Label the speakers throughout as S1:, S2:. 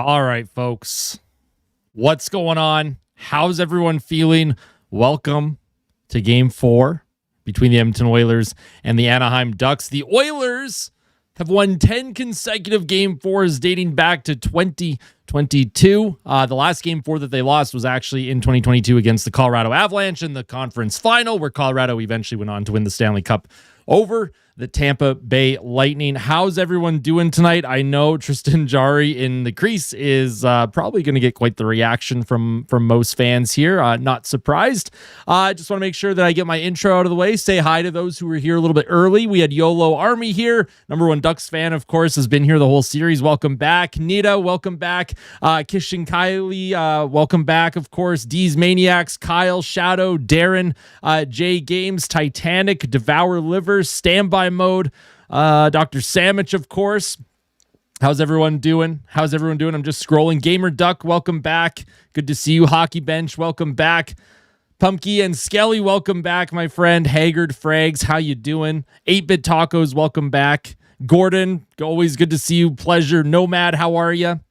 S1: All right, folks. What's going on? How's everyone feeling? Welcome to Game 4 between the Edmonton Oilers and the Anaheim Ducks. The Oilers have won 10 consecutive Game 4s dating back to 2022. The last Game 4 that they lost was actually in 2022 against the Colorado Avalanche in the conference final, where Colorado eventually went on to win the Stanley Cup over the Tampa Bay Lightning. How's everyone doing tonight? I know Tristan Jarry in the crease is probably going to get quite the reaction from most fans here. Not surprised. I just want to make sure that I get my intro out of the way. Say hi to those who were here a little bit early. We had YOLO Army here. Number one Ducks fan, of course, has been here the whole series. Welcome back. Nita, welcome back. Kish and Kylie, welcome back, of course. D's Maniacs, Kyle, Shadow, Darren, J Games, Titanic, Devour Liver, Standby Mode, Dr. Sandwich, of course. How's everyone doing? I'm just scrolling. Gamer Duck, welcome back. Good to see you. Hockey Bench, welcome back. Pumpkin and Skelly, welcome back, my friend. Haggard Frags, how you doing? 8-Bit Tacos, welcome back. Gordon, always good to see you. Pleasure. Nomad, how are you?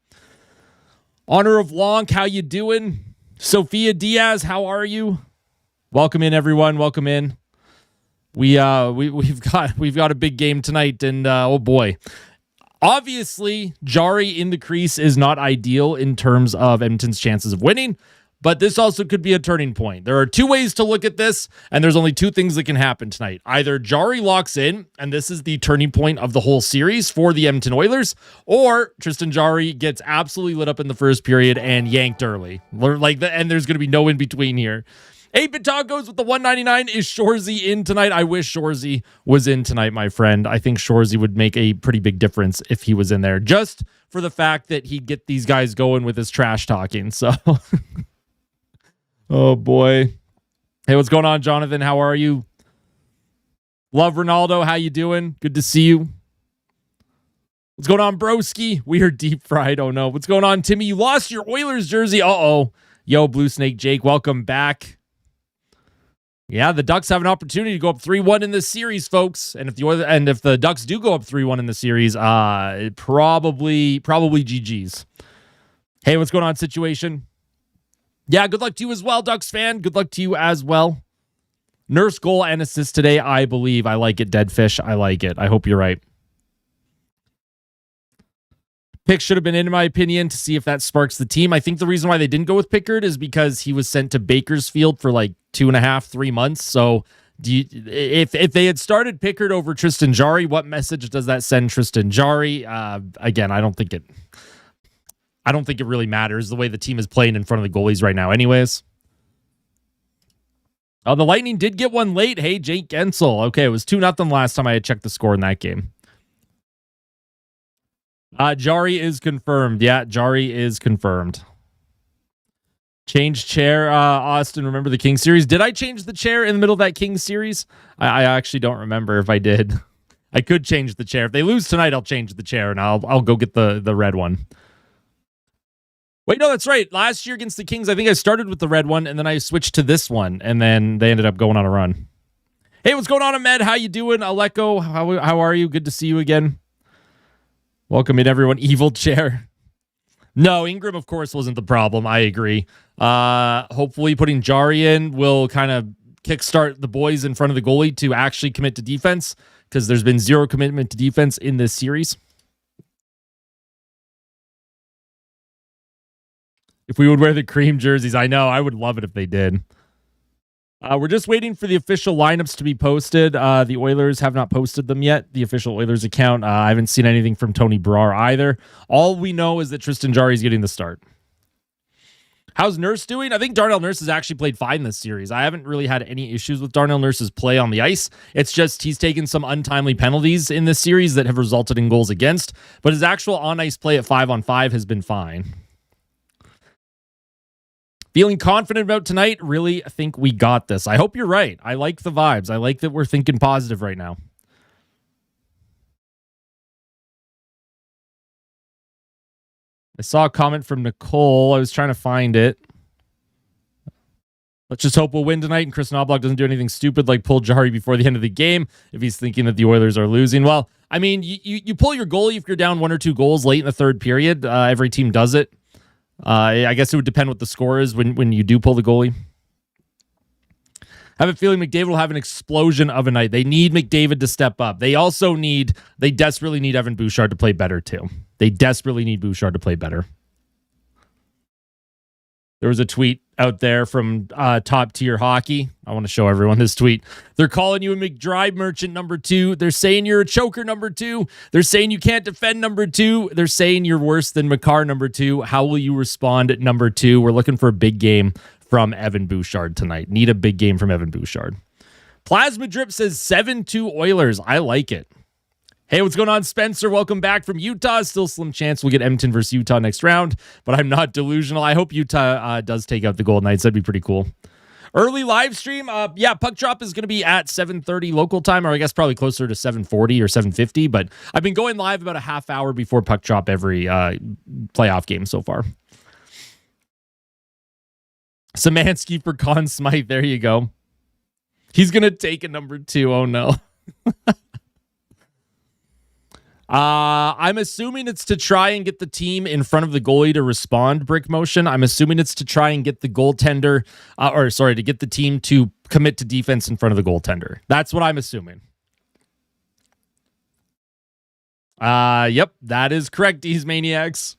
S1: Honor of Lonk, how you doing? Sophia Diaz, how are you? Welcome in, everyone. Welcome in. We've got a big game tonight, and oh boy. Obviously, Jarry in the crease is not ideal in terms of Edmonton's chances of winning, but this also could be a turning point. There are two ways to look at this, and there's only two things that can happen tonight. Either Jarry locks in, and this is the turning point of the whole series for the Edmonton Oilers, or Tristan Jarry gets absolutely lit up in the first period and yanked early. And there's going to be no in between here. 8-Bit Tacos with the 199. Is Shorzy in tonight? I wish Shorzy was in tonight, my friend. I think Shorzy would make a pretty big difference if he was in there, just for the fact that he'd get these guys going with his trash talking. So, oh boy. Hey, what's going on, Jonathan? How are you? Love Ronaldo. How you doing? Good to see you. What's going on, broski? We are deep fried. Oh no. What's going on, Timmy? You lost your Oilers jersey. Uh-oh. Yo, Blue Snake Jake, welcome back. Yeah, the Ducks have an opportunity to go up 3-1 in this series, folks. And if the Ducks do go up 3-1 in the series, probably GG's. Hey, what's going on, situation? Yeah, good luck to you as well, Ducks fan. Good luck to you as well. Nurse goal and assist today, I believe. I like it, Deadfish. I like it. I hope you're right. Pick should have been in my opinion, to see if that sparks the team. I think the reason why they didn't go with Pickard is because he was sent to Bakersfield for like 2.5-3 months. So if they had started Pickard over Tristan Jarry, what message does that send Tristan Jarry? Again, I don't think it really matters the way the team is playing in front of the goalies right now anyways. The Lightning did get one late. Hey, Jake Gensel. Okay, it was 2-0 last time I had checked the score in that game. Jarry is confirmed. Yeah, Jarry is confirmed. Change chair, Austin. Remember the King series? Did I change the chair in the middle of that King series? I actually don't remember if I did. I could change the chair. If they lose tonight, I'll change the chair and I'll go get the red one. Wait, no, that's right. Last year against the Kings, I think I started with the red one and then I switched to this one, and then they ended up going on a run. Hey, what's going on, Ahmed? How you doing? Aleko, how are you? Good to see you again. Welcome in, everyone. Evil chair. No, Ingram, of course, wasn't the problem. I agree. Hopefully putting Jarry in will kind of kickstart the boys in front of the goalie to actually commit to defense, because there's been zero commitment to defense in this series. If we would wear the cream jerseys, I know. I would love it if they did. We're just waiting for the official lineups to be posted. The Oilers have not posted them yet, the official Oilers account. I haven't seen anything from Tony Brar either. All we know is that Tristan Jarry is getting the start. How's Nurse doing? I think Darnell Nurse has actually played fine this series. I haven't really had any issues with Darnell Nurse's play on the ice. It's just he's taken some untimely penalties in this series that have resulted in goals against, but his actual on-ice play at 5-on-5 has been fine. Feeling confident about tonight. Really think we got this. I hope you're right. I like the vibes. I like that we're thinking positive right now. I saw a comment from Nicole. I was trying to find it. Let's just hope we'll win tonight and Chris Knoblauch doesn't do anything stupid like pull Jari before the end of the game if he's thinking that the Oilers are losing. Well, I mean, you pull your goalie if you're down 1 or 2 goals late in the third period. Every team does it. I guess it would depend what the score is when you do pull the goalie. I have a feeling McDavid will have an explosion of a night. They need McDavid to step up. They desperately need Evan Bouchard to play better too. They desperately need Bouchard to play better. There was a tweet out there from Top Tier Hockey. I want to show everyone this tweet. They're calling you a McDrive merchant number 2. They're saying you're a choker number 2. They're saying you can't defend number 2. They're saying you're worse than Makar number 2. How will you respond at number 2? We're looking for a big game from Evan Bouchard tonight. Need a big game from Evan Bouchard. Plasma Drip says 7-2 Oilers. I like it. Hey, what's going on, Spencer? Welcome back from Utah. Still slim chance we'll get Edmonton versus Utah next round, but I'm not delusional. I hope Utah does take out the Golden Knights. That'd be pretty cool. Early live stream. Puck drop is going to be at 7:30 local time, or I guess probably closer to 7:40 or 7:50, but I've been going live about a half hour before puck drop every playoff game so far. Samansky for Conn Smythe. There you go. He's going to take a number 2. Oh, no. I'm assuming it's to try and get the team in front of the goalie to respond brick motion. I'm assuming it's to try and get the goaltender, to get the team to commit to defense in front of the goaltender. That's what I'm assuming. Yep, that is correct, these maniacs.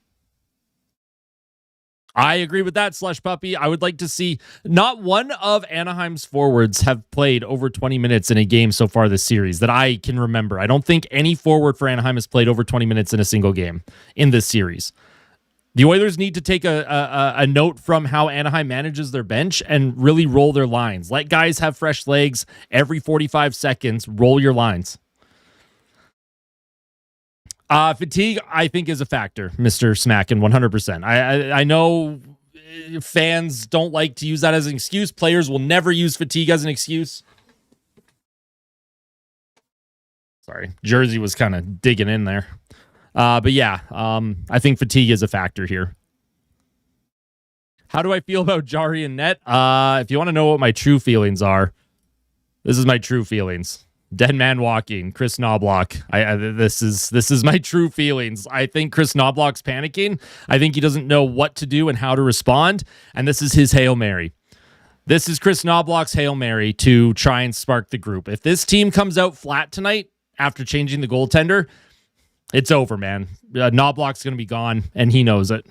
S1: I agree with that, Slush Puppy. I would like to see not one of Anaheim's forwards have played over 20 minutes in a game so far this series that I can remember. I don't think any forward for Anaheim has played over 20 minutes in a single game in this series. The Oilers need to take a note from how Anaheim manages their bench and really roll their lines. Let guys have fresh legs every 45 seconds. Roll your lines. Fatigue, I think, is a factor, Mr. Smackin', 100%. I know fans don't like to use that as an excuse. Players will never use fatigue as an excuse. Sorry, Jersey was kind of digging in there. But yeah, I think fatigue is a factor here. How do I feel about Jari and net? If you want to know what my true feelings are, this is my true feelings. Dead man walking, Chris Knoblauch. This is my true feelings. I think Chris Knoblauch's panicking. I think he doesn't know what to do and how to respond. And this is his Hail Mary. This is Chris Knoblauch's Hail Mary to try and spark the group. If this team comes out flat tonight after changing the goaltender, it's over, man. Knoblauch's going to be gone, and he knows it.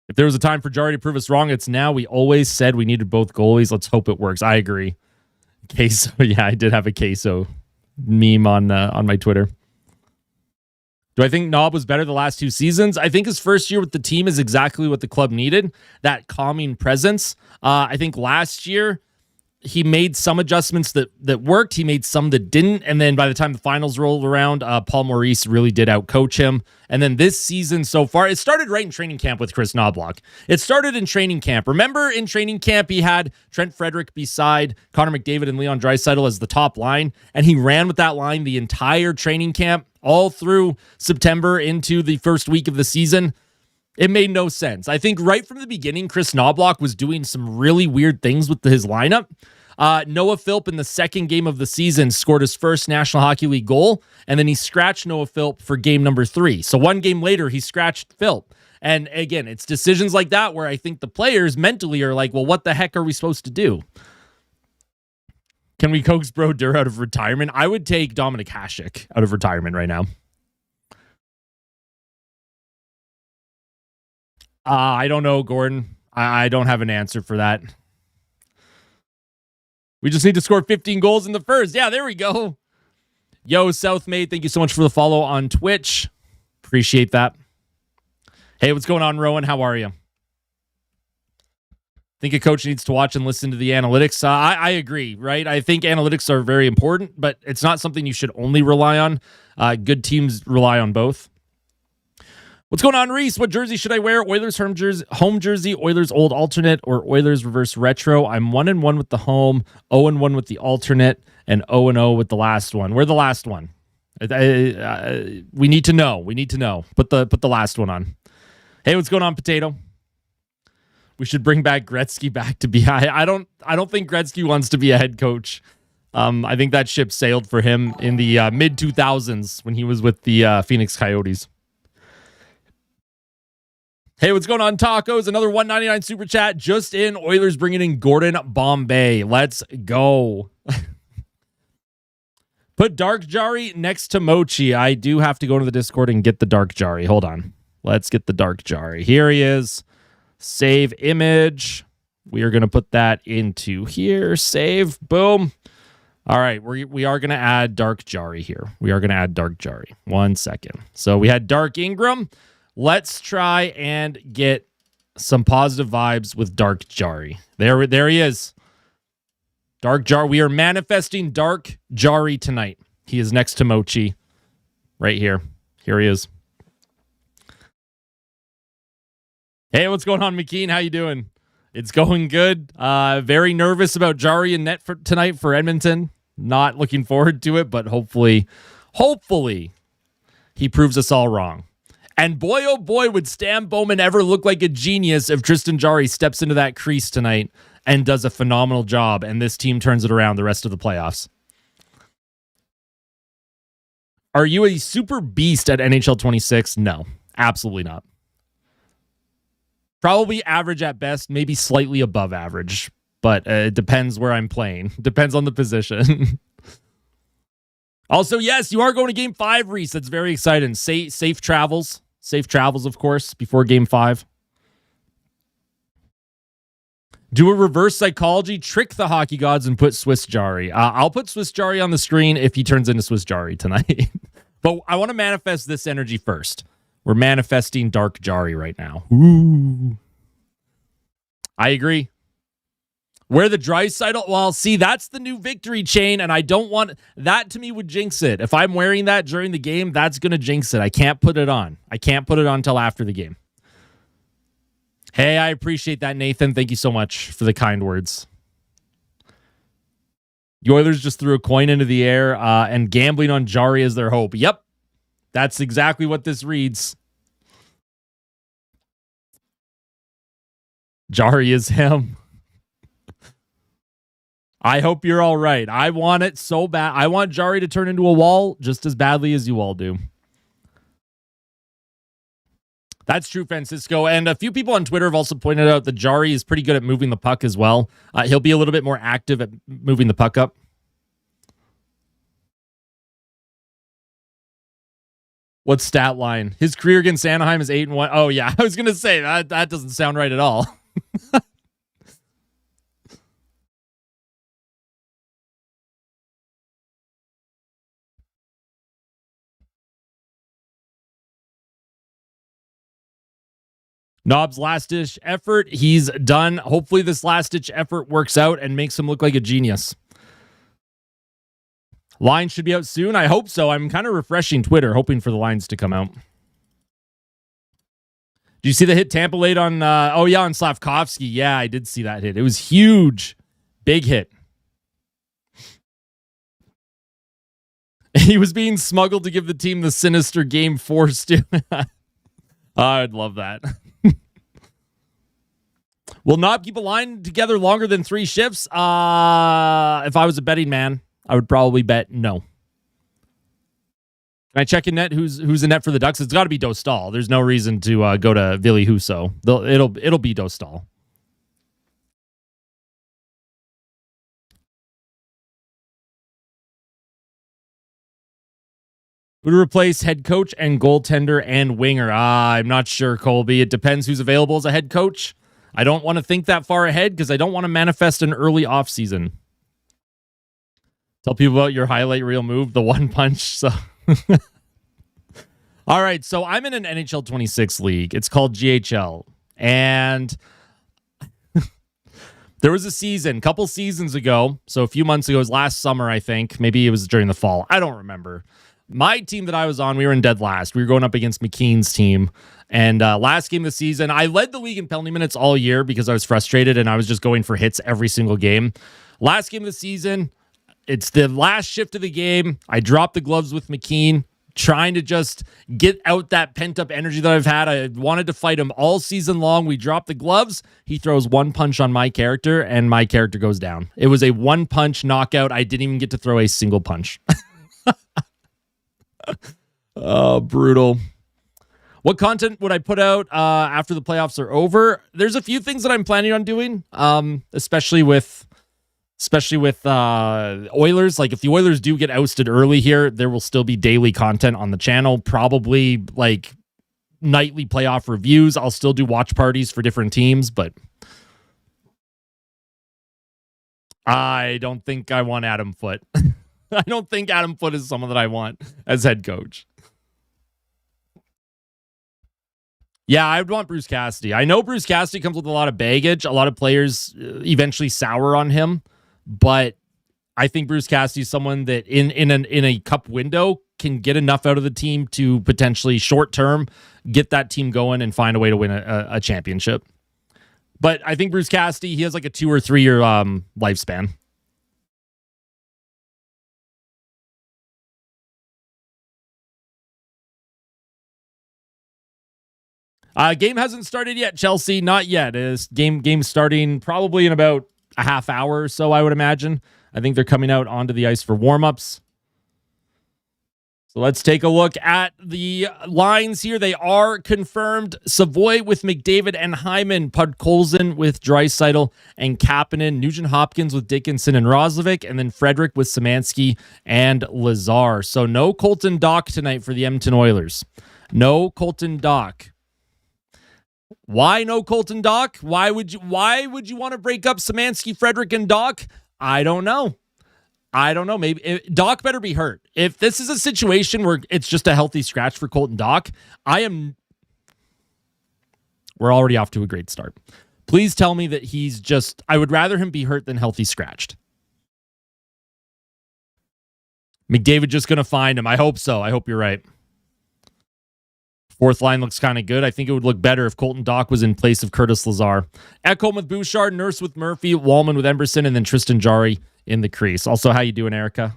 S1: If there was a time for Jari to prove us wrong, it's now. We always said we needed both goalies. Let's hope it works. I agree. Queso, yeah, I did have a Queso meme on my Twitter. Do I think Knob was better the last 2 seasons? I think his first year with the team is exactly what the club needed, that calming presence. I think last year he made some adjustments that worked. He made some that didn't. And then by the time the finals rolled around, Paul Maurice really did outcoach him. And then this season so far, it started right in training camp with Chris Knoblauch. It started in training camp. Remember in training camp, he had Trent Frederick beside Connor McDavid and Leon Draisaitl as the top line. And he ran with that line the entire training camp, all through September into the first week of the season. It made no sense. I think right from the beginning, Chris Knoblauch was doing some really weird things with his lineup. Noah Philp in the second game of the season scored his first National Hockey League goal, and then he scratched Noah Philp for game number 3. So one game later, he scratched Philp. And again, it's decisions like that where I think the players mentally are like, well, what the heck are we supposed to do? Can we coax Brodeur out of retirement? I would take Dominic Hasek out of retirement right now. I don't know, Gordon. I don't have an answer for that. We just need to score 15 goals in the first. Yeah, there we go. Yo, Southmade, thank you so much for the follow on Twitch. Appreciate that. Hey, what's going on, Rowan? How are you? Think a coach needs to watch and listen to the analytics. I agree, right? I think analytics are very important, but it's not something you should only rely on. Good teams rely on both. What's going on, Reese? What jersey should I wear? Oilers home jersey, Oilers old alternate, or Oilers reverse retro? I'm 1-1 with the home, 0-1 with the alternate, and 0-0 with the last one. We're the last one. We need to know. We need to know. Put the last one on. Hey, what's going on, Potato? We should bring back Gretzky back to be. I don't think Gretzky wants to be a head coach. I think that ship sailed for him in the mid 2000s when he was with the Phoenix Coyotes. Hey, what's going on, Tacos? Another $1.99 super chat just in. Oilers bringing in Gordon Bombay. Let's go. Put Dark Jari next to Mochi. I do have to go to the Discord and get the Dark Jari. Hold on. Let's get the Dark Jari. Here he is. Save image. We are going to put that into here. Save. Boom. All right. We are going to add Dark Jari here. We are going to add Dark Jari. 1 second. So we had Dark Ingram. Let's try and get some positive vibes with Dark Jari. There he is. Dark Jari. We are manifesting Dark Jari tonight. He is next to Mochi. Right here. Here he is. Hey, what's going on, McKean? How you doing? It's going good. Very nervous about Jari and net for tonight for Edmonton. Not looking forward to it, but hopefully he proves us all wrong. And boy, oh boy, would Stan Bowman ever look like a genius if Tristan Jari steps into that crease tonight and does a phenomenal job, and this team turns it around the rest of the playoffs. Are you a super beast at NHL 26? No, absolutely not. Probably average at best, maybe slightly above average, but it depends where I'm playing. Depends on the position. Also, yes, you are going to Game 5, Reese. That's very exciting. Safe travels. Safe travels, of course, before Game 5. Do a reverse psychology, trick the hockey gods, and put Swiss Jari. I'll put Swiss Jari on the screen if he turns into Swiss Jari tonight. But I want to manifest this energy first. We're manifesting Dark Jari right now. Ooh. I agree. Wear the Draisaitl. Well, see, that's the new victory chain, and I don't want that. To me would jinx it. If I'm wearing that during the game, that's going to jinx it. I can't put it on. I can't put it on until after the game. Hey, I appreciate that, Nathan. Thank you so much for the kind words. The Oilers just threw a coin into the air and gambling on Jari as their hope. Yep. That's exactly what this reads. Jari is him. I hope you're all right. I want it so bad. I want Jari to turn into a wall just as badly as you all do. That's true, Francisco. And a few people on Twitter have also pointed out that Jari is pretty good at moving the puck as well. He'll be a little bit more active at moving the puck up. What stat line? His career against Anaheim is 8-1. Oh, yeah. I was going to say, that doesn't sound right at all. Knob's last-ditch effort. He's done. Hopefully this last-ditch effort works out and makes him look like a genius. Line should be out soon. I hope so. I'm kind of refreshing Twitter, hoping for the lines to come out. Do you see the hit Tampa laid on, on Slavkovsky? Yeah, I did see that hit. It was huge. Big hit. He was being smuggled to give the team the sinister Game 4 stew. I'd love that. Will Knob keep a line together longer than 3 shifts? If I was a betting man, I would probably bet no. Can I check in net who's in net for the Ducks? It's got to be Dostal. There's no reason to go to Ville Husso. It'll be Dostal. Who to replace head coach and goaltender and winger? I'm not sure, Colby. It depends who's available as a head coach. I don't want to think that far ahead because I don't want to manifest an early offseason. Tell people about your highlight reel move, the one punch. So, all right. So I'm in an NHL 26 league. It's called GHL. And there was a season, couple seasons ago. So a few months ago, it was last summer, I think. Maybe it was during the fall. I don't remember. My team that I was on, we were in dead last. We were going up against McKean's team. And last game of the season, I led the league in penalty minutes all year because I was frustrated and I was just going for hits every single game. Last game of the season, it's the last shift of the game. I dropped the gloves with McKean, trying to just get out that pent-up energy that I've had. I wanted to fight him all season long. We dropped the gloves. He throws one punch on my character, and my character goes down. It was a one-punch knockout. I didn't even get to throw a single punch. Oh, brutal. What content would I put out after the playoffs are over? There's a few things that I'm planning on doing, especially with Oilers. Like if the Oilers do get ousted early here, there will still be daily content on the channel, probably like nightly playoff reviews. I'll still do watch parties for different teams, but I don't think I want Adam Foote. I don't think Adam Foote is someone that I want as head coach. Yeah, I would want Bruce Cassidy. I know Bruce Cassidy comes with a lot of baggage. A lot of players eventually sour on him, but I think Bruce Cassidy is someone that in a cup window can get enough out of the team to potentially short term get that team going and find a way to win a championship. But I think Bruce Cassidy, he has like a 2 or 3 year lifespan. Game hasn't started yet, Chelsea. Not yet. Game starting probably in about a half hour or so, I would imagine. I think they're coming out onto the ice for warm-ups. So let's take a look at the lines here. They are confirmed. Savoy with McDavid and Hyman. Podkolzin with Draisaitl and Kapanen. Nugent-Hopkins with Dickinson and Roslovic. And then Frederick with Szymanski and Lazar. So no Colton Dach tonight for the Edmonton Oilers. No Colton Dach. Why no Colton Dach? Why would you want to break up Szymanski, Frederick, and Dach? I don't know. Maybe Dach better be hurt. If this is a situation where it's just a healthy scratch for Colton Dach, we're already off to a great start. Please tell me that I would rather him be hurt than healthy scratched. McDavid just going to find him. I hope so. I hope you're right. Fourth line looks kind of good. I think it would look better if Colton Dach was in place of Curtis Lazar. Ekholm with Bouchard, Nurse with Murphy, Wallman with Emberson, and then Tristan Jarry in the crease. Also, how you doing, Erica?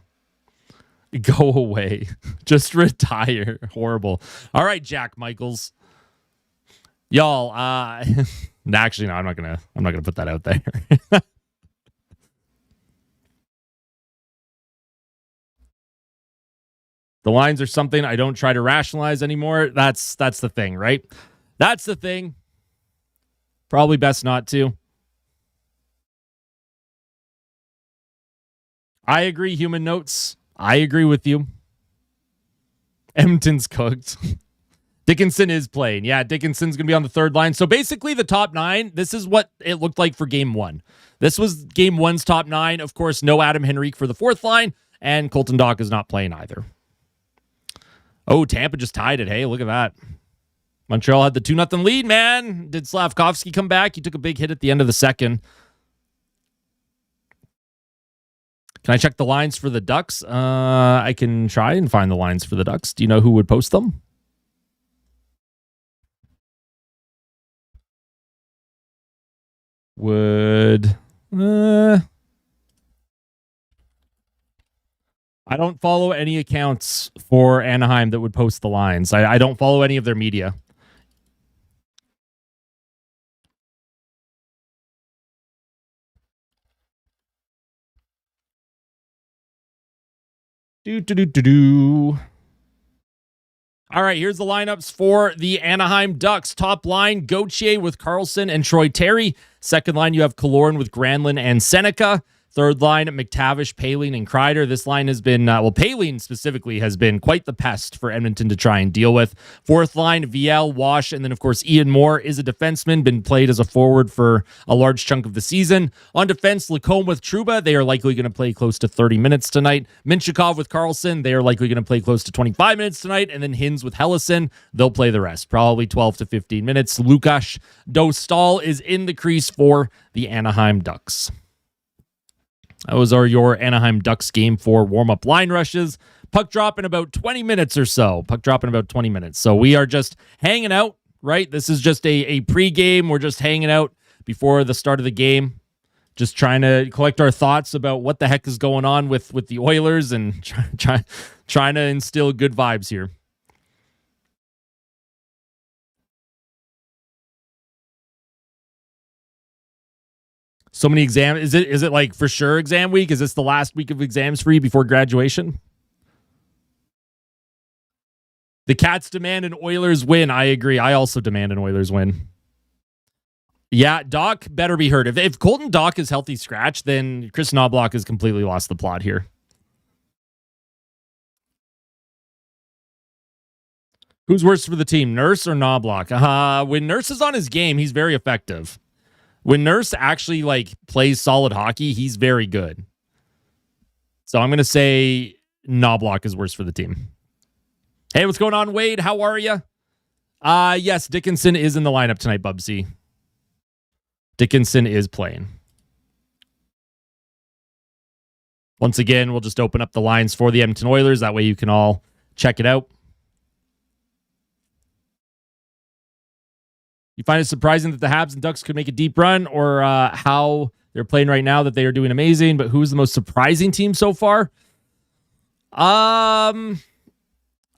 S1: Go away. Just retire. Horrible. All right, Jack Michaels. Y'all, actually, no, I'm not gonna put that out there. The lines are something I don't try to rationalize anymore. That's the thing, right? That's the thing. Probably best not to. I agree, Human Notes. I agree with you. Edmonton's cooked. Dickinson is playing. Yeah, Dickinson's going to be on the third line. So basically the top 9, this is what it looked like for game 1. This was game 1's top 9. Of course, no Adam Henrique for the fourth line, and Colton Dach is not playing either. Oh, Tampa just tied it. Hey, look at that. Montreal had the 2-0 lead, man. Did Slavkovsky come back? He took a big hit at the end of the second. Can I check the lines for the Ducks? I can try and find the lines for the Ducks. Do you know who would post them? I don't follow any accounts for Anaheim that would post the lines. I don't follow any of their media. All right, here's the lineups for the Anaheim Ducks. Top line, Gauthier with Carlson and Troy Terry. Second line, you have Killorn with Granlund and Seneca. Third line, McTavish, Poehling, and Kreider. This line has been, Poehling specifically has been quite the pest for Edmonton to try and deal with. Fourth line, VL, Wash, and then, of course, Ian Moore is a defenseman, been played as a forward for a large chunk of the season. On defense, Lacombe with Trouba. They are likely going to play close to 30 minutes tonight. Minchikov with Carlson. They are likely going to play close to 25 minutes tonight. And then Hins with Hellison. They'll play the rest, probably 12 to 15 minutes. Lukas Dostal is in the crease for the Anaheim Ducks. Those are your Anaheim Ducks game 4 warm-up line rushes. Puck drop in about 20 minutes or so. So we are just hanging out, right? This is just a pregame. We're just hanging out before the start of the game. just trying to collect our thoughts about what the heck is going on with the Oilers and trying to instill good vibes here. So many exams. Is it like for sure exam week? Is this the last week of exams for you before graduation? The Cats demand an Oilers win. I agree. I also demand an Oilers win. Yeah, Doc better be hurt. If Colton Doc is healthy scratch, then Chris Knobloch has completely lost the plot here. Who's worse for the team, Nurse or Knobloch? When Nurse is on his game, he's very effective. When Nurse actually like plays solid hockey, he's very good. So I'm going to say Knobloch is worse for the team. Hey, what's going on, Wade? How are you? Yes, Dickinson is in the lineup tonight, Bubsy. Dickinson is playing. Once again, we'll just open up the lines for the Edmonton Oilers. That way you can all check it out. You find it surprising that the Habs and Ducks could make a deep run, or how they're playing right now that they are doing amazing, but who's the most surprising team so far?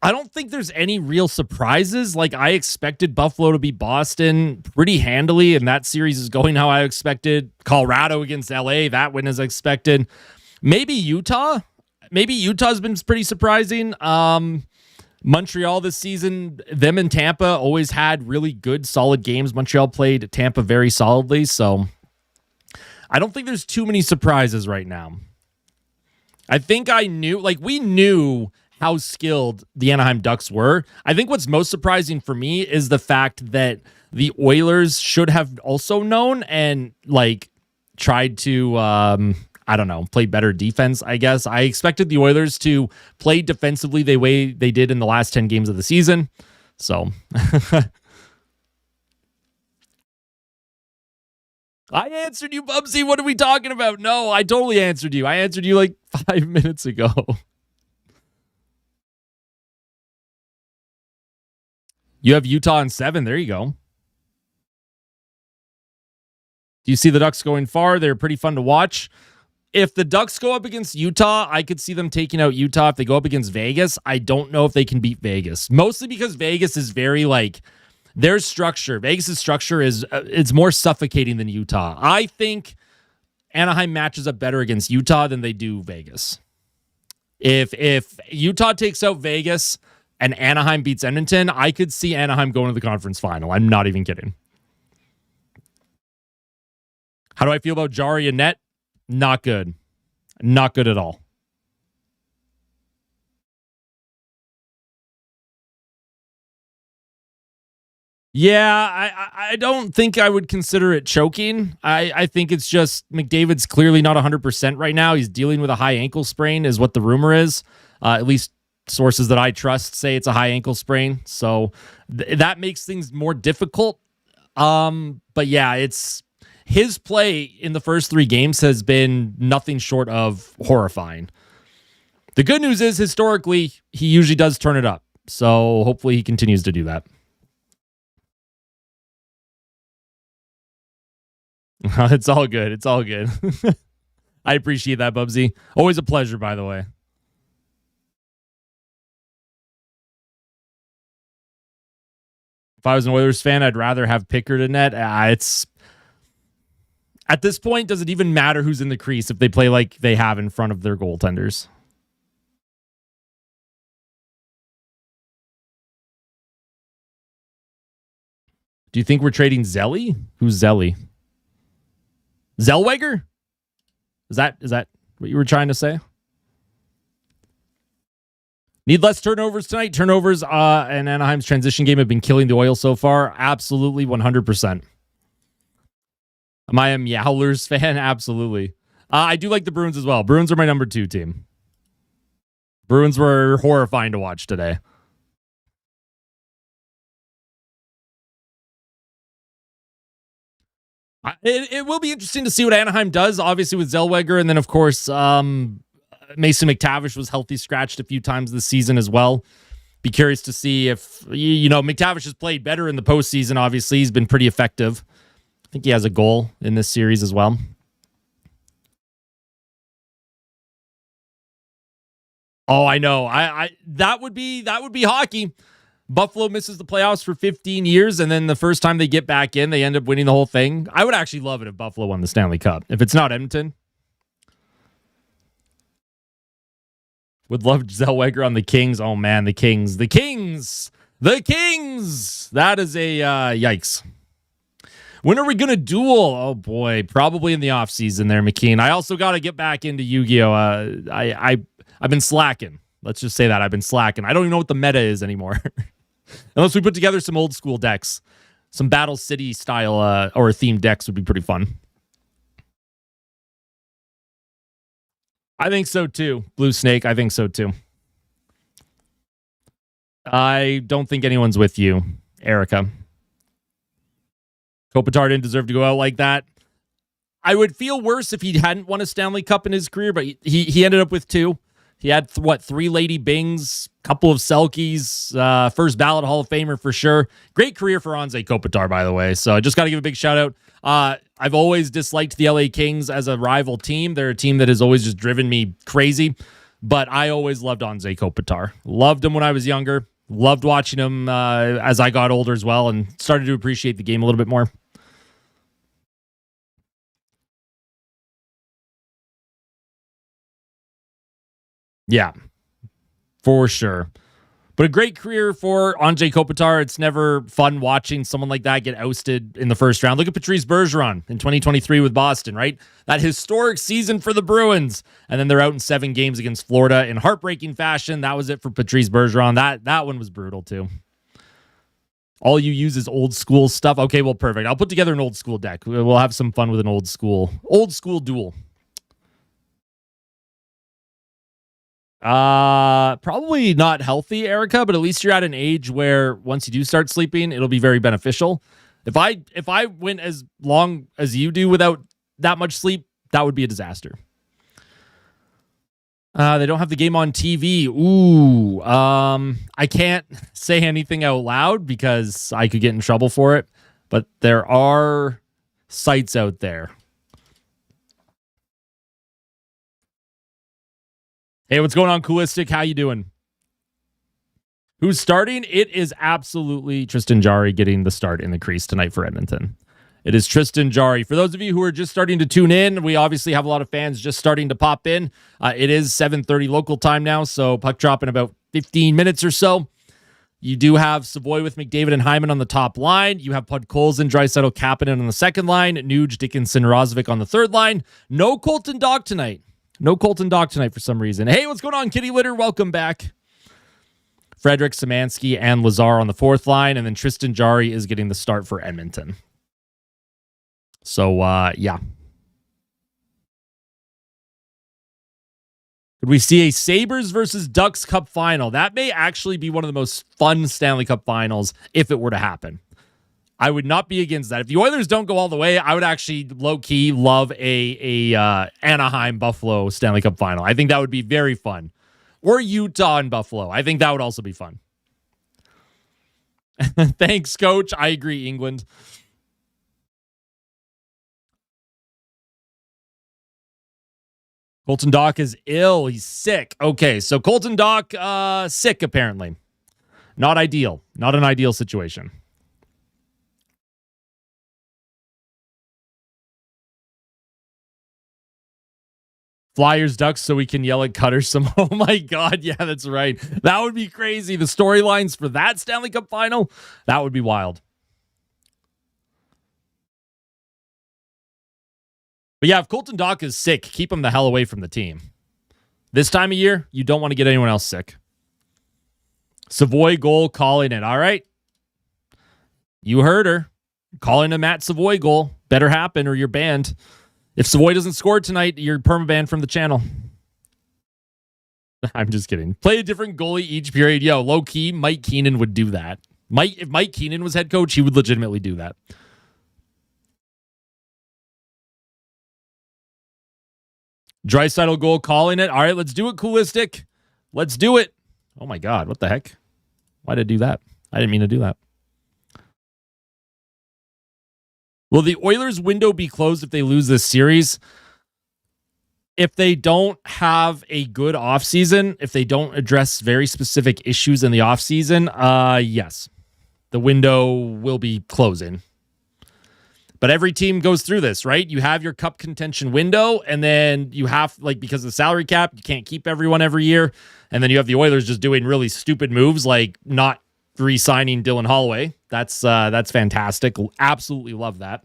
S1: I don't think there's any real surprises. Like, I expected Buffalo to beat Boston pretty handily, and that series is going how I expected. Colorado against LA, that win as expected. Maybe Utah. Maybe Utah's been pretty surprising. Montreal this season, them and Tampa always had really good, solid games. Montreal played Tampa very solidly, so I don't think there's too many surprises right now. I think we knew how skilled the Anaheim Ducks were. I think what's most surprising for me is the fact that the Oilers should have also known and like tried to, play better defense, I guess. I expected the Oilers to play defensively the way they did in the last 10 games of the season. So I answered you, Bubsy. What are we talking about? No, I totally answered you. I answered you like 5 minutes ago. You have Utah in 7. There you go. Do you see the Ducks going far? They're pretty fun to watch. If the Ducks go up against Utah, I could see them taking out Utah. If they go up against Vegas, I don't know if they can beat Vegas. Mostly because Vegas is very their structure. Vegas' structure is it's more suffocating than Utah. I think Anaheim matches up better against Utah than they do Vegas. If Utah takes out Vegas and Anaheim beats Edmonton, I could see Anaheim going to the conference final. I'm not even kidding. How do I feel about Jari and net? Not good. Not good at all. Yeah, I don't think I would consider it choking. I think it's just McDavid's clearly not 100% right now. He's dealing with a high ankle sprain is what the rumor is. At least sources that I trust say it's a high ankle sprain. So that makes things more difficult. But yeah, it's his play in the first 3 games has been nothing short of horrifying. The good news is historically, he usually does turn it up. So hopefully he continues to do that. It's all good. It's all good. I appreciate that, Bubsy. Always a pleasure, by the way. If I was an Oilers fan, I'd rather have Pickard in net. It's at this point, does it even matter who's in the crease if they play like they have in front of their goaltenders? Do you think we're trading Zelly? Who's Zelly? Zellweger? Is that what you were trying to say? Need less turnovers tonight. Turnovers and Anaheim's transition game have been killing the Oil so far. Absolutely, 100%. Am I a Meowlers fan? Absolutely. I do like the Bruins as well. Bruins are my number 2 team. Bruins were horrifying to watch today. It will be interesting to see what Anaheim does, obviously with Zellweger, and then of course Mason McTavish was healthy scratched a few times this season as well. Be curious to see if McTavish has played better in the postseason. Obviously, he's been pretty effective. I think he has a goal in this series as well. Oh, I know. I that would be hockey. Buffalo misses the playoffs for 15 years, and then the first time they get back in, they end up winning the whole thing. I would actually love it if Buffalo won the Stanley Cup. If it's not Edmonton, would love Zellweger on the Kings. Oh man, the Kings. That is a yikes. When are we gonna duel? Oh boy, probably in the off season there, McKean. I also got to get back into Yu-Gi-Oh. I've been slacking. Let's just say that I've been slacking. I don't even know what the meta is anymore. Unless we put together some old school decks, some Battle City style or themed decks would be pretty fun. I think so too. Blue Snake, I think so too. I don't think anyone's with you, Erica. Kopitar didn't deserve to go out like that. I would feel worse if he hadn't won a Stanley Cup in his career, but he ended up with 2. He had, 3 Lady Bings, couple of Selkies, first ballot Hall of Famer for sure. Great career for Anze Kopitar, by the way. So I just got to give a big shout out. I've always disliked the LA Kings as a rival team. They're a team that has always just driven me crazy, but I always loved Anze Kopitar. Loved him when I was younger. Loved watching him as I got older as well and started to appreciate the game a little bit more. Yeah, for sure. But a great career for Anze Kopitar. It's never fun watching someone like that get ousted in the first round. Look at Patrice Bergeron in 2023 with Boston, right? That historic season for the Bruins. And then they're out in 7 games against Florida in heartbreaking fashion. That was it for Patrice Bergeron. That one was brutal too. All you use is old school stuff. Okay, well, perfect. I'll put together an old school deck. We'll have some fun with an old school duel. Probably not healthy, Erica, but at least you're at an age where once you do start sleeping, it'll be very beneficial. If I went as long as you do without that much sleep, that would be a disaster. They don't have the game on TV. Ooh, I can't say anything out loud because I could get in trouble for it, but there are sites out there. Hey, what's going on, Coolistic? How you doing? Who's starting? It is absolutely Tristan Jarry getting the start in the crease tonight for Edmonton. It is Tristan Jarry. For those of you who are just starting to tune in, we obviously have a lot of fans just starting to pop in. It is 7:30 local time now, so puck drop in about 15 minutes or so. You do have Savoy with McDavid and Hyman on the top line. You have Podkolzin, Draisaitl, Kapanen on the second line. Nuge, Dickinson, Rozovic on the third line. No Colton Dach tonight. No Colton Dach tonight for some reason. Hey, what's going on, Kitty Litter? Welcome back. Frederick, Szymanski, and Lazar on the fourth line. And then Tristan Jarry is getting the start for Edmonton. So, yeah. Could we see a Sabres versus Ducks Cup final? That may actually be one of the most fun Stanley Cup finals if it were to happen. I would not be against that. If the Oilers don't go all the way, I would actually low-key love a Anaheim Buffalo Stanley Cup final. I think that would be very fun. Or Utah and Buffalo. I think that would also be fun. Thanks, Coach. I agree, England. Colton Dach is ill. He's sick. Okay, so Colton Dach sick, apparently. Not ideal. Not an ideal situation. Flyers, Ducks, so we can yell at Cutter some. Oh my God. Yeah, that's right. That would be crazy. The storylines for that Stanley Cup final, that would be wild. But yeah, if Colton Dach is sick, keep him the hell away from the team. This time of year, you don't want to get anyone else sick. Savoy goal, calling it. All right. You heard her. Calling a Matt Savoy goal. Better happen or you're banned. If Savoy doesn't score tonight, you're permabanned from the channel. I'm just kidding. Play a different goalie each period. Yo, low-key, Mike Keenan would do that. If Mike Keenan was head coach, he would legitimately do that. Draisaitl goal, calling it. All right, let's do it, Coolistic. Let's do it. Oh my God, what the heck? Why did I do that? I didn't mean to do that. Will the Oilers window be closed if they lose this series? if they don't have a good offseason, if they don't address very specific issues in the offseason, yes, the window will be closing. But every team goes through this, right? You have your cup contention window, and then you have, like, because of the salary cap, you can't keep everyone every year. And then you have the Oilers just doing really stupid moves, like not re-signing Dylan Holloway. That's fantastic. Absolutely love that.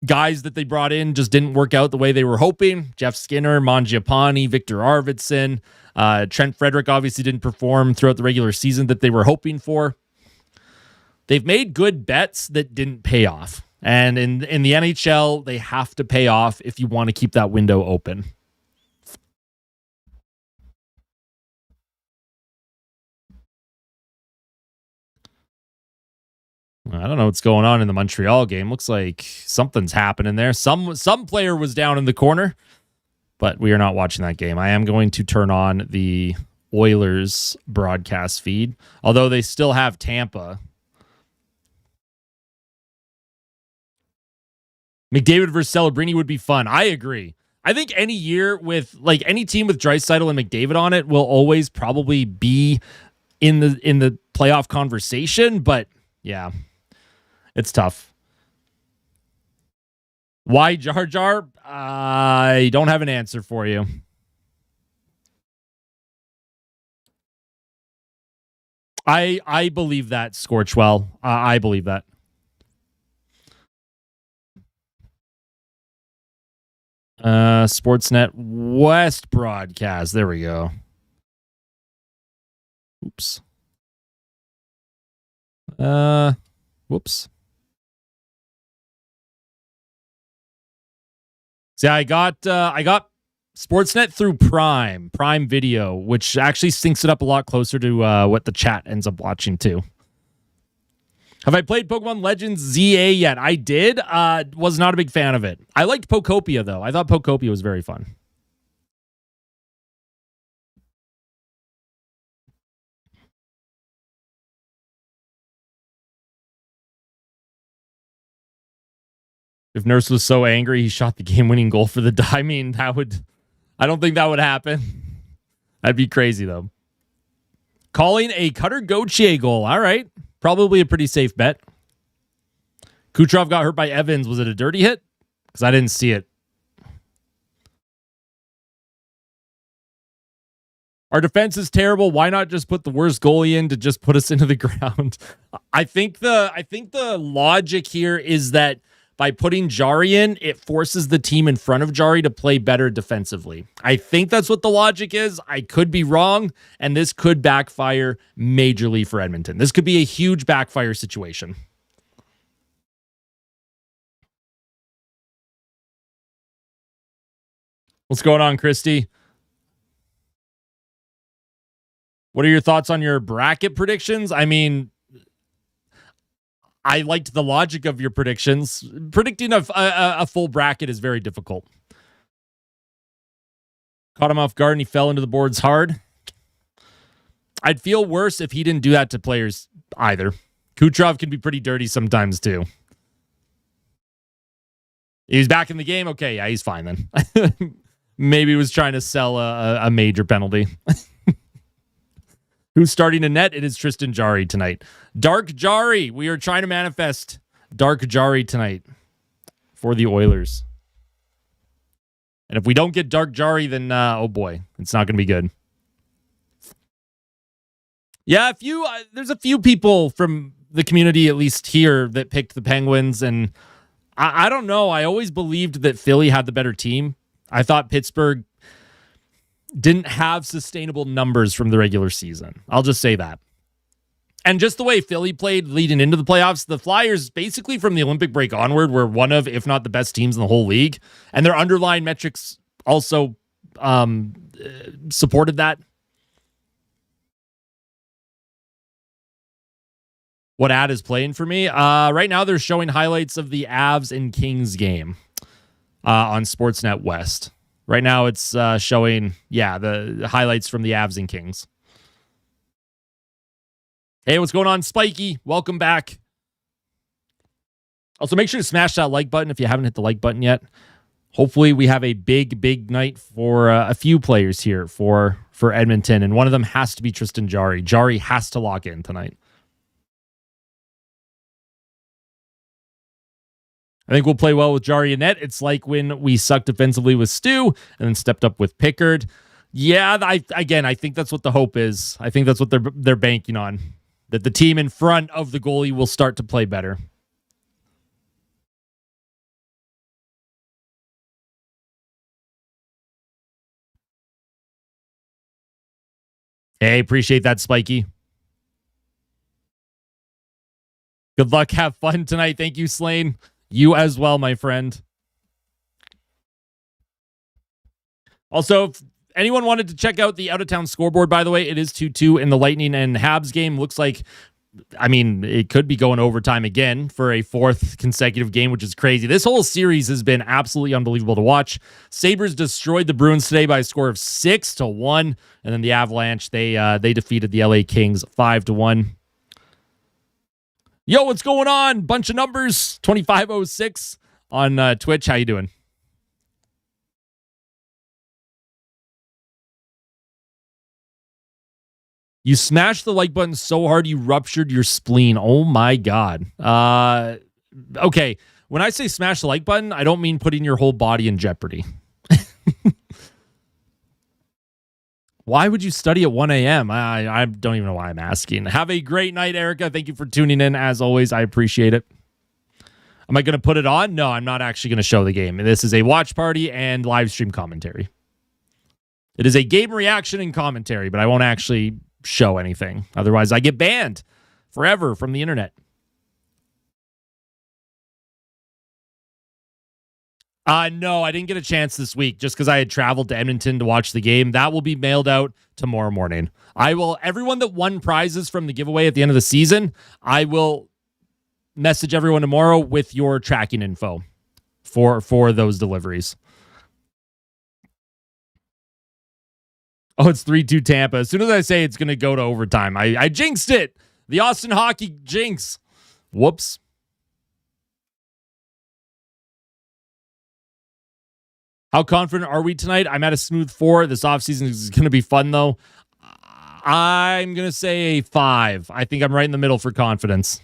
S1: Guys that they brought in just didn't work out the way they were hoping. Jeff Skinner, Mangiapane, Victor Arvidsson. Trent Frederick obviously didn't perform throughout the regular season that they were hoping for. They've made good bets that didn't pay off. And in the NHL, they have to pay off if you want to keep that window open. I don't know what's going on in the Montreal game. Looks like something's happening there. Some player was down in the corner, but we are not watching that game. I am going to turn on the Oilers broadcast feed, although they still have Tampa. McDavid versus Celebrini would be fun. I agree. I think any year with, like, any team with Draisaitl and McDavid on it will always probably be in the playoff conversation, but yeah, it's tough. Why Jar Jar? I don't have an answer for you. I believe that, Scorchwell. I believe that. Sportsnet West broadcast. There we go. Oops. Whoops. See, I got Sportsnet through Prime Video, which actually syncs it up a lot closer to what the chat ends up watching too. Have I played Pokemon Legends ZA yet? I did. Was not a big fan of it. I liked Pokopia, though. I thought Pokopia was very fun. If Nurse was so angry he shot the game-winning goal for the I mean, I don't think that would happen. That'd be crazy, though. Calling a Cutter Gauthier goal. All right. Probably a pretty safe bet. Kucherov got hurt by Evans. Was it a dirty hit? Because I didn't see it. Our defense is terrible. Why not just put the worst goalie in to just put us into the ground? I think the logic here is that by putting Jari in, it forces the team in front of Jari to play better defensively. I think that's what the logic is. I could be wrong, and this could backfire majorly for Edmonton. This could be a huge backfire situation. What's going on, Christy? What are your thoughts on your bracket predictions? I mean, I liked the logic of your predictions. Predicting a full bracket is very difficult. Caught him off guard and he fell into the boards hard. I'd feel worse if he didn't do that to players either. Kucherov can be pretty dirty sometimes too. He's back in the game. Okay, yeah, he's fine then. Maybe he was trying to sell a major penalty. Who's starting a net? It is Tristan Jarry tonight. Dark Jarry. We are trying to manifest Dark Jarry tonight for the Oilers. And if we don't get Dark Jarry, then oh boy, it's not going to be good. Yeah, there's a few people from the community, at least here, that picked the Penguins, and I don't know. I always believed that Philly had the better team. I thought Pittsburgh didn't have sustainable numbers from the regular season. I'll just say that. And just the way Philly played leading into the playoffs, the Flyers, basically from the Olympic break onward, were one of, if not the best teams in the whole league. And their underlying metrics also supported that. What ad is playing for me? Right now, they're showing highlights of the Avs and Kings game on Sportsnet West. Right now, it's showing, the highlights from the Avs and Kings. Hey, what's going on, Spiky? Welcome back. Also, make sure to smash that like button if you haven't hit the like button yet. hopefully we have a big night for a few players here for Edmonton, and one of them has to be Tristan Jarry. Jarry has to lock in tonight. I think we'll play well with Jarry and net. It's like when we sucked defensively with Stu and then stepped up with Pickard. Yeah, I think that's what the hope is. I think that's what they're banking on, that the team in front of the goalie will start to play better. Hey, appreciate that, Spiky. Good luck. Have fun tonight. Thank you, Slane. You as well, my friend. Also, if anyone wanted to check out the out-of-town scoreboard, by the way, it is 2-2 in the Lightning and Habs game. Looks like, I mean, it could be going overtime again for a fourth consecutive game, which is crazy. This whole series has been absolutely unbelievable to watch. Sabres destroyed the Bruins today by a score of 6-1, and then the Avalanche, they defeated the LA Kings 5-1. Yo, what's going on? Bunch of numbers. 2506 on Twitch. How you doing? You smashed the like button so hard you ruptured your spleen. Oh my God. Okay. When I say smash the like button, I don't mean putting your whole body in jeopardy. Why would you study at 1 a.m.? I don't even know why I'm asking. Have a great night, Erica. Thank you for tuning in. As always, I appreciate it. Am I going to put it on? No, I'm not actually going to show the game. This is a watch party and live stream commentary. It is a game reaction and commentary, but I won't actually show anything. Otherwise, I get banned forever from the internet. No, I didn't get a chance this week just because I had traveled to Edmonton to watch the game. That will be mailed out tomorrow morning. Everyone that won prizes from the giveaway at the end of the season, I will message everyone tomorrow with your tracking info for those deliveries. Oh, it's 3-2 Tampa. As soon as I say it's going to go to overtime, I jinxed it. The Austin Hockey jinx. Whoops. How confident are we tonight? I'm at a smooth 4. This offseason is going to be fun, though. I'm going to say a 5. I think I'm right in the middle for confidence.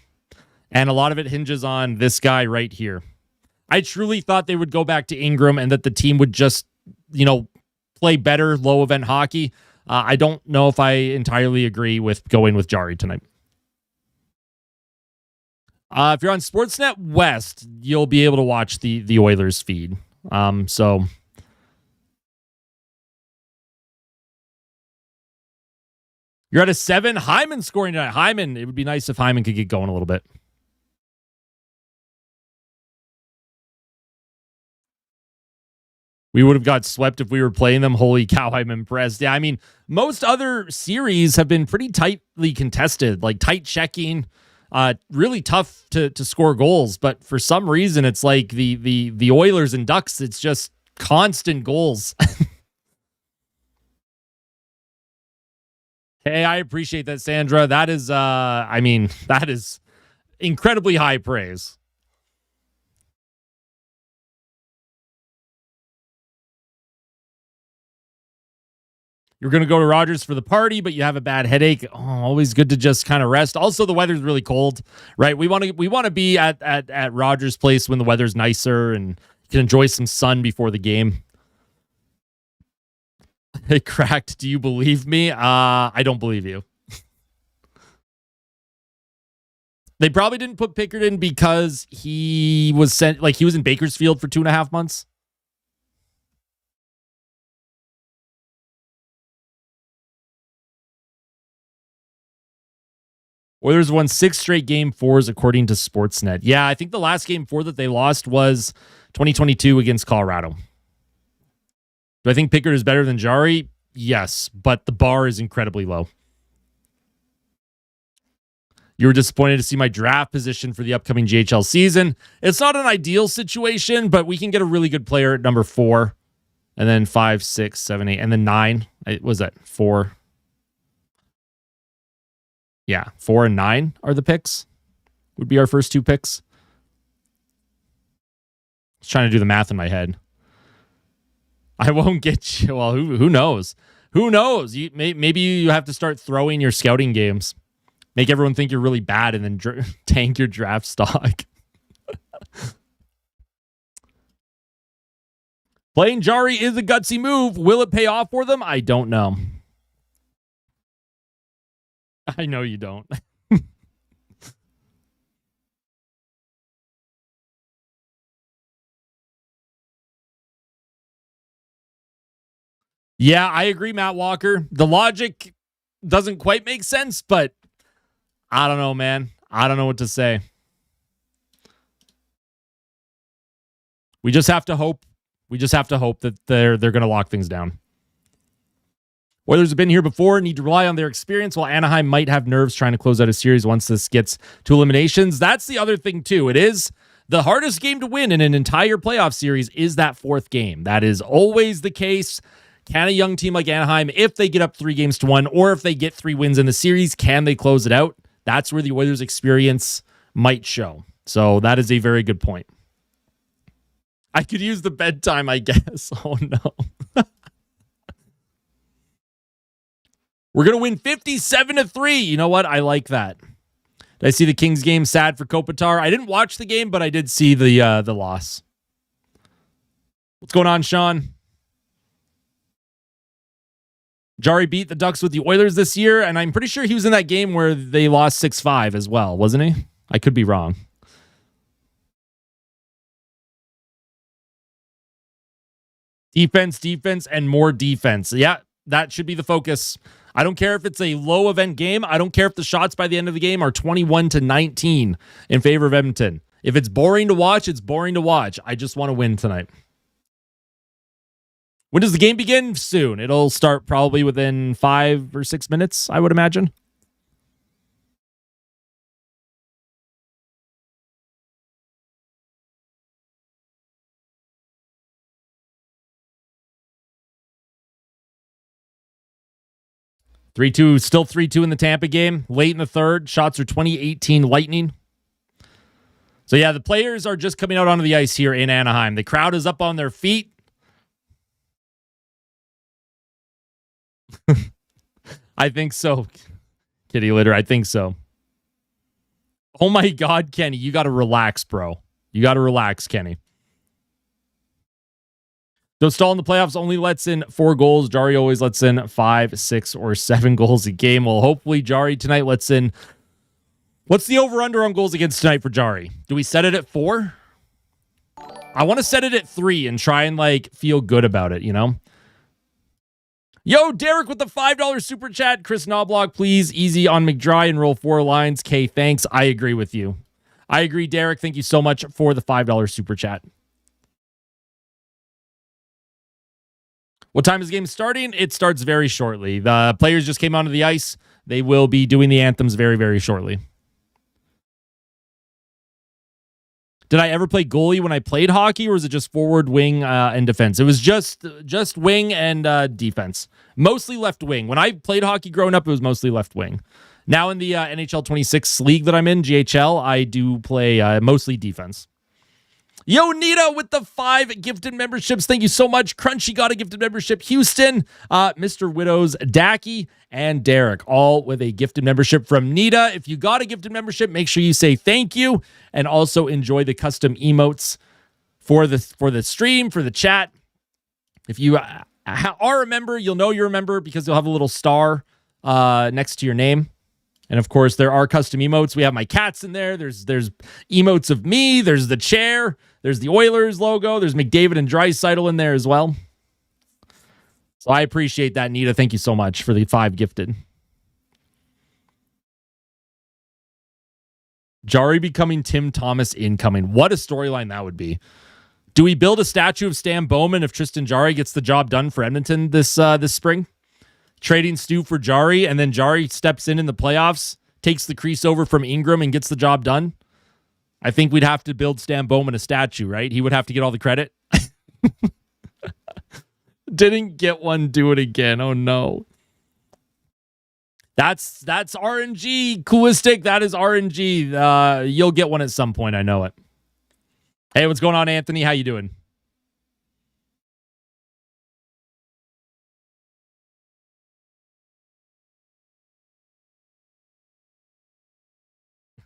S1: And a lot of it hinges on this guy right here. I truly thought they would go back to Ingram and that the team would just, play better low event hockey. I don't know if I entirely agree with going with Jarry tonight. If you're on Sportsnet West, you'll be able to watch the Oilers feed. So you're at a 7. Hyman scoring tonight. Hyman, it would be nice if Hyman could get going a little bit. We would have got swept if we were playing them. Holy cow, I'm impressed. Yeah, I mean, most other series have been pretty tightly contested, like tight checking, really tough to score goals. But for some reason, it's like the Oilers and Ducks, it's just constant goals. Hey, I appreciate that, Sandra. That is, that is incredibly high praise. You're going to go to Rogers for the party, but you have a bad headache. Oh, always good to just kind of rest. Also, the weather's really cold, right? We want to be at Rogers Place when the weather's nicer and you can enjoy some sun before the game. It cracked. Do you believe me? I don't believe you. They probably didn't put Pickard in because he was he was in Bakersfield for 2.5 months. Oilers won 6 straight game 4s according to Sportsnet. Yeah, I think the last game 4 that they lost was 2022 against Colorado. Do I think Pickard is better than Jarry? Yes, but the bar is incredibly low. You were disappointed to see my draft position for the upcoming JHL season. It's not an ideal situation, but we can get a really good player at number 4, and then 5, 6, 7, 8, and then 9. Was that 4? Yeah, 4 and 9 are the picks. Would be our first 2 picks. I was trying to do the math in my head. I won't get you. Well, who knows? Who knows? Maybe you have to start throwing your scouting games. Make everyone think you're really bad and then tank your draft stock. Playing Jari is a gutsy move. Will it pay off for them? I don't know. I know you don't. Yeah, I agree, Matt Walker. The logic doesn't quite make sense, but I don't know, man. I don't know what to say. We just have to hope. We just have to hope that they're going to lock things down. Oilers have been here before, need to rely on their experience, while Anaheim might have nerves trying to close out a series once this gets to eliminations. That's the other thing, too. It is the hardest game to win in an entire playoff series is that fourth game. That is always the case. Can a young team like Anaheim, if they get up 3-1, or if they get 3 wins in the series, can they close it out? That's where the Oilers' experience might show. So that is a very good point. I could use the bedtime, I guess. Oh, no. We're going to win 57-3. You know what? I like that. Did I see the Kings game? Sad for Kopitar. I didn't watch the game, but I did see the loss. What's going on, Sean? Jari beat the Ducks with the Oilers this year, and I'm pretty sure he was in that game where they lost 6-5 as well, wasn't he? I could be wrong. Defense, and more defense. Yeah, that should be the focus. I don't care if it's a low event game. I don't care if the shots by the end of the game are 21-19 in favor of Edmonton. If it's boring to watch, it's boring to watch. I just want to win tonight. When does the game begin? Soon. It'll start probably within 5 or 6 minutes, I would imagine. Still 3-2 in the Tampa game. Late in the third. Shots are 2018 Lightning. So yeah, the players are just coming out onto the ice here in Anaheim. The crowd is up on their feet. I think so. Kitty litter, I think so. Oh my God, Kenny, you got to relax, bro. You got to relax, Kenny. Dostal in the playoffs only lets in 4 goals. Jari always lets in 5, 6, or 7 goals a game. Well, hopefully Jari tonight lets in... What's the over-under on goals against tonight for Jari? Do we set it at 4? I want to set it at 3 and try and, feel good about it, you know? Yo, Derek with the $5 super chat. Chris Knobloch, please. Easy on McDry and roll 4 lines. K, thanks. I agree with you. I agree, Derek. Thank you so much for the $5 super chat. What time is the game starting? It starts very shortly. The players just came onto the ice. They will be doing the anthems very, very shortly. Did I ever play goalie when I played hockey, or was it just forward, wing, and defense? It was just wing and defense. Mostly left wing. When I played hockey growing up, it was mostly left wing. Now in the NHL 26 league that I'm in, GHL, I do play mostly defense. Yo, Nita with the 5 gifted memberships. Thank you so much. Crunchy got a gifted membership. Houston, Mr. Widows, Dacky, and Derek, all with a gifted membership from Nita. If you got a gifted membership, make sure you say thank you and also enjoy the custom emotes for the stream, for the chat. If you are a member, you'll know you're a member because you'll have a little star next to your name. And of course, there are custom emotes. We have my cats in there. There's emotes of me. There's the chair. There's the Oilers logo. There's McDavid and Draisaitl in there as well. So I appreciate that, Nita. Thank you so much for the 5 gifted. Jari becoming Tim Thomas incoming. What a storyline that would be. Do we build a statue of Stan Bowman if Tristan Jari gets the job done for Edmonton this spring? Trading Stu for Jari, and then Jari steps in the playoffs, takes the crease over from Ingram, and gets the job done. I think we'd have to build Stan Bowman a statue, right? He would have to get all the credit. Didn't get one, do it again. Oh, no. That's RNG. Coolistic, that is RNG. You'll get one at some point, I know it. Hey, what's going on, Anthony? How you doing?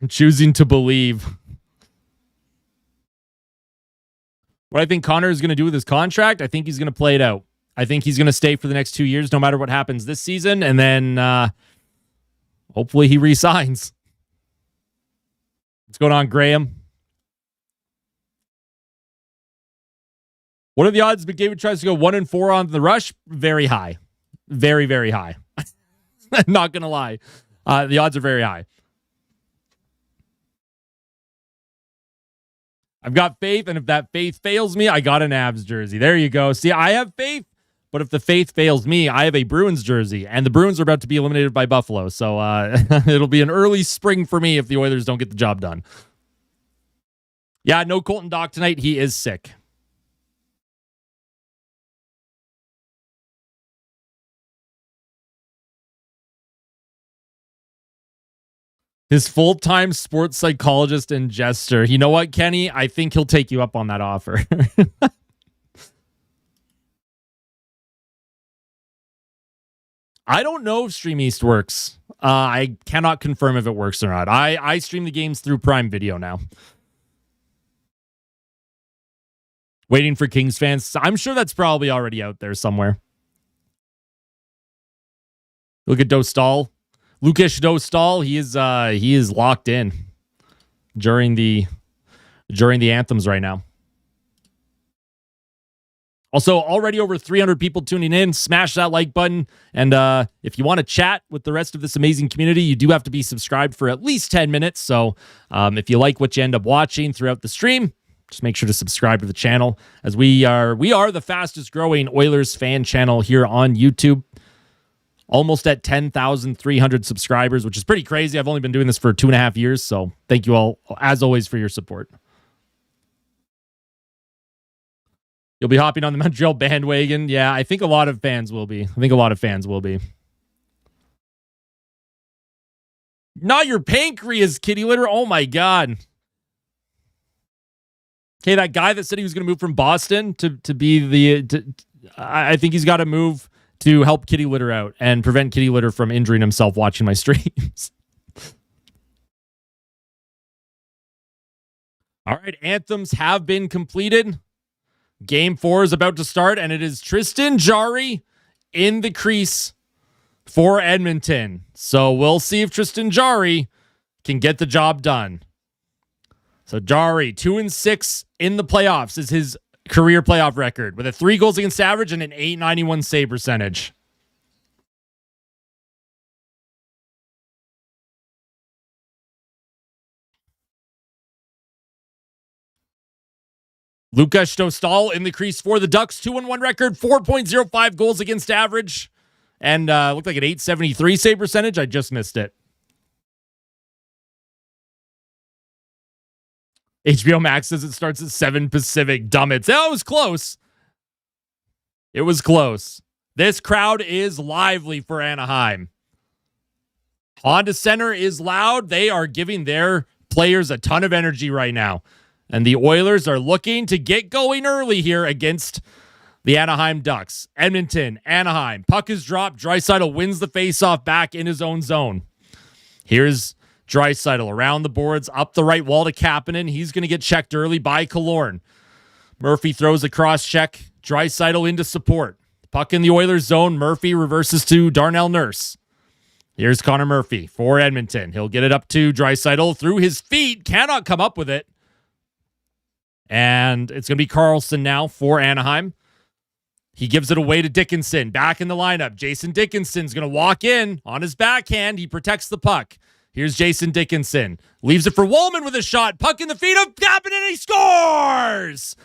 S1: I'm choosing to believe. What I think Connor is going to do with his contract, I think he's going to play it out. I think he's going to stay for the next 2 years, no matter what happens this season. And then hopefully he resigns. What's going on, Graham? What are the odds McDavid tries to go 1-4 on the rush? Very high. Very, very high. Not going to lie. The odds are very high. I've got faith, and if that faith fails me, I got an Avs jersey. There you go. See, I have faith, but if the faith fails me, I have a Bruins jersey, and the Bruins are about to be eliminated by Buffalo, so it'll be an early spring for me if the Oilers don't get the job done. Yeah, no Colton Dach tonight. He is sick. His full-time sports psychologist and jester. You know what, Kenny? I think he'll take you up on that offer. I don't know if Stream East works. I cannot confirm if it works or not. I stream the games through Prime Video now. Waiting for Kings fans. I'm sure that's probably already out there somewhere. Look at Dostal. Lukas Dostal, he is locked in during the anthems right now. Also, already over 300 people tuning in. Smash that like button. And if you want to chat with the rest of this amazing community, you do have to be subscribed for at least 10 minutes. So if you like what you end up watching throughout the stream, just make sure to subscribe to the channel, as we are the fastest growing Oilers fan channel here on YouTube. Almost at 10,300 subscribers, which is pretty crazy. I've only been doing this for 2.5 years, so thank you all, as always, for your support. You'll be hopping on the Montreal bandwagon. Yeah, I think a lot of fans will be. Not your pancreas, kitty litter. Oh, my God. Okay, that guy that said he was going to move from Boston to be the... I think he's got to move to help kitty litter out and prevent kitty litter from injuring himself watching my streams. All right, anthems have been completed. Game 4 is about to start, and it is Tristan Jarry in the crease for Edmonton. So we'll see if Tristan Jarry can get the job done. So Jarry, 2-6 in the playoffs is his career playoff record, with a 3 goals against average and an .891 save percentage. Lukas Dostal in the crease for the Ducks, 2-1 record, 4.05 goals against average, and looked like an .873 save percentage. I just missed it. HBO Max says it starts at 7 Pacific. Dummits. That was close. It was close. This crowd is lively for Anaheim. Honda Center is loud. They are giving their players a ton of energy right now. And the Oilers are looking to get going early here against the Anaheim Ducks. Edmonton, Anaheim. Puck is dropped. Draisaitl wins the faceoff back in his own zone. Here's Draisaitl around the boards, up the right wall to Kapanen. He's going to get checked early by Killorn. Murphy throws a cross check. Draisaitl into support. Puck in the Oilers zone. Murphy reverses to Darnell Nurse. Here's Connor Murphy for Edmonton. He'll get it up to Draisaitl through his feet. Cannot come up with it. And it's going to be Karlsson now for Anaheim. He gives it away to Dickinson. Back in the lineup. Jason Dickinson's going to walk in on his backhand. He protects the puck. Here's Jason Dickinson. Leaves it for Wallman with a shot. Puck in the feet of Kapanen, and he scores!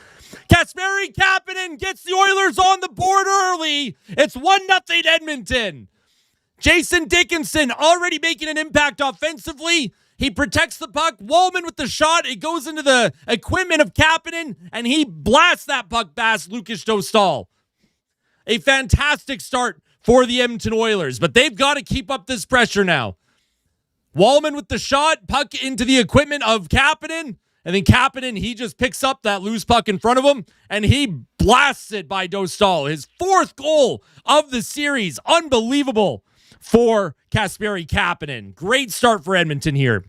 S1: Kasperi Kapanen gets the Oilers on the board early. It's 1-0 Edmonton. Jason Dickinson already making an impact offensively. He protects the puck. Wallman with the shot. It goes into the equipment of Kapanen, and he blasts that puck past Lukas Dostal. A fantastic start for the Edmonton Oilers, but they've got to keep up this pressure now. Wallman with the shot, puck into the equipment of Kapanen, and then Kapanen, he just picks up that loose puck in front of him, and he blasts it by Dostal. His 4th goal of the series. Unbelievable for Kasperi Kapanen. Great start for Edmonton here.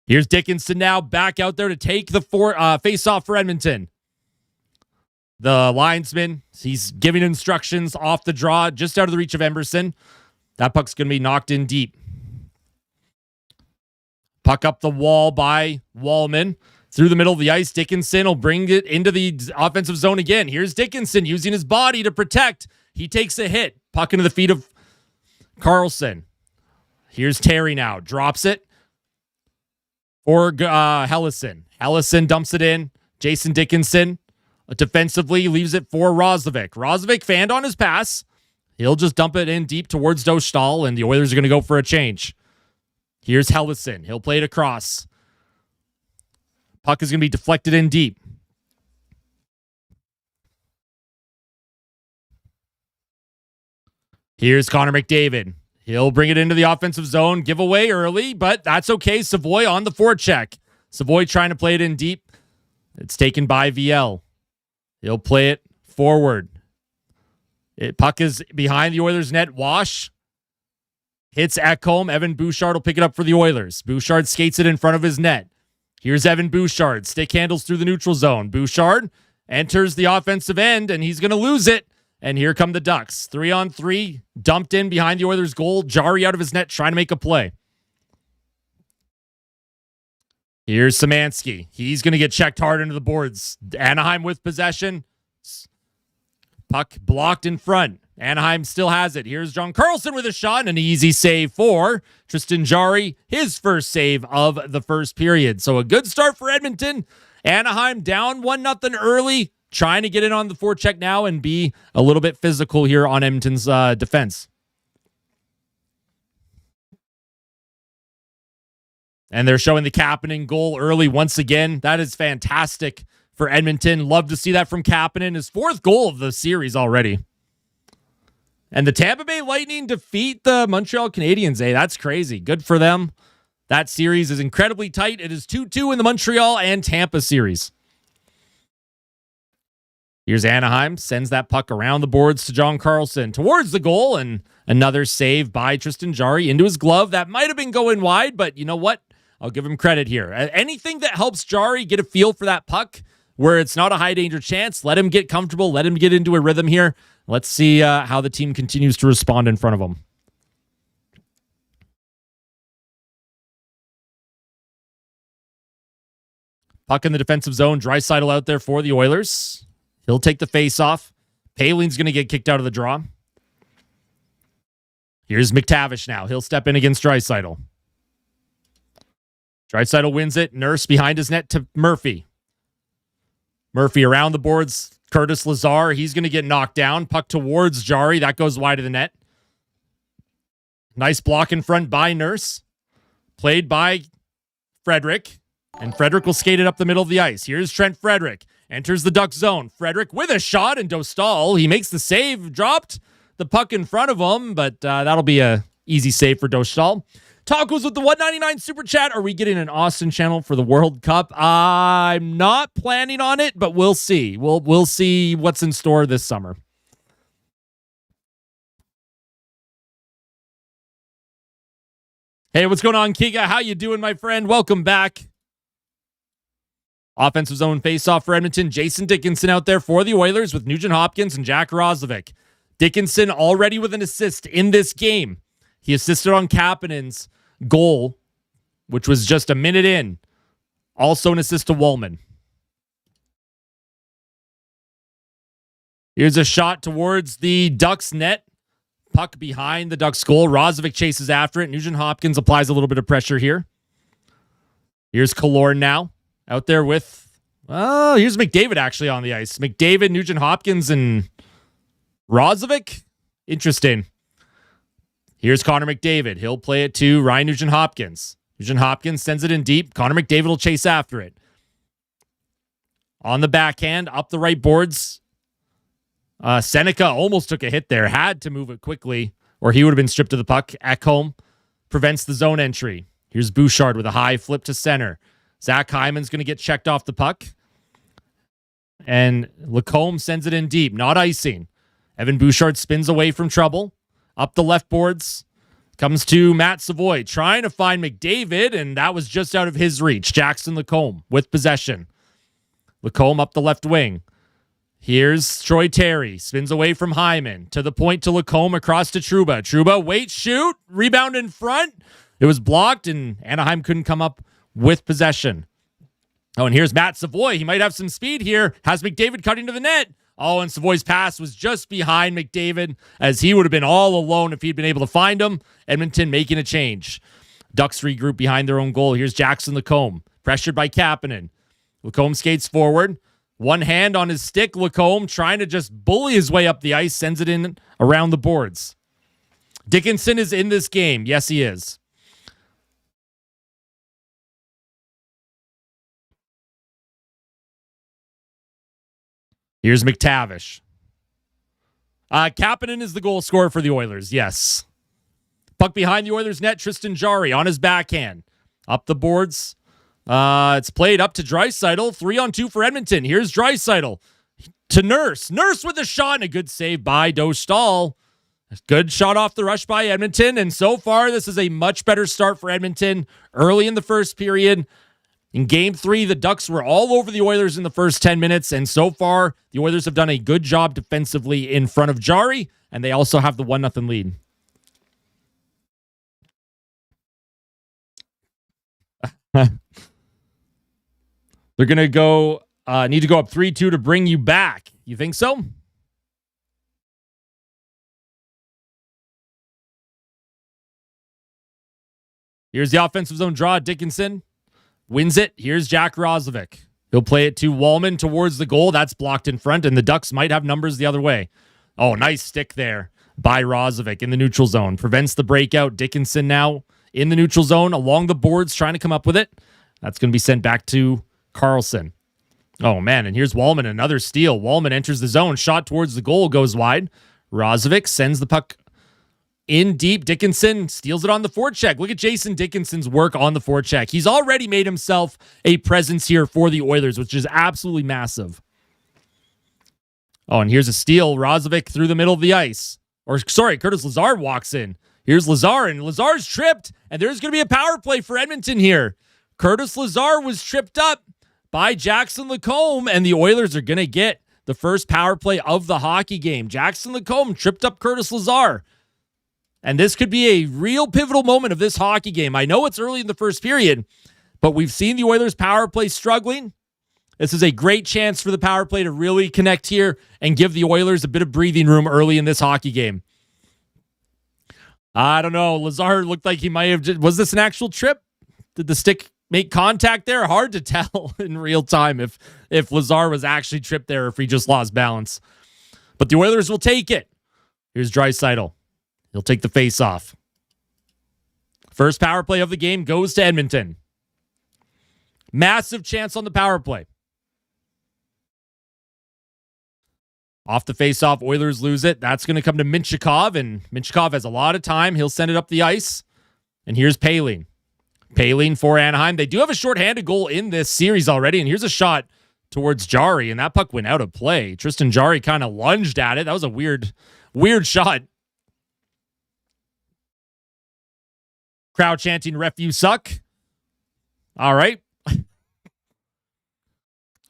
S1: Here's Dickinson now back out there to take the face-off for Edmonton. The linesman, he's giving instructions off the draw, just out of the reach of Emerson. That puck's going to be knocked in deep. Puck up the wall by Wallman. Through the middle of the ice, Dickinson will bring it into the offensive zone again. Here's Dickinson using his body to protect. He takes a hit. Puck into the feet of Carlson. Here's Terry now. Drops it for Hellison. Hellison dumps it in. Jason Dickinson defensively leaves it for Roslovic. Roslovic fanned on his pass. He'll just dump it in deep towards Dostal, and the Oilers are going to go for a change. Here's Hellison. He'll play it across. Puck is going to be deflected in deep. Here's Connor McDavid. He'll bring it into the offensive zone. Give away early, but that's okay. Savoy on the forecheck. Savoy trying to play it in deep. It's taken by VL. He'll play it forward. Puck is behind the Oilers' net. Wash hits Ekholm. Evan Bouchard will pick it up for the Oilers. Bouchard skates it in front of his net. Here's Evan Bouchard. Stick handles through the neutral zone. Bouchard enters the offensive end, and he's going to lose it. And here come the Ducks. 3-on-3, dumped in behind the Oilers' goal. Jari out of his net, trying to make a play. Here's Szymanski. He's going to get checked hard into the boards. Anaheim with possession. Puck blocked in front. Anaheim still has it. Here's John Carlson with a shot and an easy save for Tristan Jari. His first save of the first period. So a good start for Edmonton. Anaheim down 1-0 early. Trying to get in on the forecheck now and be a little bit physical here on Edmonton's defense. And they're showing the Kapanen goal early once again. That is fantastic for Edmonton. Love to see that from Kapanen. His fourth goal of the series already. And the Tampa Bay Lightning defeat the Montreal Canadiens. Hey, that's crazy. Good for them. That series is incredibly tight. It is 2-2 in the Montreal and Tampa series. Here's Anaheim. Sends that puck around the boards to John Carlson towards the goal. And another save by Tristan Jari into his glove. That might have been going wide, but you know what? I'll give him credit here. Anything that helps Jari get a feel for that puck where it's not a high danger chance, let him get comfortable. Let him get into a rhythm here. Let's see how the team continues to respond in front of him. Puck in the defensive zone. Draisaitl out there for the Oilers. He'll take the face-off. Palin's going to get kicked out of the draw. Here's McTavish now. He'll step in against Draisaitl. Draisaitl wins it. Nurse behind his net to Murphy. Murphy around the boards. Curtis Lazar. He's going to get knocked down. Puck towards Jari. That goes wide of the net. Nice block in front by Nurse. Played by Frederick. And Frederick will skate it up the middle of the ice. Here's Trent Frederick. Enters the Duck zone. Frederick with a shot, and Dostal, he makes the save. Dropped the puck in front of him, but that'll be a easy save for Dostal. Tacos with the $1.99 super chat. Are we getting an Austin channel for the World Cup? I'm not planning on it, but we'll see. We'll see what's in store this summer. Hey, what's going on, Kiga? How you doing, my friend? Welcome back. Offensive zone faceoff for Edmonton. Jason Dickinson out there for the Oilers with Nugent Hopkins and Jack Roslovic. Dickinson already with an assist in this game. He assisted on Kapanen's goal, which was just a minute in. Also an assist to Wallman. Here's a shot towards the Ducks net. Puck behind the Ducks goal. Roslovic chases after it. Nugent Hopkins applies a little bit of pressure here. Here's Killorn now. Out there with, here's McDavid actually on the ice. McDavid, Nugent Hopkins, and Roslovic. Interesting. Here's Connor McDavid. He'll play it to Ryan Nugent Hopkins. Nugent Hopkins sends it in deep. Connor McDavid will chase after it. On the backhand, up the right boards. Seneca almost took a hit there. Had to move it quickly, or he would have been stripped of the puck. Ekholm prevents the zone entry. Here's Bouchard with a high flip to center. Zach Hyman's going to get checked off the puck. And Lacombe sends it in deep. Not icing. Evan Bouchard spins away from trouble. Up the left boards. Comes to Matt Savoy, trying to find McDavid, and that was just out of his reach. Jackson Lacombe with possession. Lacombe up the left wing. Here's Troy Terry. Spins away from Hyman. To the point to Lacombe, across to Trouba. Trouba, wait, shoot. Rebound in front. It was blocked, and Anaheim couldn't come up with possession. Oh, and here's Matt Savoy. He might have some speed here. Has McDavid cutting to the net. Oh, and Savoy's pass was just behind McDavid, as he would have been all alone if he'd been able to find him. Edmonton making a change. Ducks regroup behind their own goal. Here's Jackson Lacombe, pressured by Kapanen. Lacombe skates forward. One hand on his stick. Lacombe trying to just bully his way up the ice, sends it in around the boards. Dickinson is in this game. Yes, he is. Here's McTavish. Kapanen is the goal scorer for the Oilers, yes. Puck behind the Oilers net, Tristan Jarry on his backhand. Up the boards. It's played up to Draisaitl. 3-on-2 for Edmonton. Here's Draisaitl to Nurse. Nurse with a shot and a good save by Dostal. Good shot off the rush by Edmonton. And so far, this is a much better start for Edmonton early in the first period. In Game 3, the Ducks were all over the Oilers in the first 10 minutes, and so far, the Oilers have done a good job defensively in front of Jarry, and they also have the 1-0 lead. They're going to go, need to go up 3-2 to bring you back. You think so? Here's the offensive zone draw. Dickinson wins it. Here's Jack Roslovic. He'll play it to Wallman towards the goal. That's blocked in front, and the Ducks might have numbers the other way. Oh, nice stick there by Roslovic in the neutral zone. Prevents the breakout. Dickinson now in the neutral zone along the boards trying to come up with it. That's going to be sent back to Carlson. Oh, man, and here's Wallman, another steal. Wallman enters the zone. Shot towards the goal goes wide. Roslovic sends the puck in deep. Dickinson steals it on the forecheck. Look at Jason Dickinson's work on the forecheck. He's already made himself a presence here for the Oilers, which is absolutely massive. Oh, and here's a steal. Roslovic through the middle of the ice. Curtis Lazar walks in. Here's Lazar, and Lazar's tripped, and there's going to be a power play for Edmonton here. Curtis Lazar was tripped up by Jackson Lacombe, and the Oilers are going to get the first power play of the hockey game. Jackson Lacombe tripped up Curtis Lazar. And this could be a real pivotal moment of this hockey game. I know it's early in the first period, but we've seen the Oilers' power play struggling. This is a great chance for the power play to really connect here and give the Oilers a bit of breathing room early in this hockey game. I don't know. Lazar looked like he might have... Was this an actual trip? Did the stick make contact there? Hard to tell in real time if Lazar was actually tripped there or if he just lost balance. But the Oilers will take it. Here's Draisaitl. He'll take the face-off. First power play of the game goes to Edmonton. Massive chance on the power play. Off the face-off, Oilers lose it. That's going to come to Minchikov, and Minchikov has a lot of time. He'll send it up the ice. And here's Poehling. Poehling for Anaheim. They do have a shorthanded goal in this series already, and here's a shot towards Jarry, and that puck went out of play. Tristan Jarry kind of lunged at it. That was a weird shot. Crowd chanting, "Ref, you suck." All right.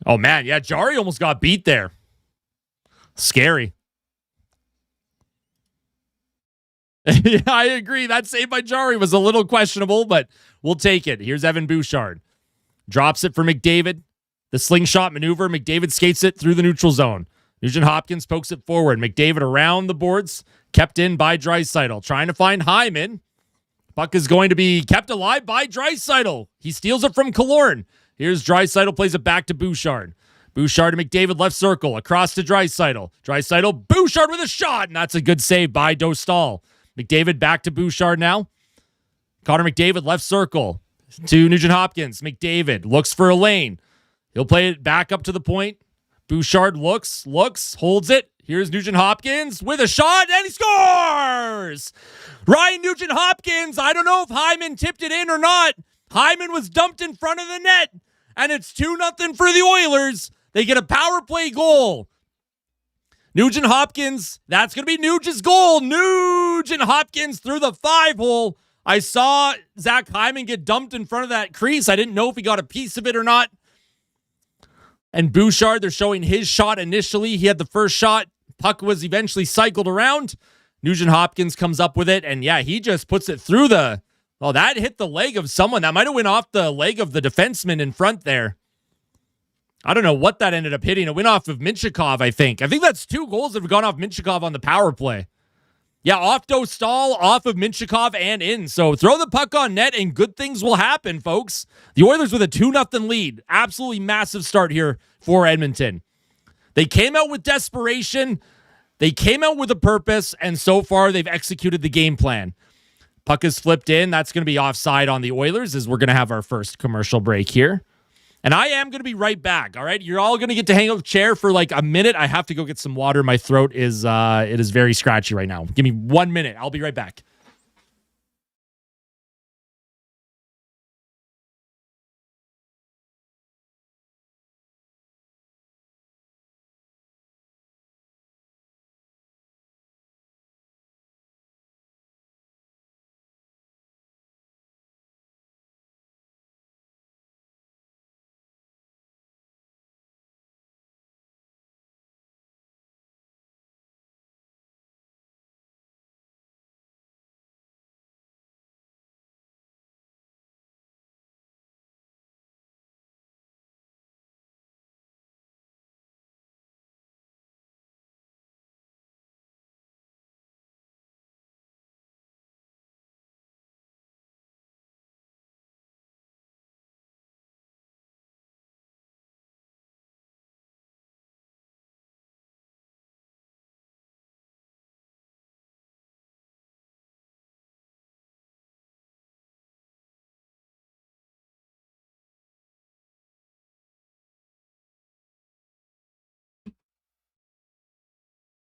S1: Oh, man. Yeah, Jarry almost got beat there. Scary. Yeah, I agree. That save by Jarry was a little questionable, but we'll take it. Here's Evan Bouchard. Drops it for McDavid. The slingshot maneuver. McDavid skates it through the neutral zone. Nugent Hopkins pokes it forward. McDavid around the boards. Kept in by Draisaitl. Trying to find Hyman. Puck is going to be kept alive by Draisaitl. He steals it from Killorn. Here's Draisaitl, plays it back to Bouchard. Bouchard to McDavid, left circle, across to Draisaitl. Draisaitl, Bouchard with a shot, and that's a good save by Dostal. McDavid back to Bouchard now. Connor McDavid, left circle to Nugent Hopkins. McDavid looks for a lane. He'll play it back up to the point. Bouchard looks, holds it. Here's Nugent Hopkins with a shot, and he scores! Ryan Nugent Hopkins, I don't know if Hyman tipped it in or not. Hyman was dumped in front of the net, and it's 2-0 for the Oilers. They get a power play goal. Nugent Hopkins, that's going to be Nuge's goal. Nuge! Nugent Hopkins through the 5-hole. I saw Zach Hyman get dumped in front of that crease. I didn't know if he got a piece of it or not. And Bouchard, they're showing his shot initially. He had the first shot. Puck was eventually cycled around. Nugent Hopkins comes up with it, and yeah, he just puts it through the... Oh, that hit the leg of someone. That might have went off the leg of the defenseman in front there. I don't know what that ended up hitting. It went off of Minchikov, I think. I think that's 2 goals that have gone off Minchikov on the power play. Yeah, off Dostal, off of Minchikov, and in. So throw the puck on net, and good things will happen, folks. The Oilers with a 2-0 lead. Absolutely massive start here for Edmonton. They came out with desperation. They came out with a purpose, and so far they've executed the game plan. Puck is flipped in. That's going to be offside on the Oilers as we're going to have our first commercial break here. And I am going to be right back, all right? You're all going to get to hang out with the chair for like a minute. I have to go get some water. My throat is it is very scratchy right now. Give me 1 minute. I'll be right back.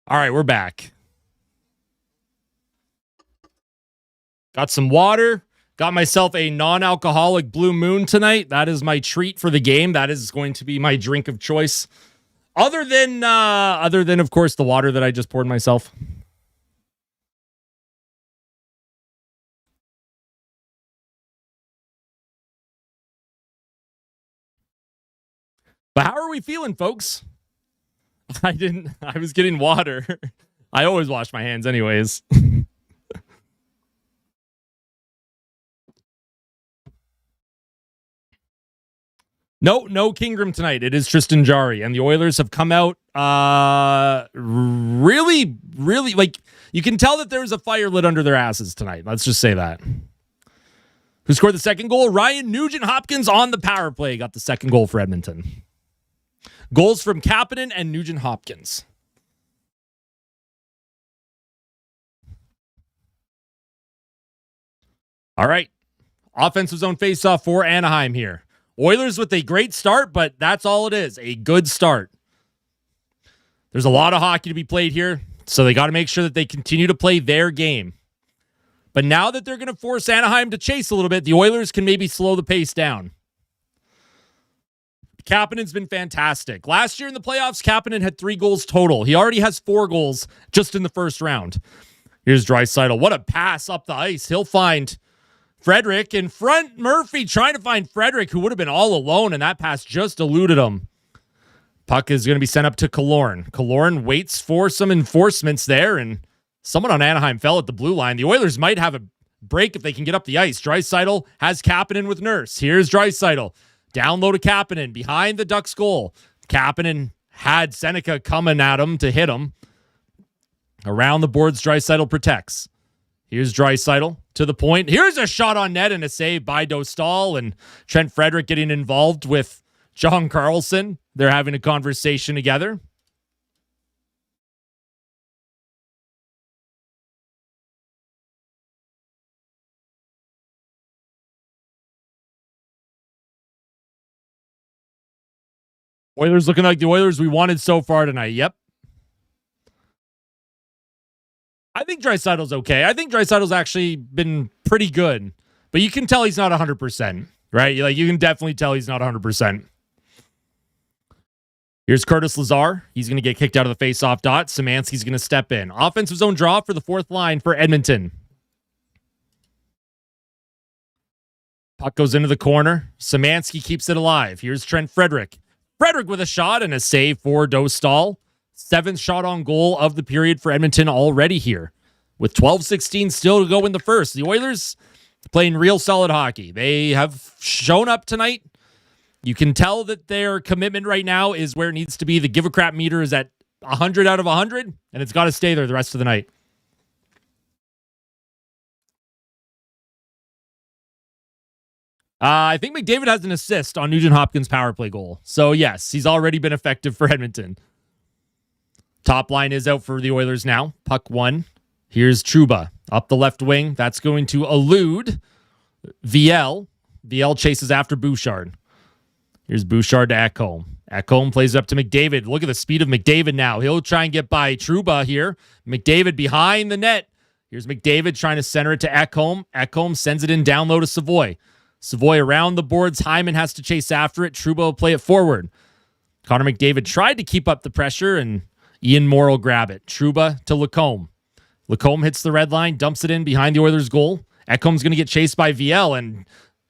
S1: All right, we're back. Got some water. Got myself a non-alcoholic Blue Moon tonight. That is my treat for the game. That is going to be my drink of choice. Other than, of course, the water that I just poured myself. But how are we feeling, folks? I was getting water. I always wash my hands anyways. No Kingram tonight. It is Tristan Jarry. And the Oilers have come out really, like, you can tell that there's a fire lit under their asses tonight. Let's just say that. Who scored the second goal? Ryan Nugent Hopkins on the power play got the second goal for Edmonton. Goals from Kapanen and Nugent Hopkins. All right. Offensive zone faceoff for Anaheim here. Oilers with a great start, but that's all it is. A good start. There's a lot of hockey to be played here, so they got to make sure that they continue to play their game. But now that they're going to force Anaheim to chase a little bit, the Oilers can maybe slow the pace down. Kapanen's been fantastic. Last year in the playoffs, Kapanen had 3 goals total. He already has 4 goals just in the first round. Here's Draisaitl. What a pass up the ice. He'll find Frederick in front. Murphy trying to find Frederick, who would have been all alone, and that pass just eluded him. Puck is going to be sent up to Killorn. Killorn waits for some enforcements there, and someone on Anaheim fell at the blue line. The Oilers might have a break if they can get up the ice. Draisaitl has Kapanen with Nurse. Here's Draisaitl. Down low to Kapanen, behind the Ducks' goal. Kapanen had Seneca coming at him to hit him. Around the boards, Draisaitl protects. Here's Draisaitl to the point. Here's a shot on net and a save by Dostal, and Trent Frederick getting involved with John Carlson. They're having a conversation together. Oilers looking like the Oilers we wanted so far tonight. Yep. I think Draisaitl's okay. I think Draisaitl's actually been pretty good. But you can tell he's not 100%, right? Like, you can definitely tell he's not 100%. Here's Curtis Lazar. He's going to get kicked out of the faceoff dot. Szymanski's going to step in. Offensive zone draw for the fourth line for Edmonton. Puck goes into the corner. Szymanski keeps it alive. Here's Trent Frederick. Frederick with a shot and a save for Dostal. 7th shot on goal of the period for Edmonton already here. With 12-16 still to go in the first. The Oilers playing real solid hockey. They have shown up tonight. You can tell that their commitment right now is where it needs to be. The give a crap meter is at 100 out of 100, and it's got to stay there the rest of the night. I think McDavid has an assist on Nugent Hopkins' power play goal. So, yes, he's already been effective for Edmonton. Top line is out for the Oilers now. Puck 1. Here's Trouba up the left wing. That's going to elude VL. VL chases after Bouchard. Here's Bouchard to Ekholm. Ekholm plays it up to McDavid. Look at the speed of McDavid now. He'll try and get by Trouba here. McDavid behind the net. Here's McDavid trying to center it to Ekholm. Ekholm sends it in down low to Savoy. Savoy around the boards. Hyman has to chase after it. Trouba will play it forward. Connor McDavid tried to keep up the pressure, and Ian Moore will grab it. Trouba to Lacombe. Lacombe hits the red line, dumps it in behind the Oilers' goal. Ekholm's going to get chased by VL, and,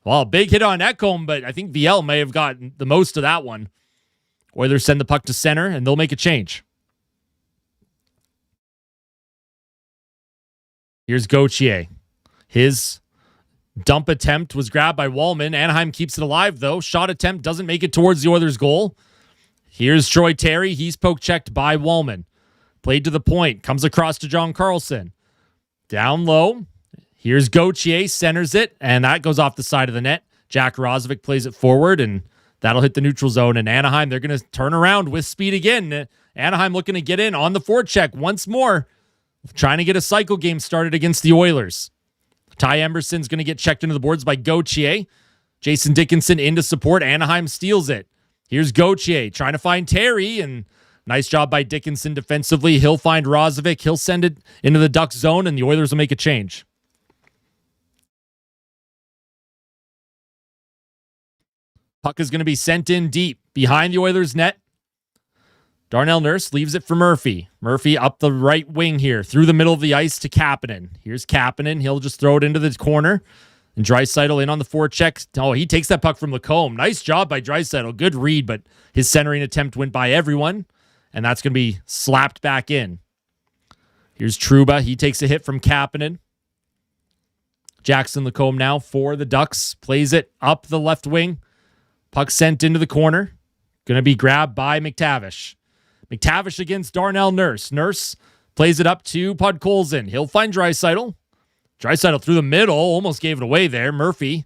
S1: well, big hit on Ekholm, but I think VL may have gotten the most of that one. Oilers send the puck to center, and they'll make a change. Here's Gauthier. His dump attempt was grabbed by Wallman. Anaheim keeps it alive, though. Shot attempt doesn't make it towards the Oilers' goal. Here's Troy Terry. He's poke-checked by Wallman. Played to the point. Comes across to John Carlson. Down low. Here's Gauthier. Centers it, and that goes off the side of the net. Jack Roslovic plays it forward, and that'll hit the neutral zone. And Anaheim, they're going to turn around with speed again. Anaheim looking to get in on the forecheck once more. Trying to get a cycle game started against the Oilers. Ty Emberson's going to get checked into the boards by Gauthier. Jason Dickinson into support. Anaheim steals it. Here's Gauthier trying to find Terry, and nice job by Dickinson defensively. He'll find Roslovic. He'll send it into the Ducks zone, and the Oilers will make a change. Puck is going to be sent in deep behind the Oilers' net. Darnell Nurse leaves it for Murphy. Murphy up the right wing here, through the middle of the ice to Kapanen. Here's Kapanen. He'll just throw it into the corner. And Draisaitl in on the forecheck. Oh, he takes that puck from Lacombe. Nice job by Draisaitl. Good read, but his centering attempt went by everyone. And that's going to be slapped back in. Here's Trouba. He takes a hit from Kapanen. Jackson Lacombe now for the Ducks. Plays it up the left wing. Puck sent into the corner. Going to be grabbed by McTavish. McTavish against Darnell Nurse. Nurse plays it up to Podkolzin. He'll find Draisaitl. Draisaitl through the middle. Almost gave it away there. Murphy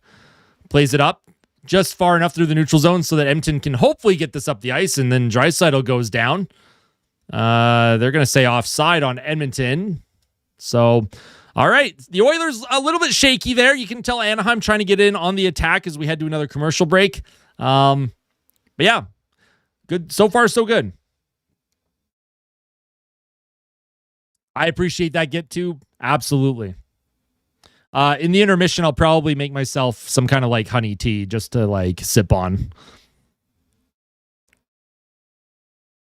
S1: plays it up just far enough through the neutral zone so that Edmonton can hopefully get this up the ice, and then Draisaitl goes down. They're going to say offside on Edmonton. So, all right. The Oilers a little bit shaky there. You can tell Anaheim trying to get in on the attack as we head to another commercial break. But yeah, good. So far, so good. I appreciate that get to. Absolutely. In the intermission, I'll probably make myself some kind of like honey tea just to like sip on.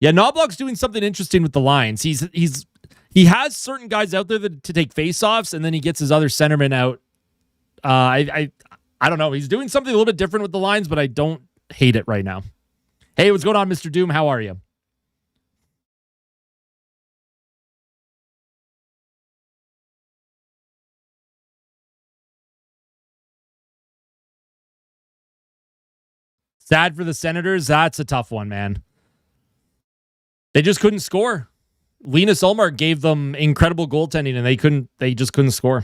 S1: Yeah, Knobloch's doing something interesting with the lines. He has certain guys out there to take faceoffs, and then he gets his other centerman out. I don't know. He's doing something a little bit different with the lines, but I don't hate it right now. Hey, what's going on, Mr. Doom? How are you? Sad for the Senators. That's a tough one, man. They just couldn't score. Linus Ullmark gave them incredible goaltending, and they just couldn't score.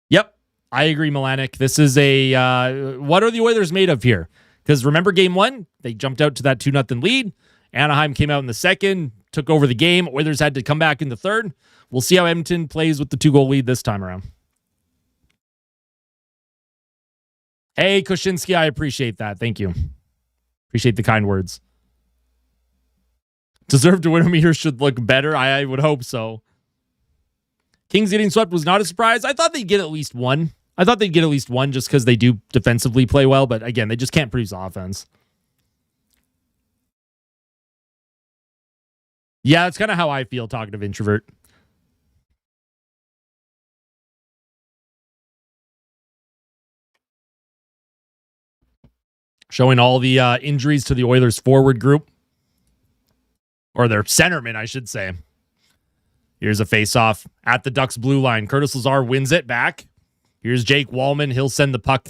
S1: Yep. I agree, Melanik. This is what are the Oilers made of here? Because remember game one? They jumped out to that 2-0 lead. Anaheim came out in the second, took over the game. Oilers had to come back in the third. We'll see how Edmonton plays with the 2-goal lead this time around. Hey, Koshinski, I appreciate that. Thank you. Appreciate the kind words. Deserve to win a meter should look better. I would hope so. Kings getting swept was not a surprise. I thought they'd get at least one. I thought they'd get at least one just because they do defensively play well, but again, they just can't produce offense. Yeah, that's kind of how I feel, talkative introvert. Showing all the injuries to the Oilers forward group. Or their centerman, I should say. Here's a faceoff at the Ducks blue line. Curtis Lazar wins it back. Here's Jake Wallman. He'll send the puck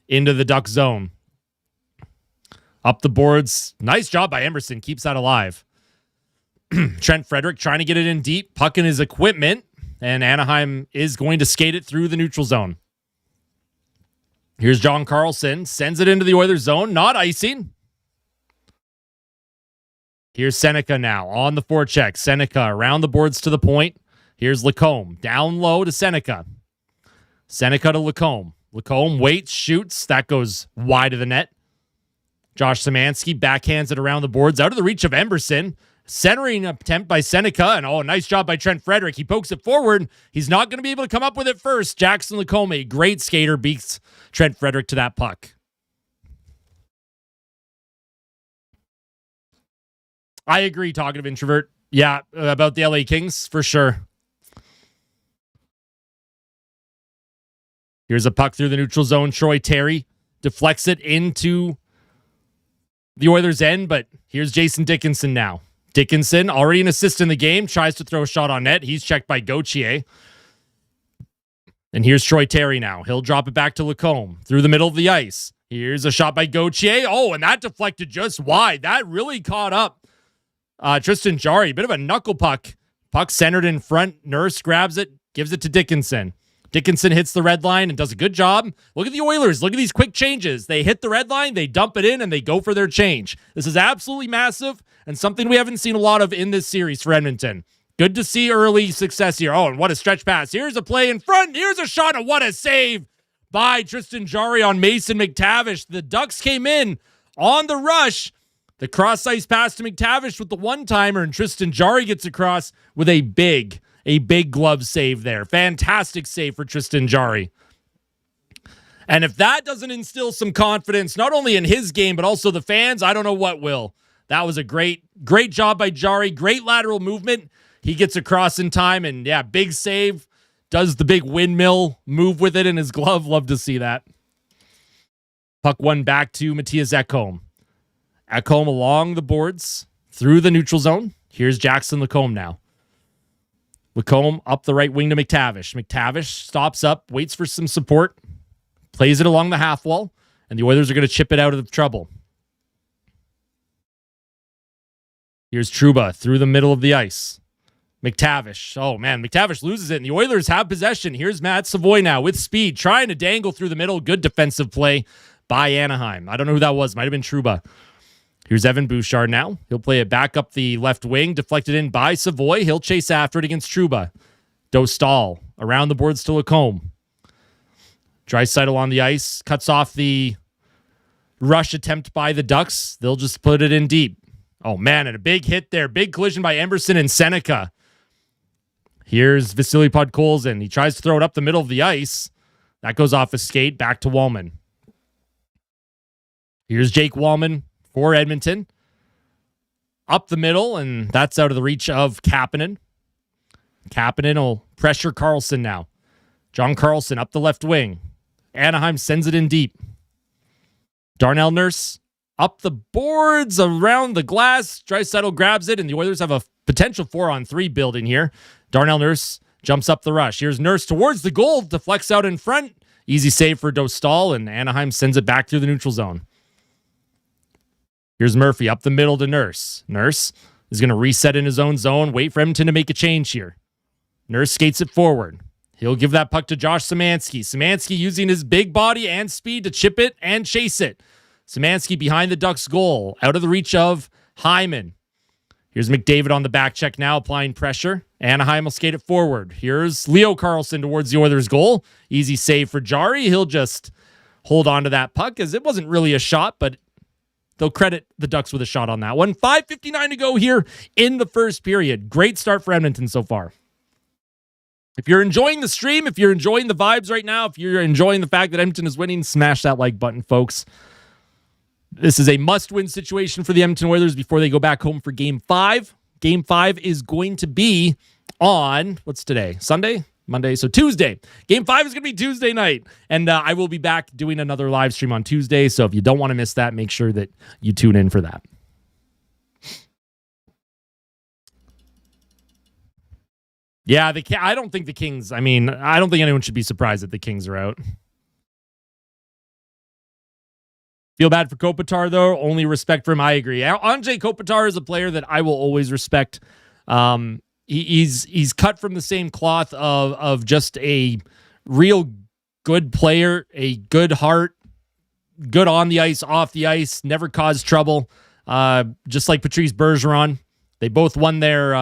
S1: into the Duck zone. Up the boards. Nice job by Emerson. Keeps that alive. Trent Frederick trying to get it in deep. Puck in his equipment. And Anaheim is going to skate it through the neutral zone. Here's John Carlson. Sends it into the Oilers zone. Not icing. Here's Seneca now on the forecheck. Seneca around the boards to the point. Here's Lacombe. Down low to Seneca. Seneca to Lacombe. Lacombe waits, shoots. That goes wide of the net. Josh Szymanski backhands it around the boards. Out of the reach of Emerson. Centering attempt by Seneca. And nice job by Trent Frederick. He pokes it forward. He's not going to be able to come up with it first. Jackson Lacombe, a great skater, beats Trent Frederick to that puck. I agree, talkative introvert. Yeah, about the LA Kings, for sure. Here's a puck through the neutral zone. Troy Terry deflects it into the Oilers' end, but here's Jason Dickinson now. Dickinson, already an assist in the game, tries to throw a shot on net. He's checked by Gauthier. And here's Troy Terry now. He'll drop it back to Lacombe through the middle of the ice. Here's a shot by Gauthier. And that deflected just wide. That really caught up Tristan Jarry. Bit of a knuckle puck. Puck centered in front. Nurse grabs it, gives it to Dickinson. Dickinson hits the red line and does a good job. Look at the Oilers. Look at these quick changes. They hit the red line, they dump it in, and they go for their change. This is absolutely massive and something we haven't seen a lot of in this series for Edmonton. Good to see early success here. And what a stretch pass. Here's a play in front. Here's a shot, and what a save by Tristan Jarry on Mason McTavish. The Ducks came in on the rush. The cross-ice pass to McTavish with the one-timer, and Tristan Jarry gets across with a big glove save there. Fantastic save for Tristan Jarry. And if that doesn't instill some confidence, not only in his game, but also the fans, I don't know what will. That was a great job by Jarry. Great lateral movement. He gets across in time, and yeah, big save. Does the big windmill move with it in his glove. Love to see that. Puck one back to Matthias Ekholm. Ekholm along the boards through the neutral zone. Here's Jackson Lacombe now. Lacombe up the right wing to McTavish. McTavish stops up, waits for some support, plays it along the half wall, and the Oilers are going to chip it out of trouble. Here's Trouba through the middle of the ice. McTavish. McTavish loses it, and the Oilers have possession. Here's Matt Savoy now with speed, trying to dangle through the middle. Good defensive play by Anaheim. I don't know who that was. Might have been Trouba. Here's Evan Bouchard now. He'll play it back up the left wing, deflected in by Savoy. He'll chase after it against Trouba. Dostal around the boards to Lacombe. Draisaitl on the ice, cuts off the rush attempt by the Ducks. They'll just put it in deep. And a big hit there. Big collision by Emerson and Seneca. Here's Vasily Podkolzin. He tries to throw it up the middle of the ice. That goes off a skate, back to Wallman. Here's Jake Wallman for Edmonton. Up the middle, and that's out of the reach of Kapanen. Kapanen will pressure Carlson now. John Carlson up the left wing. Anaheim sends it in deep. Darnell Nurse up the boards around the glass. Draisaitl grabs it, and the Oilers have a potential 4-on-3 building here. Darnell Nurse jumps up the rush. Here's Nurse towards the goal, deflects out in front. Easy save for Dostal, and Anaheim sends it back through the neutral zone. Here's Murphy up the middle to Nurse. Nurse is going to reset in his own zone, wait for Edmonton to make a change here. Nurse skates it forward. He'll give that puck to Josh Szymanski. Szymanski using his big body and speed to chip it and chase it. Szymanski behind the Ducks' goal, out of the reach of Hyman. Here's McDavid on the back check now, applying pressure. Anaheim will skate it forward. Here's Leo Carlson towards the Oilers' goal. Easy save for Jarry. He'll just hold on to that puck, as it wasn't really a shot, but they'll credit the Ducks with a shot on that one. 5:59 to go here in the first period. Great start for Edmonton so far. If you're enjoying the stream, if you're enjoying the vibes right now, if you're enjoying the fact that Edmonton is winning, smash that like button, folks. This is a must-win situation for the Edmonton Oilers before they go back home for Game 5. Game 5 is going to be on, what's today? Sunday? Monday? So Tuesday. Game 5 is going to be Tuesday night. And I will be back doing another live stream on Tuesday. So if you don't want to miss that, make sure that you tune in for that. Yeah, I don't think the Kings, I don't think anyone should be surprised that the Kings are out. Feel bad for Kopitar, though. Only respect for him. I agree. Andrei Kopitar is a player that I will always respect. He's cut from the same cloth of just a real good player, a good heart, good on the ice, off the ice, never caused trouble. Just like Patrice Bergeron. They both won their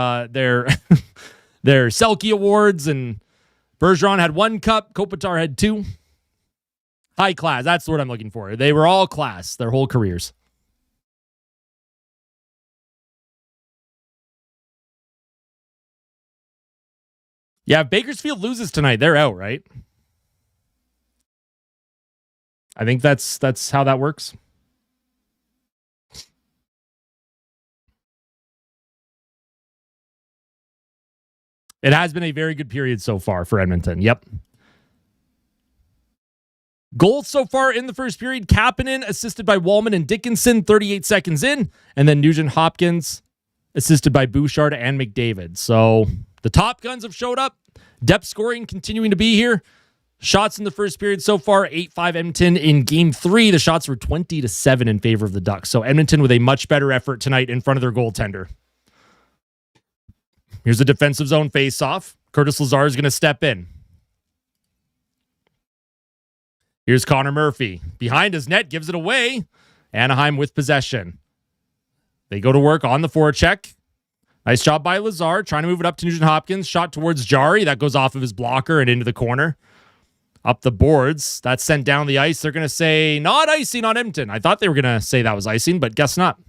S1: Selke Awards, and Bergeron had 1 cup, Kopitar had 2. High class, that's what I'm looking for. They were all class their whole careers. Yeah, if Bakersfield loses tonight, they're out, right? I think that's how that works. It has been a very good period so far for Edmonton. Yep. Goals so far in the first period. Kapanen assisted by Wallman and Dickinson 38 seconds in. And then Nugent-Hopkins assisted by Bouchard and McDavid. So the top guns have showed up. Depth scoring continuing to be here. Shots in the first period so far, 8-5 Edmonton. In Game 3, the shots were 20-7 in favor of the Ducks. So Edmonton with a much better effort tonight in front of their goaltender. Here's a defensive zone face-off. Curtis Lazar is going to step in. Here's Connor Murphy. Behind his net, gives it away. Anaheim with possession. They go to work on the forecheck. Nice job by Lazar, trying to move it up to Nugent-Hopkins. Shot towards Jari. That goes off of his blocker and into the corner. Up the boards. That's sent down the ice. They're going to say, not icing on Edmonton. I thought they were going to say that was icing, but guess not.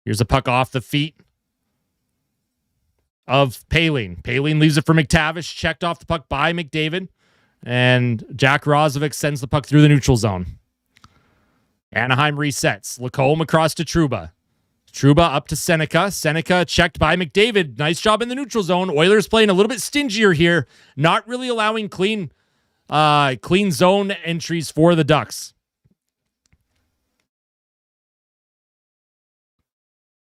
S1: Here's a puck off the feet of Poehling. Poehling leaves it for McTavish. Checked off the puck by McDavid. And Jack Roslovic sends the puck through the neutral zone. Anaheim resets. Lacombe across to Trouba. Trouba up to Seneca. Seneca checked by McDavid. Nice job in the neutral zone. Oilers playing a little bit stingier here. Not really allowing clean zone entries for the Ducks.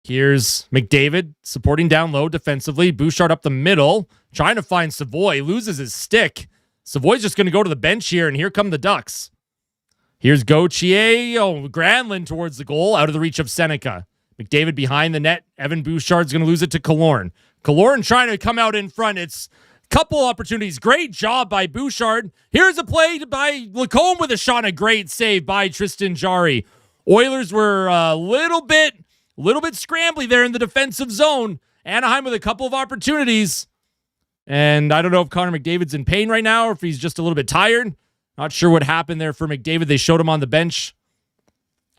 S1: Here's McDavid supporting down low defensively. Bouchard up the middle, trying to find Savoy. Loses his stick. Savoy's just going to go to the bench here, and here come the Ducks. Here's Gauthier. Granlund towards the goal, out of the reach of Seneca. McDavid behind the net. Evan Bouchard's going to lose it to Killorn. Killorn trying to come out in front. It's a couple opportunities. Great job by Bouchard. Here's a play by Lacombe with a shot. A great save by Tristan Jarry. Oilers were a little bit scrambly there in the defensive zone. Anaheim with a couple of opportunities. And I don't know if Connor McDavid's in pain right now or if he's just a little bit tired. Not sure what happened there for McDavid. They showed him on the bench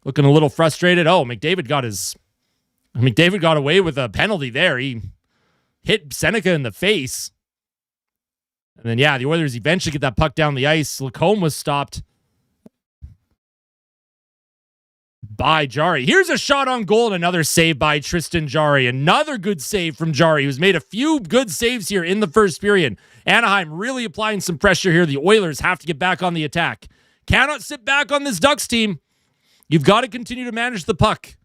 S1: looking a little frustrated. Oh, McDavid got away with a penalty there. He hit Seneca in the face. And then, the Oilers eventually get that puck down the ice. Lacombe was stopped by Jarry. Here's a shot on goal and another save by Tristan Jarry. Another good save from Jarry, who's made a few good saves here in the first period. Anaheim really applying some pressure here. The Oilers have to get back on the attack. Cannot sit back on this Ducks team. You've got to continue to manage the puck.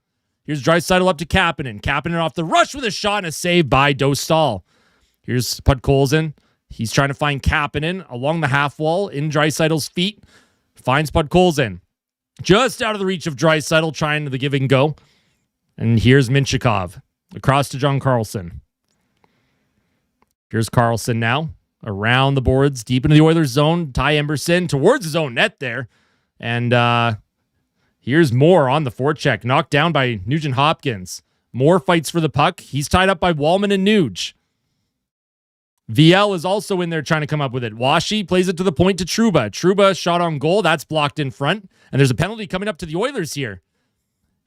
S1: Here's Draisaitl up to Kapanen. Kapanen off the rush with a shot and a save by Dostal. Here's Podkolzin. He's trying to find Kapanen along the half wall in Draisaitl's feet. Finds Podkolzin. Just out of the reach of Draisaitl, trying to the give and go. And here's Minchikov. Across to John Carlson. Here's Carlson now. Around the boards, deep into the Oilers zone. Ty Emberson towards his own net there. And here's Moore on the forecheck. Knocked down by Nugent-Hopkins. Moore fights for the puck. He's tied up by Wallman and Nuge. VL is also in there trying to come up with it. Washi plays it to the point to Trouba. Trouba shot on goal. That's blocked in front. And there's a penalty coming up to the Oilers here.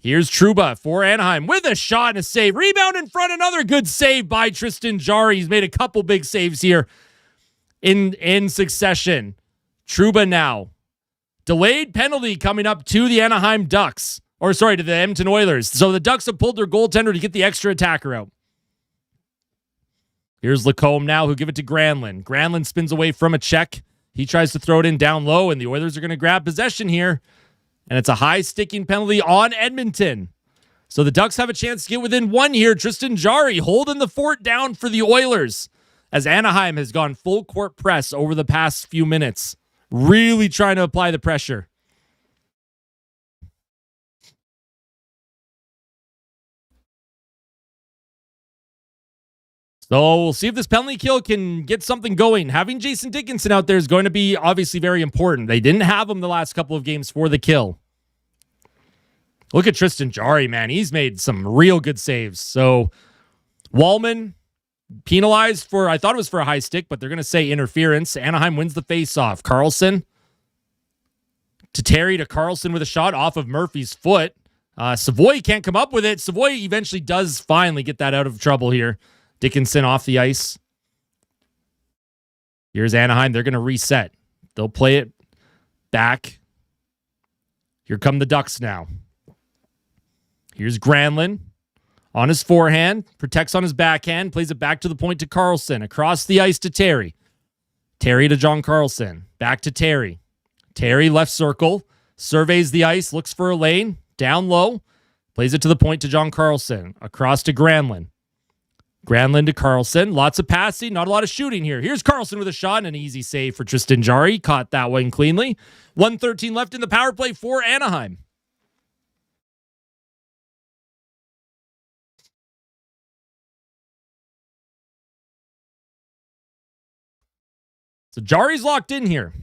S1: Here's Trouba for Anaheim with a shot and a save. Rebound in front. Another good save by Tristan Jarry. He's made a couple big saves here in succession. Trouba now. Delayed penalty coming up to the Anaheim Ducks. Or sorry, to the Edmonton Oilers. So the Ducks have pulled their goaltender to get the extra attacker out. Here's Lacombe now, who give it to Granlund. Granlund spins away from a check. He tries to throw it in down low, and the Oilers are going to grab possession here. And it's a high sticking penalty on Edmonton. So the Ducks have a chance to get within one here. Tristan Jarry holding the fort down for the Oilers as Anaheim has gone full court press over the past few minutes. Really trying to apply the pressure. So we'll see if this penalty kill can get something going. Having Jason Dickinson out there is going to be obviously very important. They didn't have him the last couple of games for the kill. Look at Tristan Jarry, man. He's made some real good saves. So Wallman penalized for, I thought it was for a high stick, but they're going to say interference. Anaheim wins the faceoff. Carlson to Terry to Carlson with a shot off of Murphy's foot. Savoy can't come up with it. Savoy eventually does finally get that out of trouble here. Dickinson off the ice. Here's Anaheim. They're going to reset. They'll play it back. Here come the Ducks now. Here's Granlund on his forehand. Protects on his backhand. Plays it back to the point to Carlson. Across the ice to Terry. Terry to John Carlson. Back to Terry. Terry left circle. Surveys the ice. Looks for a lane. Down low. Plays it to the point to John Carlson. Across to Granlund. Granlund to Carlson. Lots of passing. Not a lot of shooting here. Here's Carlson with a shot and an easy save for Tristan Jarry. Caught that one cleanly. 1:13 left in the power play for Anaheim. So Jarry's locked in here.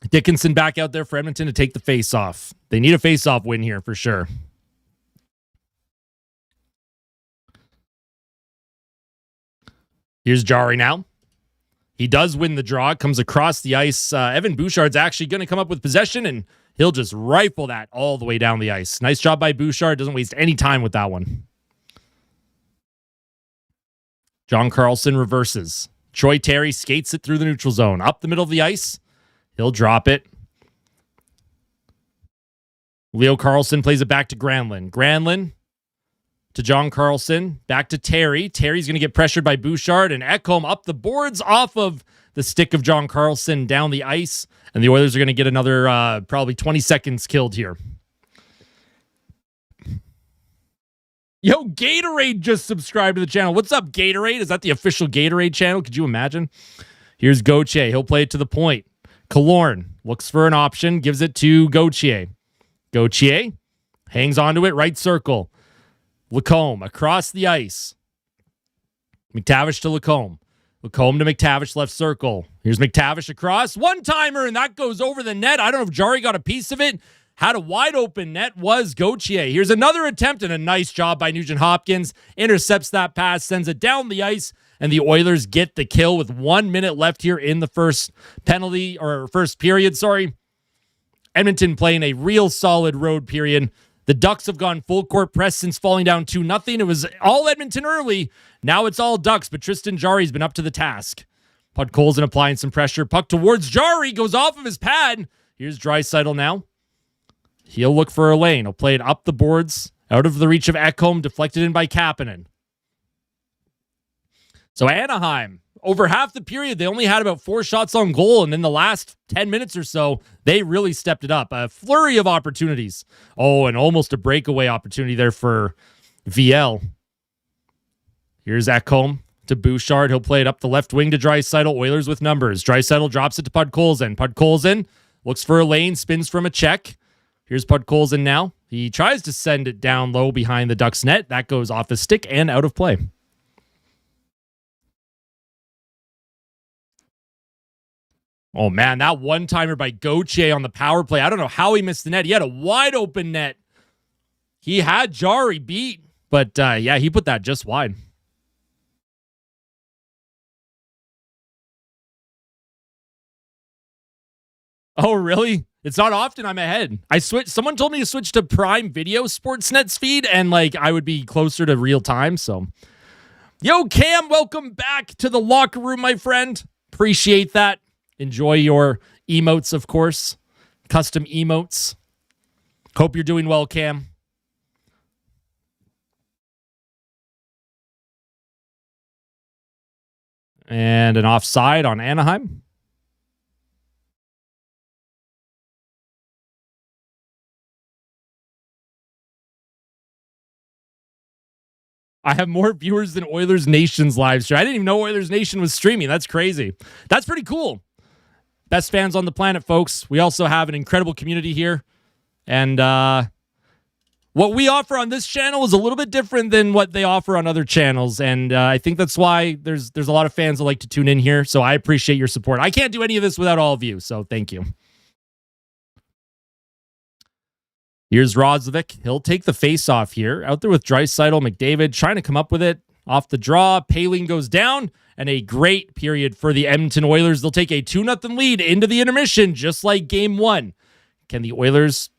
S1: Dickinson back out there for Edmonton to take the face-off. They need a face-off win here for sure. Here's Jarry now. He does win the draw. Comes across the ice. Evan Bouchard's actually going to come up with possession, and he'll just rifle that all the way down the ice. Nice job by Bouchard. Doesn't waste any time with that one. John Carlson reverses. Troy Terry skates it through the neutral zone. Up the middle of the ice. He'll drop it. Leo Carlson plays it back to Granlund. Granlund to John Carlson. Back to Terry. Terry's going to get pressured by Bouchard, and Ekholm up the boards off of the stick of John Carlson down the ice. And the Oilers are going to get another probably 20 seconds killed here. Yo, Gatorade just subscribed to the channel. What's up, Gatorade? Is that the official Gatorade channel? Could you imagine? Here's Gauthier. He'll play it to the point. Killorn looks for an option, gives it to Gauthier. Gauthier hangs onto it, right circle. Lacombe across the ice. McTavish to Lacombe. Lacombe to McTavish, left circle. Here's McTavish across. One-timer, and that goes over the net. I don't know if Jarry got a piece of it. Had a wide open net was Gauthier. Here's another attempt, and a nice job by Nugent Hopkins. Intercepts that pass, sends it down the ice, and the Oilers get the kill with 1 minute left here in the first period. Edmonton playing a real solid road period. The Ducks have gone full court press since falling down 2-0. It was all Edmonton early. Now it's all Ducks, but Tristan Jarry's been up to the task. Podkolzin applying some pressure. Puck towards Jarry, goes off of his pad. Here's Draisaitl now. He'll look for a lane. He'll play it up the boards, out of the reach of Ekholm, deflected in by Kapanen. So Anaheim, over half the period, they only had about 4 shots on goal, and in the last 10 minutes or so, they really stepped it up. A flurry of opportunities. Oh, and almost a breakaway opportunity there for VL. Here's Ekholm to Bouchard. He'll play it up the left wing to Draisaitl. Oilers with numbers. Draisaitl drops it to Podkolzin. Podkolzin looks for a lane, spins from a check. Here's Podkolzin now. He tries to send it down low behind the Ducks net. That goes off his stick and out of play. Oh, man, that one-timer by Gauthier on the power play. I don't know how he missed the net. He had a wide-open net. He had Jarry beat, but, yeah, he put that just wide. Oh, really? It's not often I'm ahead. Someone told me to switch to Prime Video Sportsnet's feed, and like I would be closer to real time. So, yo, Cam, welcome back to the locker room, my friend. Appreciate that. Enjoy your emotes, of course. Custom emotes. Hope you're doing well, Cam. And an offside on Anaheim. I have more viewers than Oilers Nation's live stream. I didn't even know Oilers Nation was streaming. That's crazy. That's pretty cool. Best fans on the planet, folks. We also have an incredible community here. And what we offer on this channel is a little bit different than what they offer on other channels. And I think that's why there's a lot of fans that like to tune in here. So I appreciate your support. I can't do any of this without all of you. So thank you. Here's Roslovic. He'll take the face-off here. Out there with Draisaitl, McDavid, trying to come up with it. Off the draw, Poehling goes down, and a great period for the Edmonton Oilers. They'll take a 2-0 lead into the intermission, just like Game 1. Can the Oilers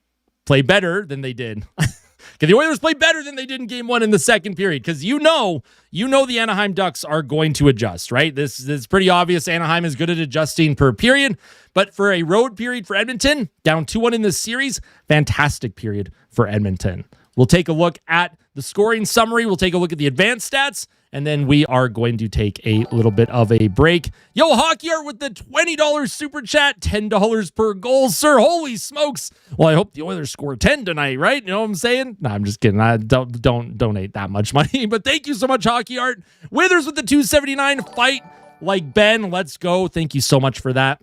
S1: play better than they did? Can the Oilers play better than they did in Game 1 in the second period? Because you know the Anaheim Ducks are going to adjust, right? This is pretty obvious. Anaheim is good at adjusting per period. But for a road period for Edmonton, down 2-1 in this series, fantastic period for Edmonton. We'll take a look at the scoring summary. We'll take a look at the advanced stats. And then we are going to take a little bit of a break. Yo, Hockey Art with the $20 super chat, $10 per goal, sir. Holy smokes. Well, I hope the Oilers score 10 tonight, right? You know what I'm saying? No, I'm just kidding. I don't donate that much money. But thank you so much, Hockey Art. Withers with the $2.79. Fight like Ben. Let's go. Thank you so much for that.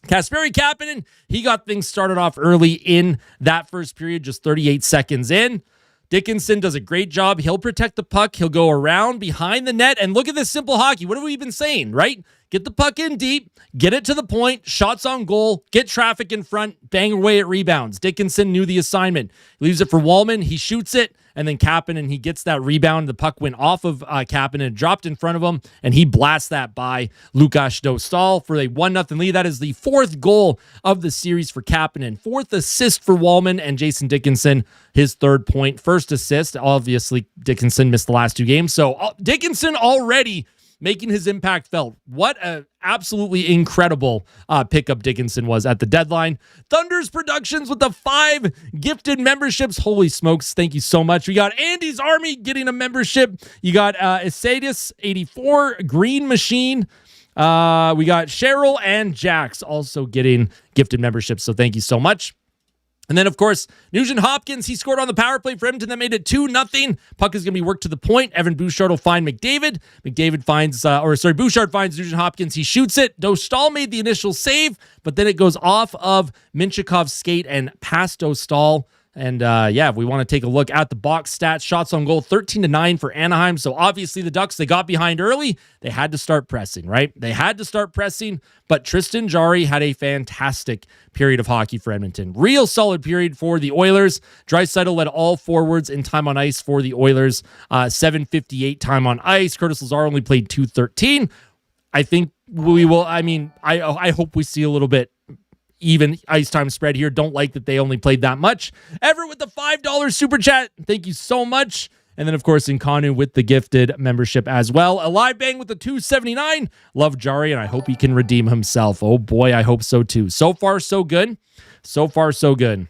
S1: Kasperi Kapanen, he got things started off early in that first period, just 38 seconds in. Dickinson does a great job. He'll protect the puck. He'll go around behind the net. And look at this simple hockey. What have we been saying, right? Get the puck in deep, get it to the point, shots on goal, get traffic in front, bang away at rebounds. Dickinson knew the assignment. He leaves it for Wallman. He shoots it, and then Kapanen, he gets that rebound. The puck went off of Kapanen, dropped in front of him, and he blasts that by Lukas Dostal for a 1-0 lead. That is the fourth goal of the series for Kapanen. Fourth assist for Wallman and Jason Dickinson, his third point. First assist, obviously, Dickinson missed the last two games. So Dickinson already making his impact felt. What a absolutely incredible pickup Dickinson was at the deadline. Thunder's Productions with the 5 gifted memberships. Holy smokes, thank you so much. We got Andy's Army getting a membership. You got Esadius 84, Green Machine. We got Cheryl and Jax also getting gifted memberships. So thank you so much. And then, of course, Nugent Hopkins, he scored on the power play for Edmonton. That made it 2-0. Puck is going to be worked to the point. Evan Bouchard will find McDavid. Bouchard finds Nugent Hopkins. He shoots it. Dostal made the initial save, but then it goes off of Minchikov's skate and past Dostal. And if we want to take a look at the box stats, shots on goal, 13-9 for Anaheim. So obviously the Ducks, they got behind early. They had to start pressing, right? They had to start pressing, but Tristan Jarry had a fantastic period of hockey for Edmonton. Real solid period for the Oilers. Draisaitl led all forwards in time on ice for the Oilers. 7:58 time on ice. Curtis Lazar only played 2:13. I think we will, I hope we see a little bit even ice time spread here. Don't like that they only played that much. Everett with the $5 super chat. Thank you so much. And then, of course, Nkanu with the gifted membership as well. A live bang with the $2.79. Love Jari, and I hope he can redeem himself. Oh, boy, I hope so, too. So far, so good. So far, so good.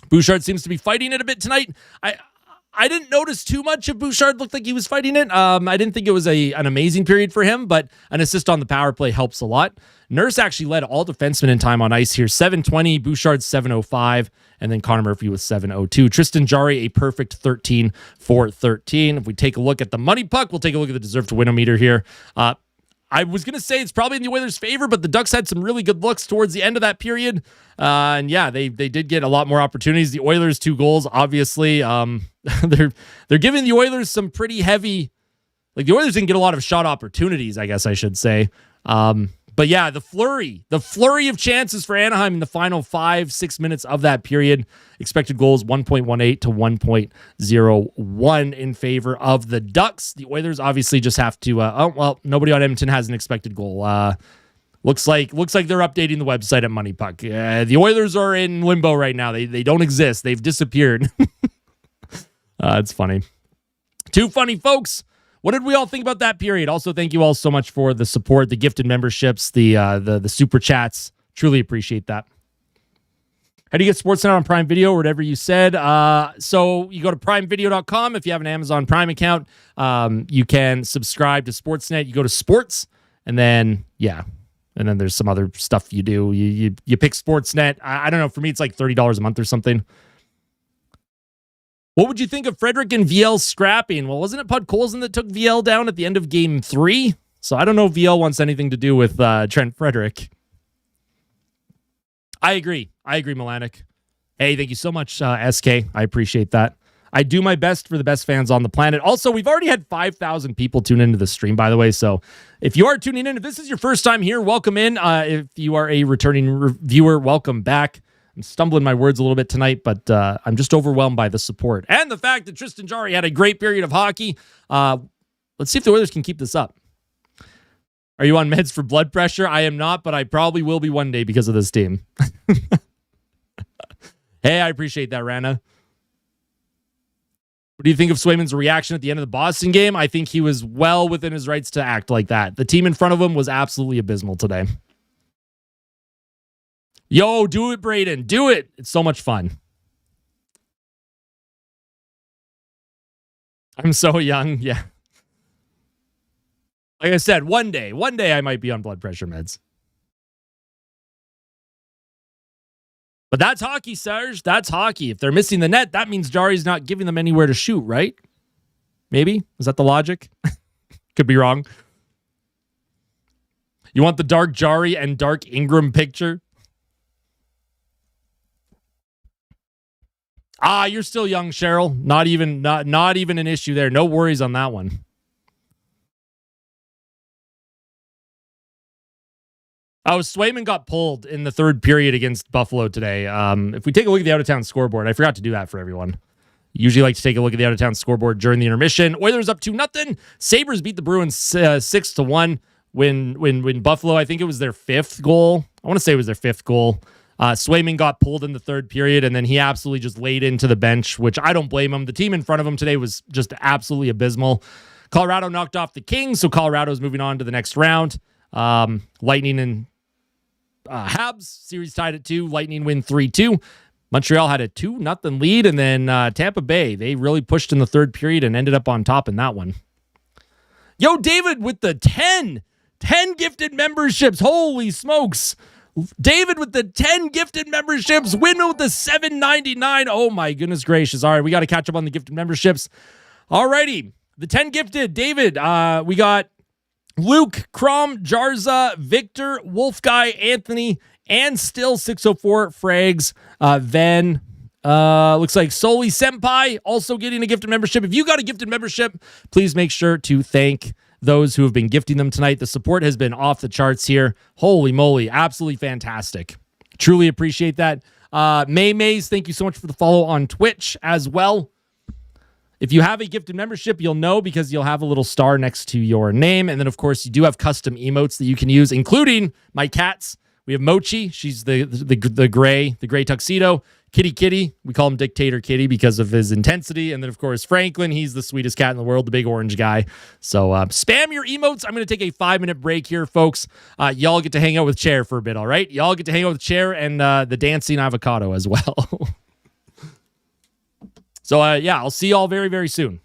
S1: Bouchard seems to be fighting it a bit tonight. I didn't notice too much of Bouchard. Looked like he was fighting it. I didn't think it was an amazing period for him, but an assist on the power play helps a lot. Nurse actually led all defensemen in time on ice here. 7:20, Bouchard 7:05, and then Connor Murphy with 7:02. Tristan Jarry, a perfect 13 for 13. If we take a look at the money puck, we'll take a look at the deserve to win meter here. I was going to say it's probably in the Oilers' favor, but the Ducks had some really good looks towards the end of that period. They did get a lot more opportunities. The Oilers' 2 goals, obviously. They're giving the Oilers some pretty heavy... Like, the Oilers didn't get a lot of shot opportunities, I guess I should say. But yeah, the flurry of chances for Anaheim in the final 5-6 minutes of that period. Expected goals 1.18 to 1.01 in favor of the Ducks. The Oilers obviously just have to, nobody on Edmonton has an expected goal. Looks like they're updating the website at Money Puck. The Oilers are in limbo right now. They don't exist. They've disappeared. It's funny. Too funny, folks. What did we all think about that period? Also, thank you all so much for the support, the gifted memberships, the super chats. Truly appreciate that. How do you get Sportsnet on Prime Video or whatever you said? So you go to primevideo.com. If you have an Amazon Prime account, you can subscribe to Sportsnet. You go to sports, and then, yeah. And then there's some other stuff you do. You pick Sportsnet. I don't know. For me, it's like $30 a month or something. What would you think of Frederick and VL scrapping? Well, wasn't it Podkolzin that took VL down at the end of Game 3? So I don't know if VL wants anything to do with Trent Frederick. I agree, Melanik. Hey, thank you so much, SK. I appreciate that. I do my best for the best fans on the planet. Also, we've already had 5,000 people tune into the stream, by the way. So if you are tuning in, if this is your first time here, welcome in. If you are a returning viewer, welcome back. I'm stumbling my words a little bit tonight, but I'm just overwhelmed by the support. And the fact that Tristan Jarry had a great period of hockey. Let's see if the Oilers can keep this up. Are you on meds for blood pressure? I am not, but I probably will be one day because of this team. Hey, I appreciate that, Rana. What do you think of Swayman's reaction at the end of the Boston game? I think he was well within his rights to act like that. The team in front of him was absolutely abysmal today. Yo, do it, Braden. Do it. It's so much fun. I'm so young. Yeah. Like I said, one day I might be on blood pressure meds. But that's hockey, Serge. That's hockey. If they're missing the net, that means Jari's not giving them anywhere to shoot, right? Maybe? Is that the logic? Could be wrong. You want the dark Jarry and dark Ingram picture? You're still young, Cheryl. Not even an issue there. No worries on that one. Swayman got pulled in the third period against Buffalo today. If we take a look at the out-of-town scoreboard, I forgot to do that for everyone. Usually like to take a look at the out-of-town scoreboard during the intermission. Oilers up 2-0. Sabres beat the Bruins 6-1 when Buffalo, I think it was their fifth goal. I want to say it was their fifth goal. Swayman got pulled in the third period, and then he absolutely just laid into the bench, which I don't blame him. The team in front of him today was just absolutely abysmal. Colorado knocked off the Kings, so Colorado's moving on to the next round. Lightning and Habs series tied at 2. Lightning win 3-2. Montreal had a 2-0 lead, and then Tampa Bay, they really pushed in the third period and ended up on top in that one. Yo, David with the 10 gifted memberships. Holy smokes. David with the 10 gifted memberships. Windmill with the $7.99. Oh my goodness gracious. All right, we got to catch up on the gifted memberships. All righty. The 10 gifted. David, we got Luke, Crom, Jarza, Victor, Wolf Guy, Anthony, and still 604 Frags. Then looks like Soli Senpai also getting a gifted membership. If you got a gifted membership, please make sure to thank those who have been gifting them tonight. The support has been off the charts here. Holy moly, absolutely fantastic. Truly appreciate that. May Mays, thank you so much for the follow on Twitch as well. If you have a gifted membership, you'll know because you'll have a little star next to your name. And then, of course, you do have custom emotes that you can use, including my cats. We have Mochi. She's the gray tuxedo. Kitty. We call him Dictator Kitty because of his intensity. And then, of course, Franklin. He's the sweetest cat in the world, the big orange guy. So spam your emotes. I'm going to take a 5-minute break here, folks. Y'all get to hang out with Chair for a bit, all right? Y'all get to hang out with Chair and the dancing avocado as well. So, I'll see y'all very, very soon.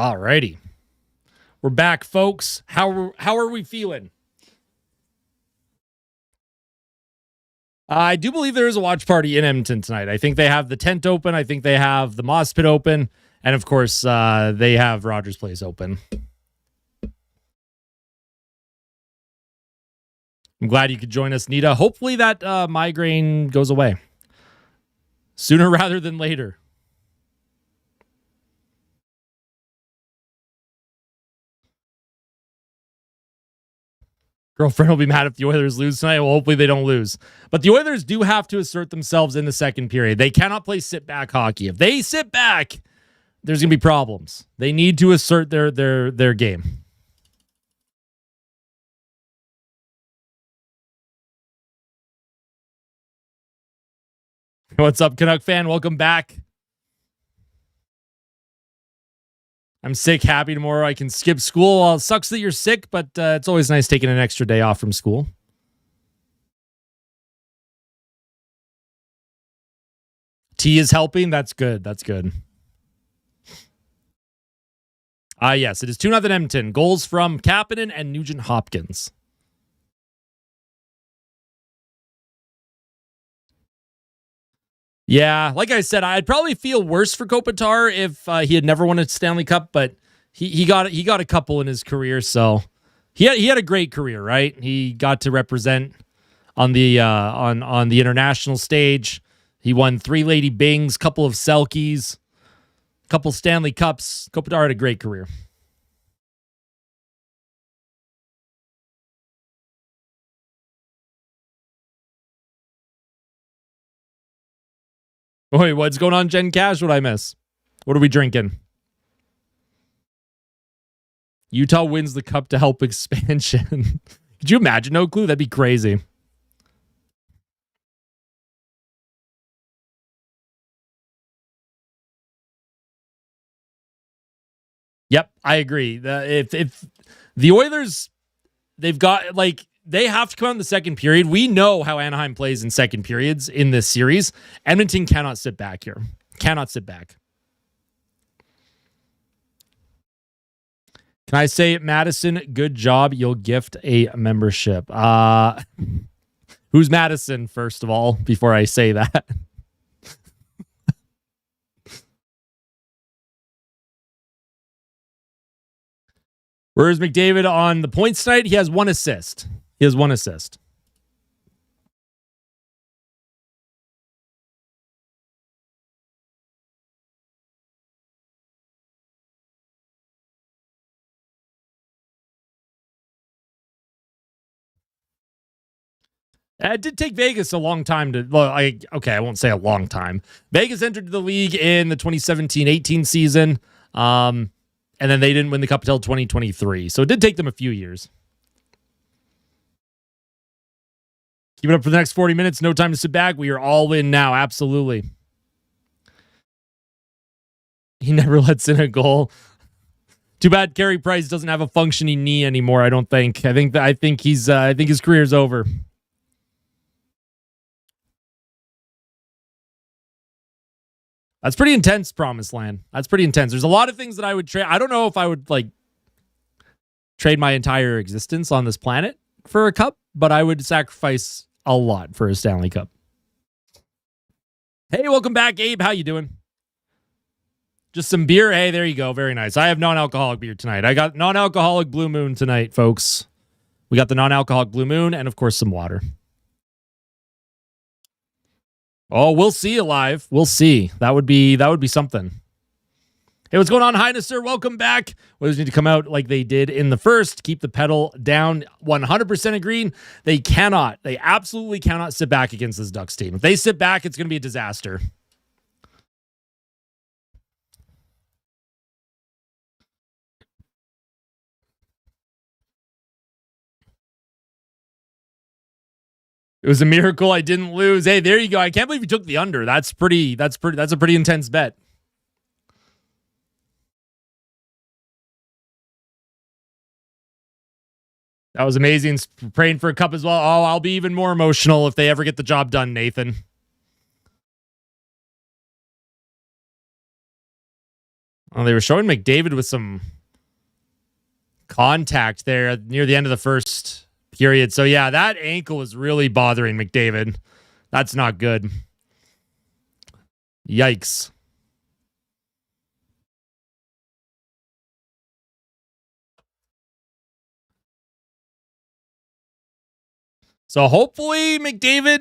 S1: Alrighty. We're back, folks. How are we feeling? I do believe there is a watch party in Edmonton tonight. I think they have the tent open. I think they have the Moss Pit open. And, of course, they have Rogers Place open. I'm glad you could join us, Nita. Hopefully that migraine goes away sooner rather than later. Girlfriend will be mad if the Oilers lose tonight. Well, hopefully they don't lose. But the Oilers do have to assert themselves in the second period. They cannot play sit-back hockey. If they sit back, there's going to be problems. They need to assert their game. What's up, Canuck fan? Welcome back. I'm sick, happy tomorrow. I can skip school. Well, it sucks that you're sick, but it's always nice taking an extra day off from school. Tea is helping. That's good. That's good. Yes, it is 2-0 Edmonton. Goals from Kapanen and Nugent Hopkins. Yeah, like I said, I'd probably feel worse for Kopitar if he had never won a Stanley Cup, but he got a couple in his career, so he had a great career, right? He got to represent on the on the international stage. He won 3 Lady Bings, couple of Selkies, couple Stanley Cups. Kopitar had a great career. Wait, what's going on, Jen Cash? What did I miss? What are we drinking? Utah wins the cup to help expansion. Could you imagine? No clue. That'd be crazy. Yep, I agree. If the Oilers, they've got they have to come out in the second period. We know how Anaheim plays in second periods in this series. Edmonton cannot sit back here. Cannot sit back. Can I say, Madison, good job. You'll gift a membership. Who's Madison, first of all, before I say that? Where's McDavid on the points tonight? He has 1 assist. He has 1 assist. It did take Vegas a long time to, I won't say a long time. Vegas entered the league in the 2017-18 season, and then they didn't win the cup until 2023. So it did take them a few years. Keep it up for the next 40 minutes. No time to sit back. We are all in now. Absolutely. He never lets in a goal. Too bad Carey Price doesn't have a functioning knee anymore. I don't think. I think his career's over. That's pretty intense, Promised Land. That's pretty intense. There's a lot of things that I would trade. I don't know if I would trade my entire existence on this planet for a cup, but I would sacrifice a lot for a Stanley Cup. Hey, welcome back, Abe. How you doing? Just some beer. Hey, there you go. Very nice. I have non-alcoholic beer tonight. I got non-alcoholic Blue Moon tonight, folks. We got the non-alcoholic Blue Moon and, of course, some water. Oh, we'll see you live. We'll see. That would be something. Hey, what's going on, Highness, sir? Welcome back. Oilers need to come out like they did in the first. Keep the pedal down. 100% agreed. They absolutely cannot sit back against this Ducks team. If they sit back, it's going to be a disaster. It was a miracle I didn't lose. Hey, there you go. I can't believe you took the under. That's a pretty intense bet. That was amazing. Praying for a cup as well. Oh, I'll be even more emotional if they ever get the job done, Nathan. Well, they were showing McDavid with some contact there near the end of the first period. So, yeah, that ankle was really bothering McDavid. That's not good. Yikes. So hopefully McDavid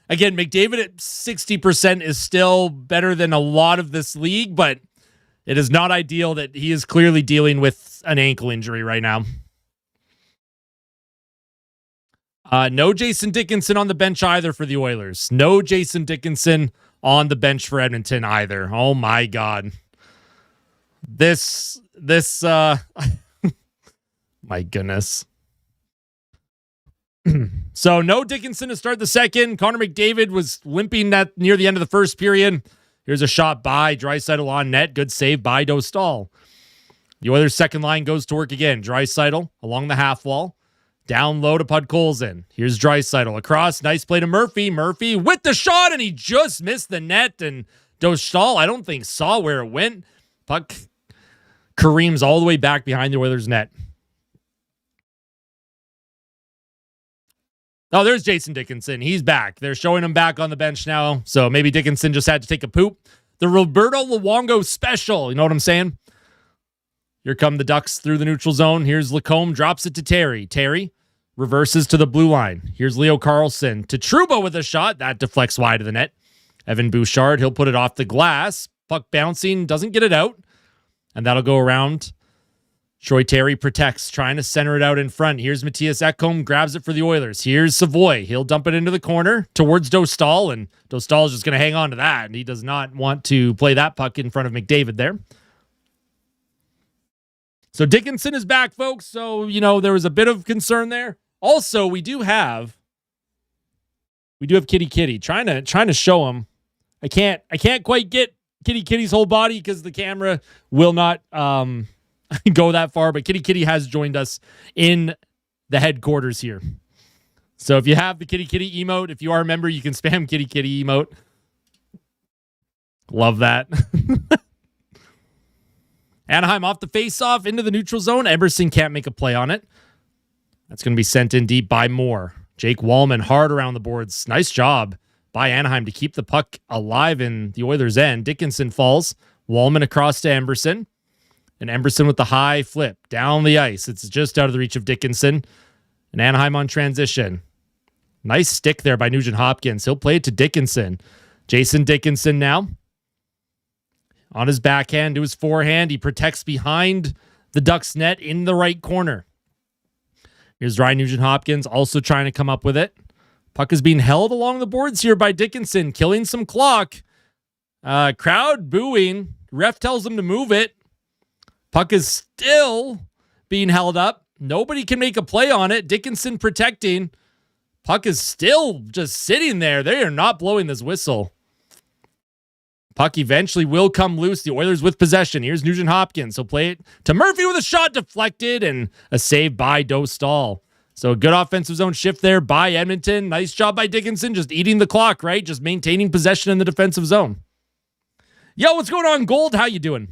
S1: McDavid at 60% is still better than a lot of this league, but it is not ideal that he is clearly dealing with an ankle injury right now. No Jason Dickinson on the bench either for the Oilers. No Jason Dickinson on the bench for Edmonton either. Oh my God. This my goodness. So no Dickinson to start the second. Connor McDavid was limping near the end of the first period. Here's a shot by Draisaitl on net. Good save by Dostal. The Oilers' second line goes to work again. Draisaitl along the half wall. Down low to Podkolzin. Here's Draisaitl across. Nice play to Murphy. Murphy with the shot, and he just missed the net. And Dostal, I don't think, saw where it went. Puck careens all the way back behind the Oilers' net. Oh, there's Jason Dickinson. He's back. They're showing him back on the bench now. So maybe Dickinson just had to take a poop. The Roberto Luongo special. You know what I'm saying? Here come the Ducks through the neutral zone. Here's Lacombe. Drops it to Terry. Terry reverses to the blue line. Here's Leo Carlsson to Trouba with a shot. That deflects wide of the net. Evan Bouchard. He'll put it off the glass. Puck bouncing. Doesn't get it out. And that'll go around. Troy Terry protects, trying to center it out in front. Here's Matthias Ekholm, grabs it for the Oilers. Here's Savoy. He'll dump it into the corner towards Dostal, and Dostal is just going to hang on to that, and he does not want to play that puck in front of McDavid there. So Dickinson is back, folks. So, there was a bit of concern there. Also, we do have Kitty trying to show him. I can't quite get Kitty's whole body because the camera will not go that far, but Kitty has joined us in the headquarters here. So if you have the Kitty emote, if you are a member, you can spam Kitty emote. Love that. Anaheim off the face-off into the neutral zone. Emerson can't make a play on it. That's going to be sent in deep by Moore. Jake Wallman hard around the boards. Nice job by Anaheim to keep the puck alive in the Oilers' end. Dickinson falls. Wallman across to Emerson. And Emerson with the high flip down the ice. It's just out of the reach of Dickinson. And Anaheim on transition. Nice stick there by Nugent Hopkins. He'll play it to Dickinson. Jason Dickinson now. On his backhand to his forehand. He protects behind the Ducks net in the right corner. Here's Ryan Nugent Hopkins also trying to come up with it. Puck is being held along the boards here by Dickinson. Killing some clock. Crowd booing. Ref tells him to move it. Puck is still being held up. Nobody can make a play on it. Dickinson protecting. Puck is still just sitting there. They are not blowing this whistle. Puck eventually will come loose. The Oilers with possession. Here's Nugent Hopkins. He'll play it to Murphy with a shot deflected and a save by Dostal. So a good offensive zone shift there by Edmonton. Nice job by Dickinson. Just eating the clock, right? Just maintaining possession in the defensive zone. Yo, what's going on, Gold? How you doing?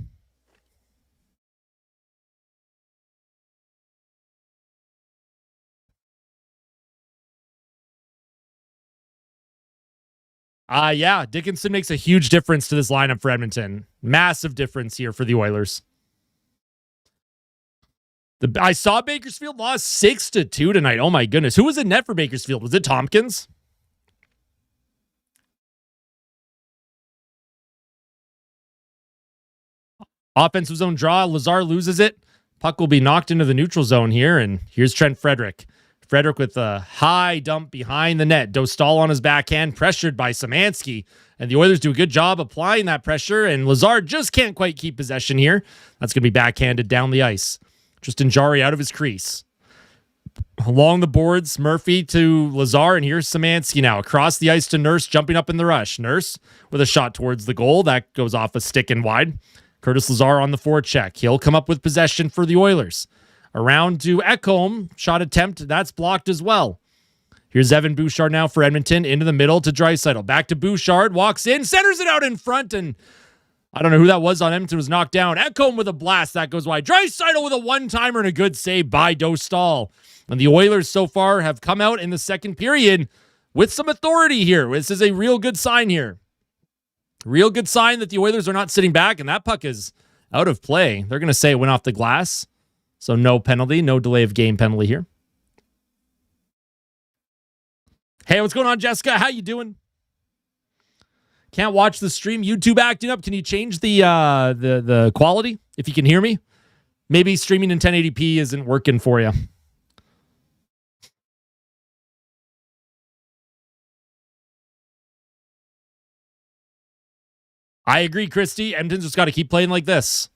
S1: Yeah, Dickinson makes a huge difference to this lineup for Edmonton. Massive difference here for the Oilers. I saw Bakersfield lost 6-2 tonight. Oh my goodness. Who was in net for Bakersfield? Was it Tompkins? Offensive zone draw. Lazar loses it. Puck will be knocked into the neutral zone here. And here's Trent Frederick. Frederick with a high dump behind the net. Dostal on his backhand, pressured by Szymanski. And the Oilers do a good job applying that pressure. And Lazar just can't quite keep possession here. That's going to be backhanded down the ice. Tristan Jarry out of his crease. Along the boards, Murphy to Lazar. And here's Szymanski now. Across the ice to Nurse, jumping up in the rush. Nurse with a shot towards the goal. That goes off a stick and wide. Curtis Lazar on the forecheck. He'll come up with possession for the Oilers. Around to Ekholm. Shot attempt. That's blocked as well. Here's Evan Bouchard now for Edmonton. Into the middle to Draisaitl. Back to Bouchard. Walks in. Centers it out in front. And I don't know who that was on Edmonton, was knocked down. Ekholm with a blast. That goes wide. Draisaitl with a one-timer and a good save by Dostal. And the Oilers so far have come out in the second period with some authority here. This is a real good sign here. Real good sign that the Oilers are not sitting back, and that puck is out of play. They're going to say it went off the glass. So no penalty, no delay of game penalty here. Hey, what's going on, Jessica? How you doing? Can't watch the stream. YouTube acting up. Can you change the quality if you can hear me? Maybe streaming in 1080p isn't working for you. I agree, Christy. Edmonton's just got to keep playing like this.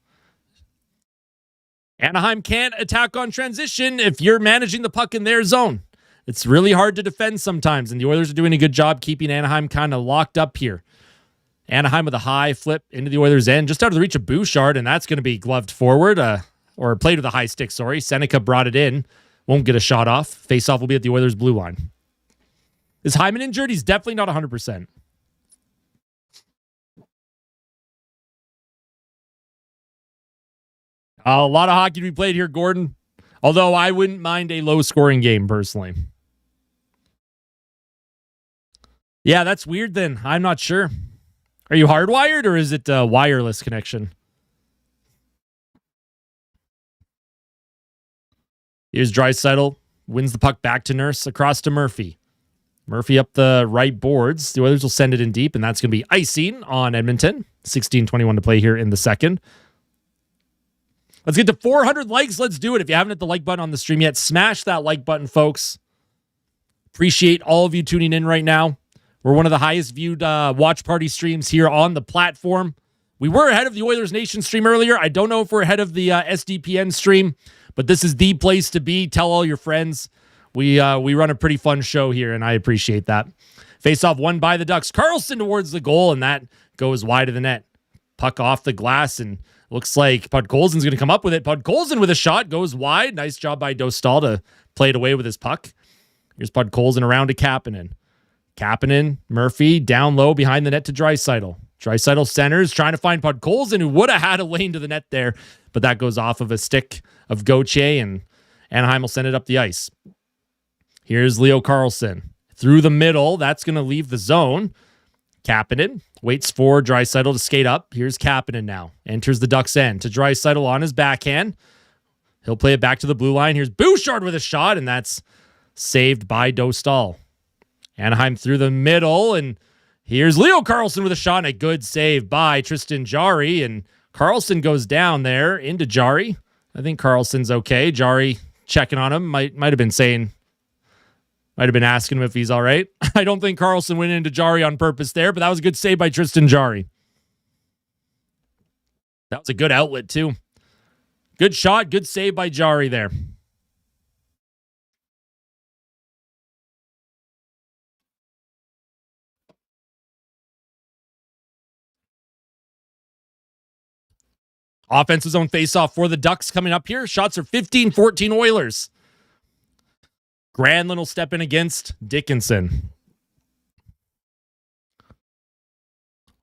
S1: Anaheim can't attack on transition if you're managing the puck in their zone. It's really hard to defend sometimes, and the Oilers are doing a good job keeping Anaheim kind of locked up here. Anaheim with a high flip into the Oilers' end, just out of the reach of Bouchard, and that's going to be gloved forward, or played with a high stick, sorry. Seneca brought it in. Won't get a shot off. Face-off will be at the Oilers' blue line. Is Hyman injured? He's definitely not 100%. A lot of hockey to be played here, Gordon. Although I wouldn't mind a low-scoring game, personally. Yeah, that's weird then. I'm not sure. Are you hardwired or is it a wireless connection? Here's Draisaitl. Wins the puck back to Nurse, across to Murphy. Murphy up the right boards. The Oilers will send it in deep, and that's going to be icing on Edmonton. 16:21 to play here in the second. Let's get to 400 likes. Let's do it. If you haven't hit the like button on the stream yet, smash that like button, folks. Appreciate all of you tuning in right now. We're one of the highest viewed watch party streams here on the platform. We were ahead of the Oilers Nation stream earlier. I don't know if we're ahead of the SDPN stream, but this is the place to be. Tell all your friends. We run a pretty fun show here, and I appreciate that. Face-off won by the Ducks. Karlsson towards the goal, and that goes wide of the net. Puck off the glass, and looks like Podkolzin's going to come up with it. Podkolzin with a shot goes wide. Nice job by Dostal to play it away with his puck. Here's Podkolzin around to Kapanen. Kapanen, Murphy, down low behind the net to Draisaitl. Draisaitl centers, trying to find Podkolzin, who would have had a lane to the net there, but that goes off of a stick of Gauthier, and Anaheim will send it up the ice. Here's Leo Karlsson. Through the middle, that's going to leave the zone. Kapanen waits for Draisaitl to skate up. Here's Kapanen now. Enters the Ducks' end to Draisaitl on his backhand. He'll play it back to the blue line. Here's Bouchard with a shot, and that's saved by Dostal. Anaheim through the middle, and here's Leo Karlsson with a shot, and a good save by Tristan Jarry, and Karlsson goes down there into Jarry. I think Karlsson's okay. Jarry checking on him. Might have been asking him if he's all right. I don't think Karlsson went into Jarry on purpose there, but that was a good save by Tristan Jarry. That was a good outlet, too. Good shot, good save by Jarry there. Offensive zone faceoff for the Ducks coming up here. Shots are 15-14 Oilers. Granlund will step in against Dickinson.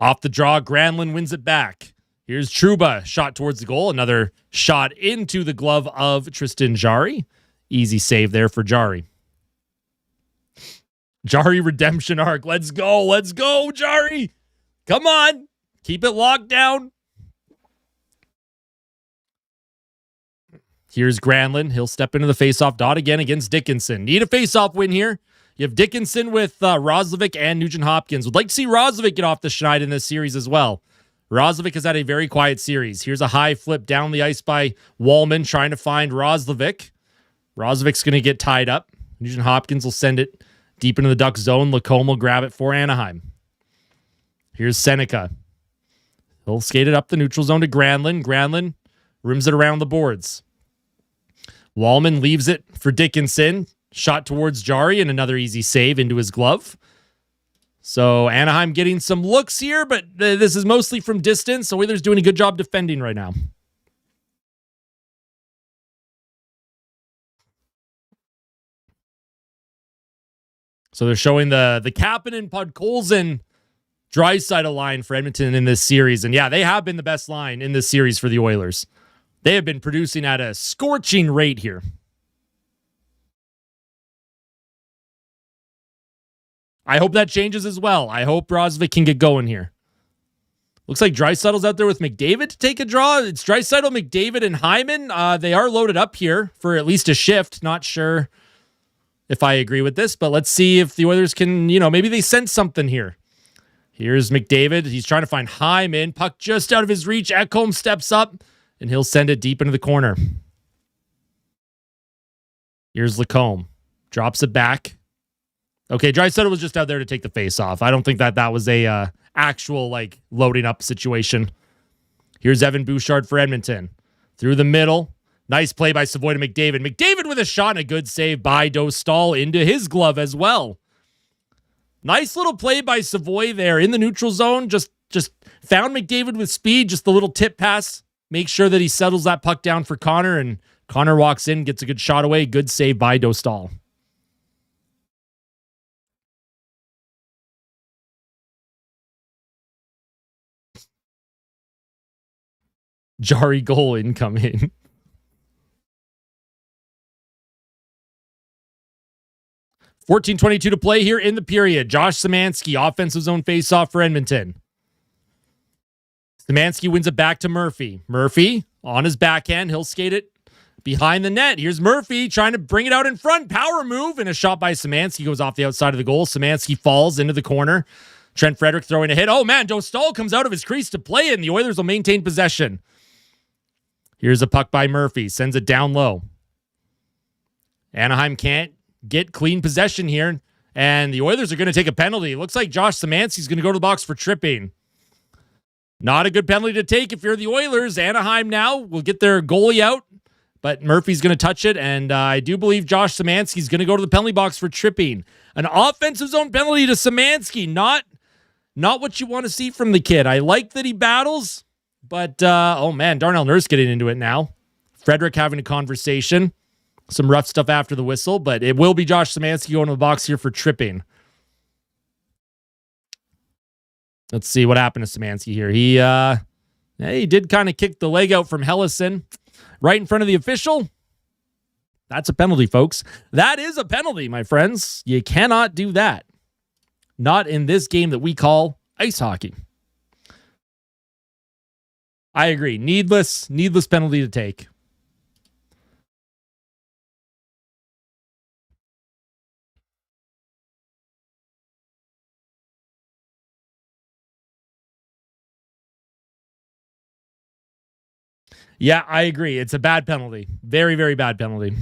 S1: Off the draw, Granlund wins it back. Here's Trouba, shot towards the goal. Another shot into the glove of Tristan Jarry. Easy save there for Jarry. Jarry redemption arc. Let's go, Jarry. Come on. Keep it locked down. Here's Granlund. He'll step into the faceoff dot again against Dickinson. Need a faceoff win here. You have Dickinson with Roslovic and Nugent-Hopkins. Would like to see Roslovic get off the schneid in this series as well. Roslovic has had a very quiet series. Here's a high flip down the ice by Wallman trying to find Roslovic. Roslovic's going to get tied up. Nugent-Hopkins will send it deep into the Duck zone. Lacombe will grab it for Anaheim. Here's Seneca. He'll skate it up the neutral zone to Granlund. Granlund rims it around the boards. Wallman leaves it for Dickinson. Shot towards Jarry and another easy save into his glove. So Anaheim getting some looks here, but this is mostly from distance. So Oilers doing a good job defending right now. So they're showing the Kapanen Podkolzin Draisaitl line for Edmonton in this series. And yeah, they have been the best line in this series for the Oilers. They have been producing at a scorching rate here. I hope that changes as well. I hope Rosvik can get going here. Looks like Draisaitl's out there with McDavid to take a draw. It's Draisaitl, McDavid, and Hyman. They are loaded up here for at least a shift. Not sure if I agree with this, but let's see if the Oilers can, maybe they sense something here. Here's McDavid. He's trying to find Hyman. Puck just out of his reach. Ekholm steps up, and he'll send it deep into the corner. Here's Lacombe. Drops it back. Okay, Draisaitl was just out there to take the face off. I don't think that was a actual loading up situation. Here's Evan Bouchard for Edmonton. Through the middle. Nice play by Savoy to McDavid. McDavid with a shot and a good save by Dostal into his glove as well. Nice little play by Savoy there in the neutral zone. Just found McDavid with speed. Just the little tip pass. Make sure that he settles that puck down for Connor, and Connor walks in, gets a good shot away. Good save by Dostal. Jari goal incoming. .14:22 to play here in the period. Josh Szymanski, offensive zone faceoff for Edmonton. Szymanski wins it back to Murphy. Murphy on his backhand. He'll skate it behind the net. Here's Murphy trying to bring it out in front. Power move, and a shot by Szymanski goes off the outside of the goal. Szymanski falls into the corner. Trent Frederick throwing a hit. Oh, man, Dostal comes out of his crease to play it, and the Oilers will maintain possession. Here's a puck by Murphy. Sends it down low. Anaheim can't get clean possession here, and the Oilers are going to take a penalty. It looks like Josh Szymanski's going to go to the box for tripping. Not a good penalty to take if you're the Oilers. Anaheim now will get their goalie out, but Murphy's going to touch it, and I do believe Josh Szymanski's going to go to the penalty box for tripping. An offensive zone penalty to Szymanski. Not what you want to see from the kid. I like that he battles, but, oh man, Darnell Nurse getting into it now. Frederick having a conversation. Some rough stuff after the whistle, but it will be Josh Szymanski going to the box here for tripping. Let's see what happened to Szymanski here. He did kind of kick the leg out from Hellison right in front of the official. That's a penalty, folks. That is a penalty, my friends. You cannot do that. Not in this game that we call ice hockey. I agree. Needless penalty to take. Yeah, I agree. It's a bad penalty. Very, very bad penalty.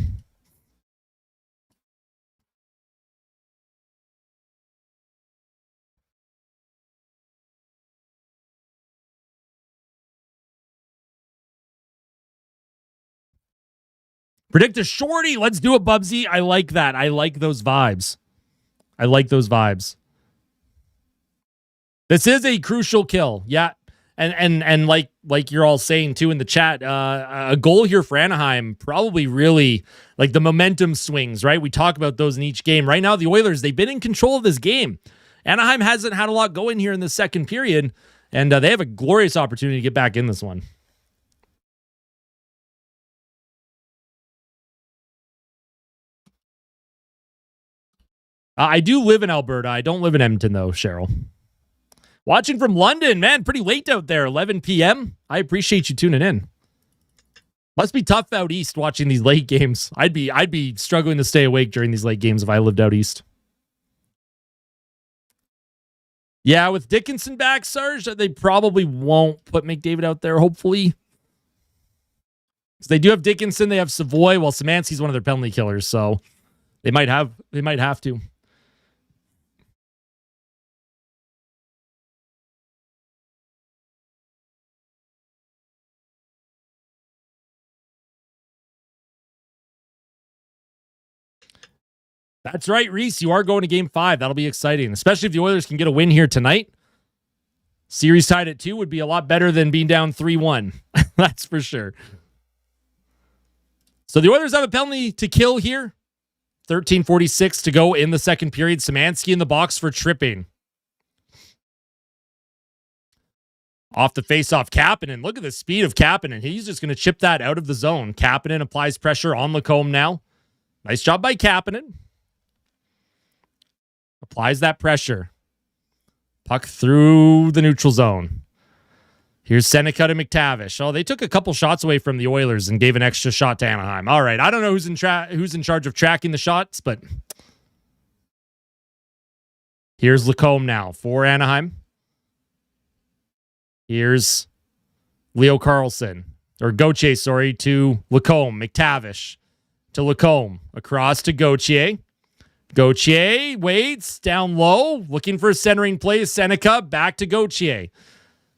S1: Predict a shorty. Let's do it, Bubsy. I like that. I like those vibes. This is a crucial kill. Yeah. And like you're all saying too in the chat, a goal here for Anaheim probably really the momentum swings, right? We talk about those in each game. Right now, the Oilers, they've been in control of this game. Anaheim hasn't had a lot going here in the second period, and they have a glorious opportunity to get back in this one. I do live in Alberta. I don't live in Edmonton, though, Cheryl. Watching from London, man, pretty late out there, 11 p.m. I appreciate you tuning in. Must be tough out east watching these late games. I'd be struggling to stay awake during these late games if I lived out east. Yeah, with Dickinson back, Sarge, they probably won't put McDavid out there, hopefully. Because they do have Dickinson, they have Savoy, while Szymanski's one of their penalty killers, so they might have to. That's right, Reese. You are going to game 5. That'll be exciting, especially if the Oilers can get a win here tonight. Series tied at 2 would be a lot better than being down 3-1. That's for sure. So the Oilers have a penalty to kill here. 13:46 to go in the second period. Szymanski in the box for tripping. Off the face-off, Kapanen. Look at the speed of Kapanen. He's just going to chip that out of the zone. Kapanen applies pressure on Lacombe now. Nice job by Kapanen. Applies that pressure. Puck through the neutral zone. Here's Seneca to McTavish. Oh, they took a couple shots away from the Oilers and gave an extra shot to Anaheim. All right, I don't know who's in charge of tracking the shots, but here's Lacombe now for Anaheim. Here's Leo Carlson, or Gauthier, sorry, to Lacombe. McTavish to Lacombe. Across to Gauthier. Gauthier waits down low, looking for a centering play. Seneca back to Gauthier.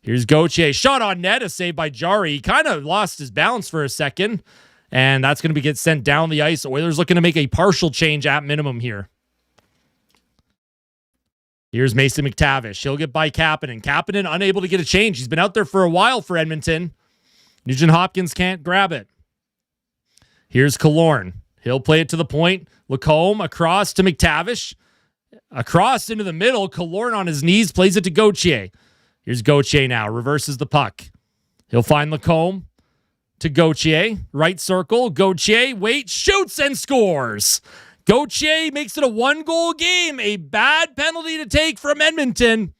S1: Here's Gauthier. Shot on net, a save by Jari. He kind of lost his balance for a second, and that's going to get sent down the ice. Oilers looking to make a partial change at minimum here. Here's Mason McTavish. He'll get by Kapanen. Kapanen unable to get a change. He's been out there for a while for Edmonton. Nugent Hopkins can't grab it. Here's Killorn. He'll play it to the point. Lacombe across to McTavish. Across into the middle. Killorn on his knees plays it to Gauthier. Here's Gauthier now. Reverses the puck. He'll find Lacombe to Gauthier. Right circle. Gauthier waits, shoots, and scores. Gauthier makes it a one-goal game. A bad penalty to take from Edmonton.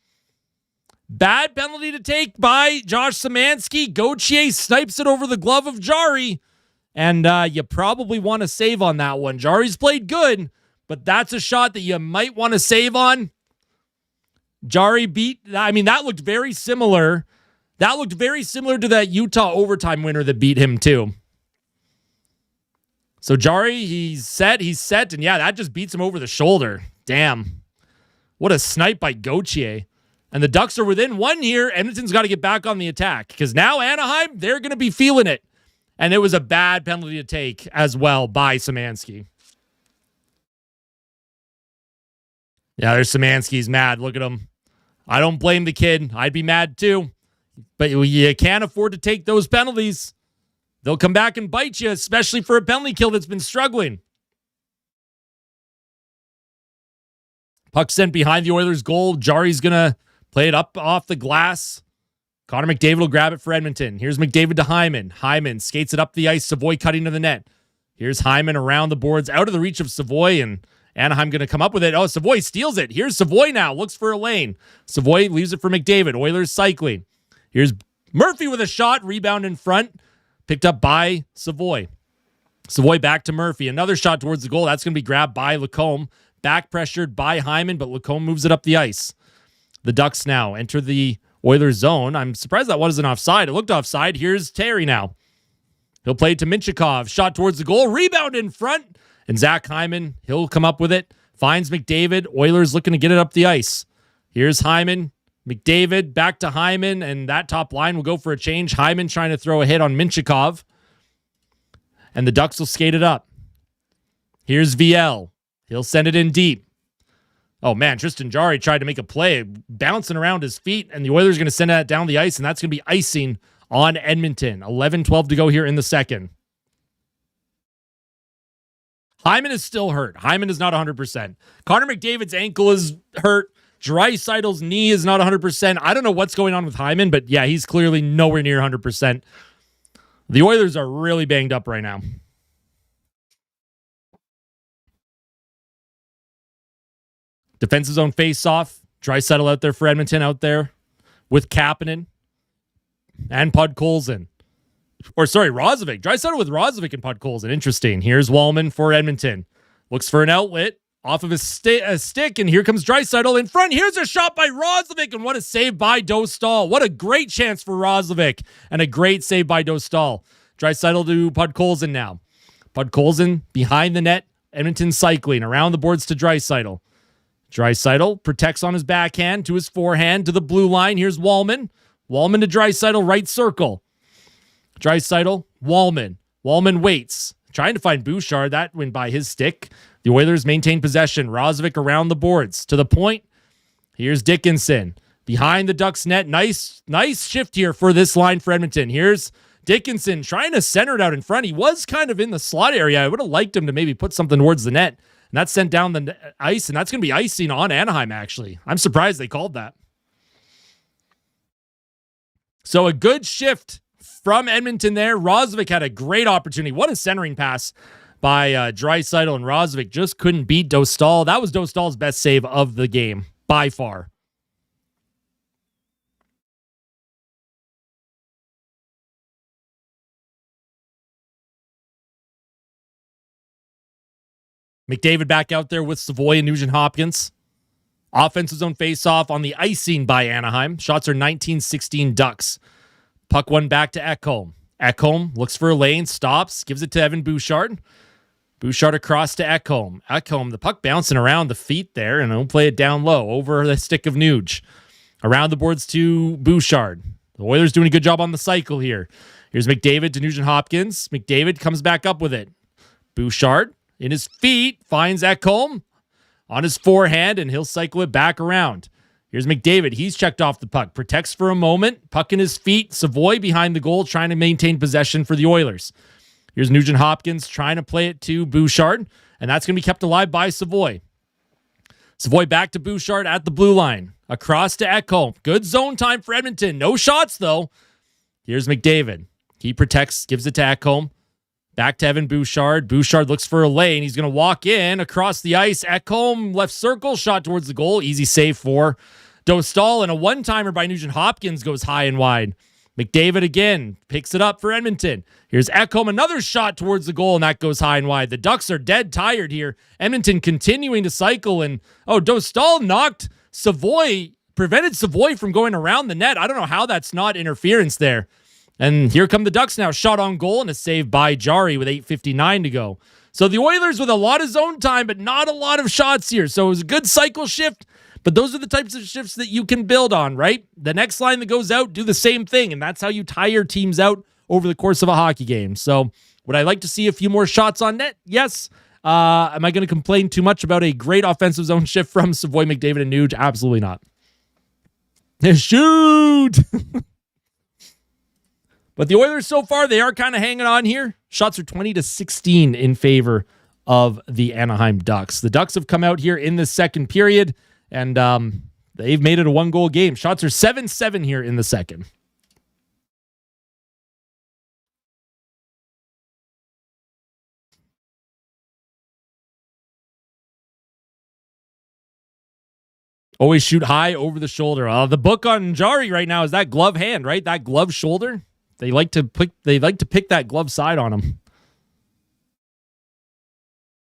S1: Bad penalty to take by Josh Szymanski. Gauthier snipes it over the glove of Jari. And you probably want to save on that one. Jari's played good, but that's a shot that you might want to save on. Jari that looked very similar. That looked very similar to that Utah overtime winner that beat him too. So Jari, he's set, and yeah, that just beats him over the shoulder. Damn. What a snipe by Gauthier. And the Ducks are within one here. Edmonton's got to get back on the attack because now Anaheim, they're going to be feeling it. And it was a bad penalty to take as well by Szymanski. Yeah, there's Szymanski. He's mad. Look at him. I don't blame the kid. I'd be mad too. But you can't afford to take those penalties. They'll come back and bite you, especially for a penalty kill that's been struggling. Puck sent behind the Oilers' goal. Jari's going to play it up off the glass. Connor McDavid will grab it for Edmonton. Here's McDavid to Hyman. Hyman skates it up the ice. Savoy cutting to the net. Here's Hyman around the boards, out of the reach of Savoy, and Anaheim going to come up with it. Oh, Savoy steals it. Here's Savoy now. Looks for a lane. Savoy leaves it for McDavid. Oilers cycling. Here's Murphy with a shot. Rebound in front. Picked up by Savoy. Savoy back to Murphy. Another shot towards the goal. That's going to be grabbed by Lacombe. Back pressured by Hyman, but Lacombe moves it up the ice. The Ducks now enter the Oilers zone. I'm surprised that wasn't offside. It looked offside. Here's Terry now. He'll play it to Minchikov. Shot towards the goal. Rebound in front. And Zach Hyman, he'll come up with it. Finds McDavid. Oilers looking to get it up the ice. Here's Hyman. McDavid back to Hyman. And that top line will go for a change. Hyman trying to throw a hit on Minchikov. And the Ducks will skate it up. Here's VL. He'll send it in deep. Oh, man, Tristan Jari tried to make a play, bouncing around his feet, and the Oilers are going to send that down the ice, and that's going to be icing on Edmonton. 11-12 to go here in the second. Hyman is still hurt. Hyman is not 100%. Connor McDavid's ankle is hurt. Draisaitl's knee is not 100%. I don't know what's going on with Hyman, but yeah, he's clearly nowhere near 100%. The Oilers are really banged up right now. Defensive zone face-off. Draisaitl out there for Edmonton out there with Kapanen and Podkolzin. Or sorry, Roslovic. Draisaitl with Roslovic and Podkolzin. Interesting. Here's Wallman for Edmonton. Looks for an outlet off of a stick, and here comes Draisaitl in front. Here's a shot by Roslovic, and what a save by Dostal. What a great chance for Roslovic, and a great save by Dostal. Draisaitl to Podkolzin now. Podkolzin behind the net. Edmonton cycling around the boards to Draisaitl. Draisaitl protects on his backhand to his forehand to the blue line. Here's Wallman. Wallman to Draisaitl, right circle. Draisaitl, Wallman. Wallman waits. Trying to find Bouchard. That went by his stick. The Oilers maintain possession. Roslovic around the boards. To the point. Here's Dickinson. Behind the Ducks net. Nice shift here for this line for Edmonton. Here's Dickinson trying to center it out in front. He was kind of in the slot area. I would have liked him to maybe put something towards the net. And that's sent down the ice, and that's going to be icing on Anaheim, actually. I'm surprised they called that. So a good shift from Edmonton there. Roslovic had a great opportunity. What a centering pass by Draisaitl, and Roslovic just couldn't beat Dostal. That was Dostal's best save of the game, by far. McDavid back out there with Savoy and Nugent-Hopkins. Offensive zone faceoff on the icing by Anaheim. Shots are 19-16 Ducks. Puck one back to Ekholm. Ekholm looks for a lane, stops, gives it to Evan Bouchard. Bouchard across to Ekholm. Ekholm, the puck bouncing around the feet there, and he'll play it down low over the stick of Nuge. Around the boards to Bouchard. The Oilers doing a good job on the cycle here. Here's McDavid to Nugent-Hopkins. McDavid comes back up with it. Bouchard in his feet finds Ekholm on his forehand, and he'll cycle it back around. Here's McDavid. He's checked off the puck. Protects for a moment. Puck in his feet. Savoy behind the goal trying to maintain possession for the Oilers. Here's Nugent-Hopkins trying to play it to Bouchard, and that's going to be kept alive by Savoy. Savoy back to Bouchard at the blue line. Across to Ekholm. Good zone time for Edmonton. No shots, though. Here's McDavid. He protects, gives it to Ekholm. Back to Evan Bouchard. Bouchard looks for a lane. He's going to walk in across the ice. Ekholm, left circle, shot towards the goal. Easy save for Dostal, and a one-timer by Nugent-Hopkins goes high and wide. McDavid again picks it up for Edmonton. Here's Ekholm, another shot towards the goal, and that goes high and wide. The Ducks are dead tired here. Edmonton continuing to cycle, and Dostal knocked Savoy, prevented Savoy from going around the net. I don't know how that's not interference there. And here come the Ducks now. Shot on goal and a save by Jari with 8:59 to go. So the Oilers with a lot of zone time, but not a lot of shots here. So it was a good cycle shift. But those are the types of shifts that you can build on, right? The next line that goes out, do the same thing. And that's how you tire teams out over the course of a hockey game. So would I like to see a few more shots on net? Yes. Am I going to complain too much about a great offensive zone shift from Savoy, McDavid, and Nuge? Absolutely not. Shoot! But the Oilers so far, they are kind of hanging on here. Shots are 20-16 in favor of the Anaheim Ducks. The Ducks have come out here in the second period, and they've made it a one-goal game. Shots are 7-7 here in the second. Always shoot high over the shoulder. The book on Jari right now is that glove hand, right? That glove shoulder. They like to pick that glove side on him.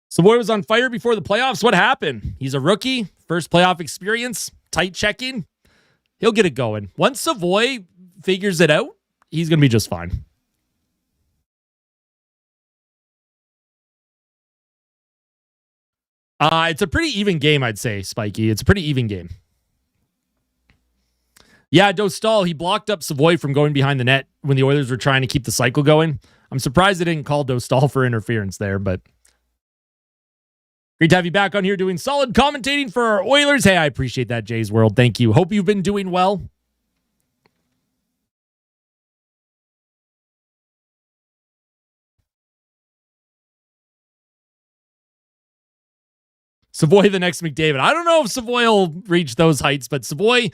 S1: Savoy was on fire before the playoffs. What happened? He's a rookie, first playoff experience, tight checking. He'll get it going. Once Savoy figures it out, he's going to be just fine. It's a pretty even game, I'd say, Spiky. It's a pretty even game. Yeah, Dostal, he blocked up Savoy from going behind the net when the Oilers were trying to keep the cycle going. I'm surprised they didn't call Dostal for interference there, but great to have you back on here doing solid commentating for our Oilers. Hey, I appreciate that, Jay's World. Thank you. Hope you've been doing well. Savoy, the next McDavid. I don't know if Savoy will reach those heights, but Savoy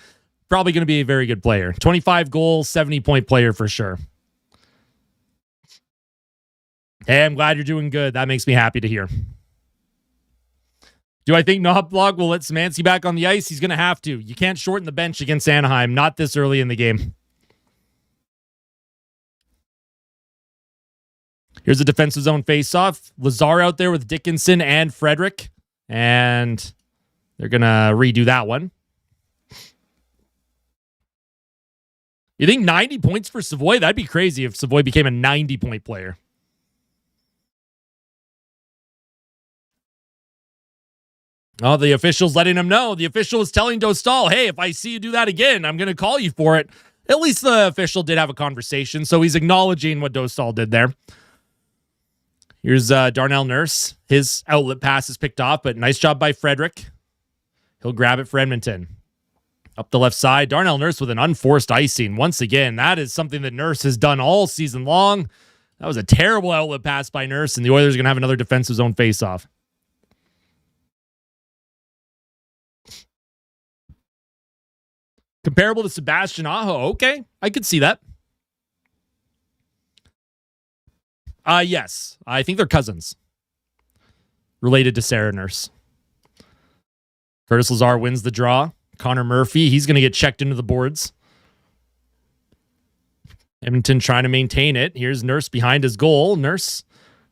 S1: probably going to be a very good player. 25 goal, 70-point player for sure. Hey, I'm glad you're doing good. That makes me happy to hear. Do I think Knobloch will let Szymanski back on the ice? He's going to have to. You can't shorten the bench against Anaheim, not this early in the game. Here's a defensive zone faceoff. Lazar out there with Dickinson and Frederick. And they're going to redo that one. You think 90 points for Savoy? That'd be crazy if Savoy became a 90-point player. Oh, the official's letting him know. The official is telling Dostal, hey, if I see you do that again, I'm going to call you for it. At least the official did have a conversation, so he's acknowledging what Dostal did there. Here's Darnell Nurse. His outlet pass is picked off, but nice job by Frederick. He'll grab it for Edmonton. Up the left side, Darnell Nurse with an unforced icing. Once again, that is something that Nurse has done all season long. That was a terrible outlet pass by Nurse, and the Oilers are going to have another defensive zone faceoff. Comparable to Sebastian Aho. Okay, I could see that. Yes. I think they're cousins. Related to Sarah Nurse. Curtis Lazar wins the draw. Connor Murphy, he's going to get checked into the boards. Edmonton trying to maintain it. Here's Nurse behind his goal. Nurse,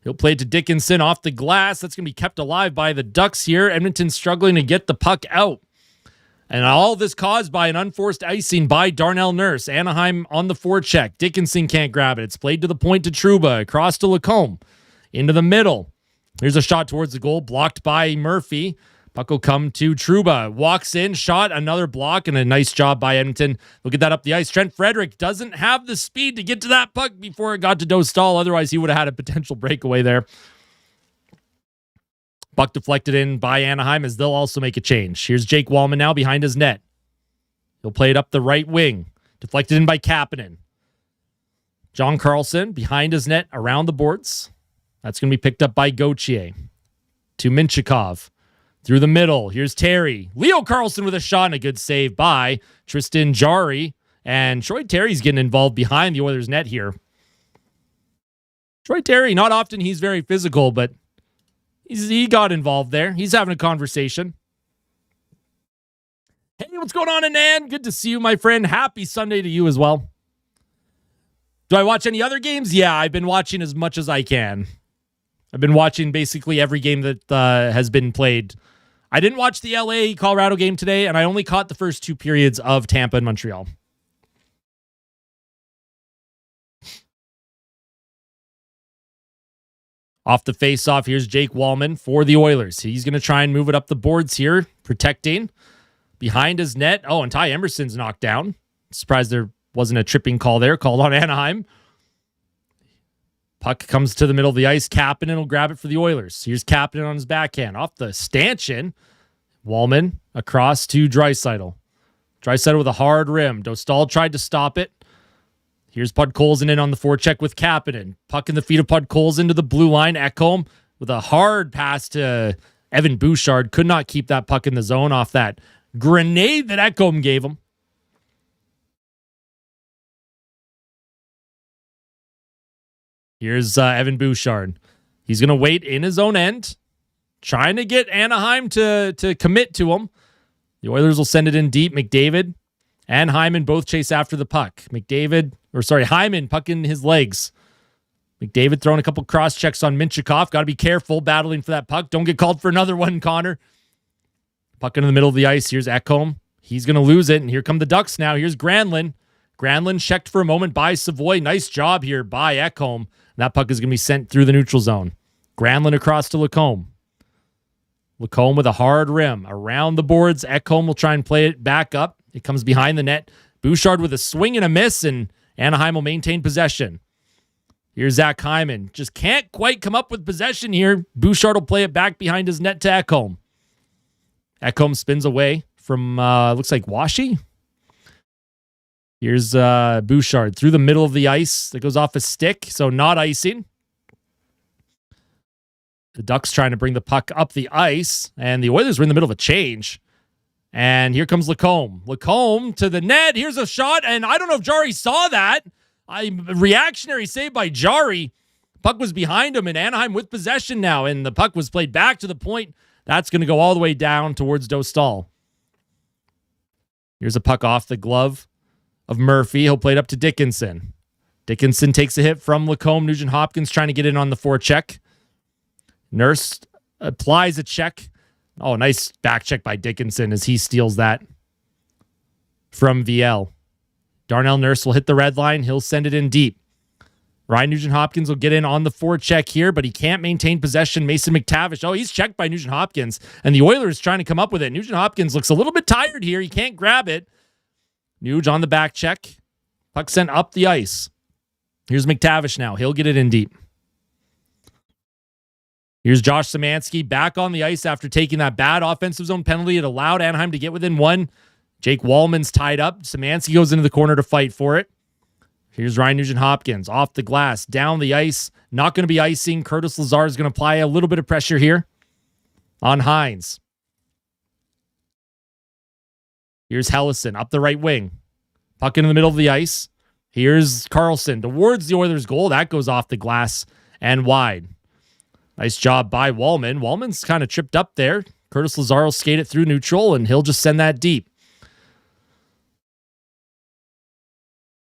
S1: he'll play it to Dickinson off the glass. That's going to be kept alive by the Ducks here. Edmonton struggling to get the puck out. And all this caused by an unforced icing by Darnell Nurse. Anaheim on the forecheck. Dickinson can't grab it. It's played to the point to Trouba. Across to Lacombe. Into the middle. Here's a shot towards the goal. Blocked by Murphy. Puck will come to Trouba. Walks in. Shot. Another block. And a nice job by Edmonton. They'll get that up the ice. Trent Frederick doesn't have the speed to get to that puck before it got to Dostal. Otherwise, he would have had a potential breakaway there. Puck deflected in by Anaheim as they'll also make a change. Here's Jake Wallman now behind his net. He'll play it up the right wing. Deflected in by Kapanen. John Carlson behind his net around the boards. That's going to be picked up by Gauthier. To Minchikov. Through the middle. Here's Terry. Leo Carlson with a shot and a good save by Tristan Jarry. And Troy Terry's getting involved behind the Oilers net here. Troy Terry, not often he's very physical, but he got involved there. He's having a conversation. Hey, what's going on, Anand? Good to see you, my friend. Happy Sunday to you as well. Do I watch any other games? Yeah, I've been watching as much as I can. I've been watching basically every game that has been played. I didn't watch the LA-Colorado game today, and I only caught the first two periods of Tampa and Montreal. Off the face-off, here's Jake Wallman for the Oilers. He's going to try and move it up the boards here, protecting. Behind his net. Oh, and Ty Emerson's knocked down. Surprised there wasn't a tripping call there, called on Anaheim. Puck comes to the middle of the ice. Kapanen will grab it for the Oilers. Here's Kapanen on his backhand. Off the stanchion. Wallman across to Draisaitl. Draisaitl with a hard rim. Dostal tried to stop it. Here's Podkolzin in on the forecheck with Kapanen. Puck in the feet of Podkolzin into the blue line. Ekholm with a hard pass to Evan Bouchard. Could not keep that puck in the zone off that grenade that Ekholm gave him. Here's Evan Bouchard. He's going to wait in his own end, trying to get Anaheim to commit to him. The Oilers will send it in deep. McDavid and Hyman both chase after the puck. Hyman, puck in his legs. McDavid throwing a couple cross checks on Minchikov. Got to be careful battling for that puck. Don't get called for another one, Connor. Puck in the middle of the ice. Here's Ekholm. He's going to lose it, and here come the Ducks now. Here's Granlund. Granlund checked for a moment by Savoy. Nice job here by Ekholm. That puck is going to be sent through the neutral zone. Granlund across to Lacombe. Lacombe with a hard rim. Around the boards, Ekholm will try and play it back up. It comes behind the net. Bouchard with a swing and a miss, and Anaheim will maintain possession. Here's Zach Hyman. Just can't quite come up with possession here. Bouchard will play it back behind his net to Ekholm. Ekholm spins away from, looks like Washi. Here's Bouchard through the middle of the ice. That goes off a stick, so not icing. The Ducks trying to bring the puck up the ice, and the Oilers were in the middle of a change. And here comes Lacombe. Lacombe to the net. Here's a shot, and I don't know if Jarry saw that. Reactionary save by Jarry. Puck was behind him, and Anaheim with possession now, and the puck was played back to the point. That's going to go all the way down towards Dostal. Here's a puck off the glove of Murphy. He'll play it up to Dickinson. Dickinson takes a hit from Lacombe. Nugent Hopkins trying to get in on the forecheck. Nurse applies a check. Oh, nice back check by Dickinson as he steals that from VL. Darnell Nurse will hit the red line. He'll send it in deep. Ryan Nugent-Hopkins will get in on the forecheck here, but he can't maintain possession. Mason McTavish. Oh, he's checked by Nugent-Hopkins, and the Oilers trying to come up with it. Nugent-Hopkins looks a little bit tired here. He can't grab it. Nuge on the back check. Puck sent up the ice. Here's McTavish now. He'll get it in deep. Here's Josh Szymanski back on the ice after taking that bad offensive zone penalty. It allowed Anaheim to get within one. Jake Wallman's tied up. Szymanski goes into the corner to fight for it. Here's Ryan Nugent-Hopkins off the glass, down the ice. Not going to be icing. Curtis Lazar is going to apply a little bit of pressure here on Hines. Here's Hellison up the right wing. Puck in the middle of the ice. Here's Carlson towards the Oilers' goal. That goes off the glass and wide. Nice job by Wallman. Wallman's kind of tripped up there. Curtis Lazar will skate it through neutral, and he'll just send that deep.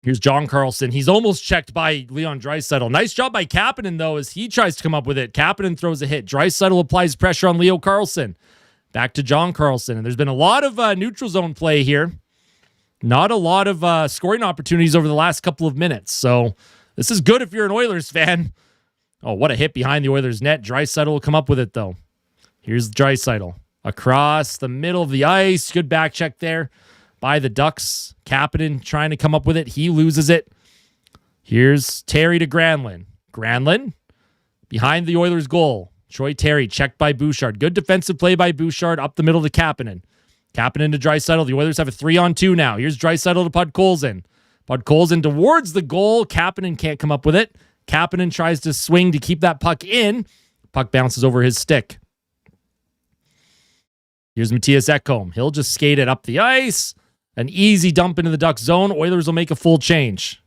S1: Here's John Carlson. He's almost checked by Leon Draisaitl. Nice job by Kapanen, though, as he tries to come up with it. Kapanen throws a hit. Draisaitl applies pressure on Leo Carlson. Back to John Carlson. And there's been a lot of neutral zone play here. Not a lot of scoring opportunities over the last couple of minutes. So this is good if you're an Oilers fan. Oh, what a hit behind the Oilers net. Draisaitl will come up with it, though. Here's Draisaitl. Across the middle of the ice. Good back check there by the Ducks. Kapanen trying to come up with it. He loses it. Here's Terry to Granlund. Granlund behind the Oilers' goal. Troy Terry checked by Bouchard. Good defensive play by Bouchard up the middle to Kapanen. Kapanen to Draisaitl. The Oilers have a 3-on-2 now. Here's Draisaitl to Podkolzin. Podkolzin towards the goal. Kapanen can't come up with it. Kapanen tries to swing to keep that puck in. Puck bounces over his stick. Here's Matthias Ekholm. He'll just skate it up the ice. An easy dump into the Ducks zone. Oilers will make a full change.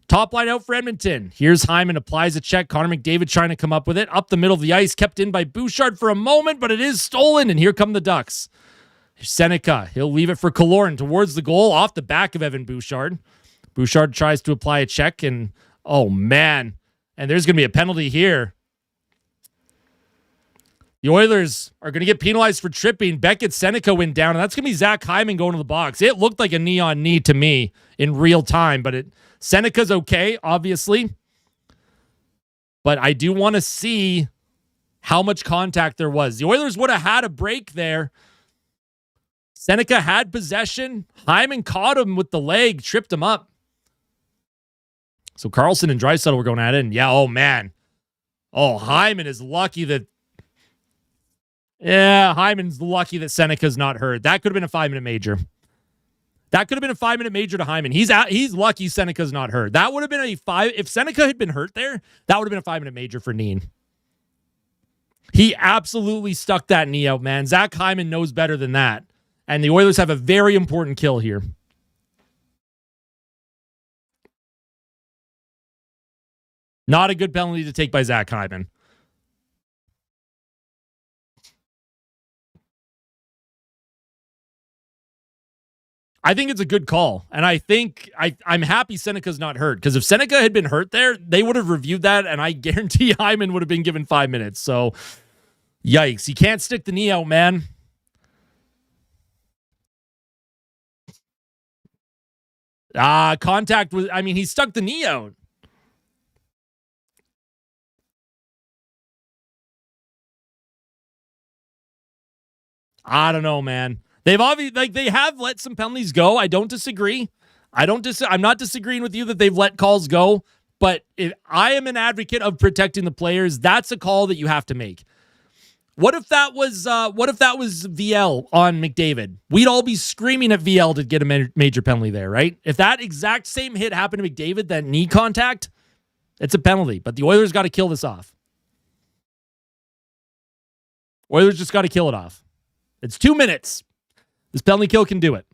S1: Top line out for Edmonton. Here's Hyman, applies a check. Connor McDavid trying to come up with it. Up the middle of the ice, kept in by Bouchard for a moment, but it is stolen, and here come the Ducks. Seneca, he'll leave it for Killorn towards the goal, off the back of Evan Bouchard. Bouchard tries to apply a check, and oh, man. And there's going to be a penalty here. The Oilers are going to get penalized for tripping. Beckett Seneca went down, and that's going to be Zach Hyman going to the box. It looked like a knee-on-knee to me in real time, but Seneca's okay, obviously. But I do want to see how much contact there was. The Oilers would have had a break there. Seneca had possession. Hyman caught him with the leg, tripped him up. So Carlson and Draisaitl were going at it, and yeah, oh, man. Oh, Hyman is lucky that... Yeah, Hyman's lucky that Seneca's not hurt. That could have been a 5-minute major. That could have been a 5-minute major to Hyman. He's lucky Seneca's not hurt. That would have been a 5... If Seneca had been hurt there, that would have been a 5-minute major for Neen. He absolutely stuck that knee out, man. Zach Hyman knows better than that. And the Oilers have a very important kill here. Not a good penalty to take by Zach Hyman. I think it's a good call. And I think I'm happy Seneca's not hurt. Because if Seneca had been hurt there, they would have reviewed that, and I guarantee Hyman would have been given 5 minutes. So, yikes. You can't stick the knee out, man. Contact was... I mean, he stuck the knee out. I don't know, man. They've obviously they have let some penalties go. I don't disagree. I'm not disagreeing with you that they've let calls go, but if I am an advocate of protecting the players, that's a call that you have to make. What if that was VL on McDavid? We'd all be screaming at VL to get a major penalty there, right? If that exact same hit happened to McDavid, that knee contact, it's a penalty, but the Oilers got to kill this off. Oilers just got to kill it off. It's 2 minutes. This penalty kill can do it.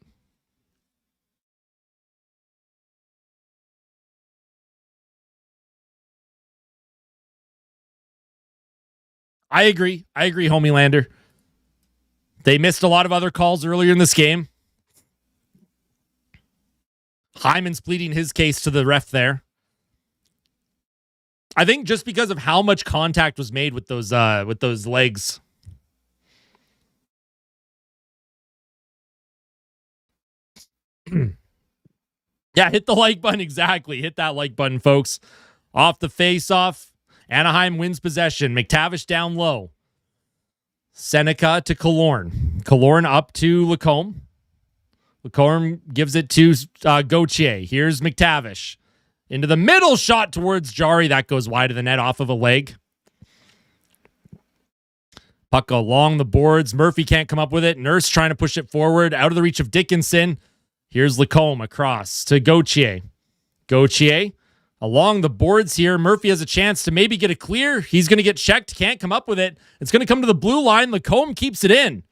S1: I agree, Homeelander. They missed a lot of other calls earlier in this game. Hyman's pleading his case to the ref there. I think just because of how much contact was made with those legs. Yeah, hit the like button. Exactly. Hit that like button, folks. Off the face-off. Anaheim wins possession. McTavish down low. Seneca to Killorn. Killorn up to Lacombe. Lacombe gives it to Gauthier. Here's McTavish. Into the middle, shot towards Jari. That goes wide of the net off of a leg. Puck along the boards. Murphy can't come up with it. Nurse trying to push it forward. Out of the reach of Dickinson. Here's Lacombe across to Gauthier. Gauthier along the boards here. Murphy has a chance to maybe get a clear. He's going to get checked. Can't come up with it. It's going to come to the blue line. Lacombe keeps it in.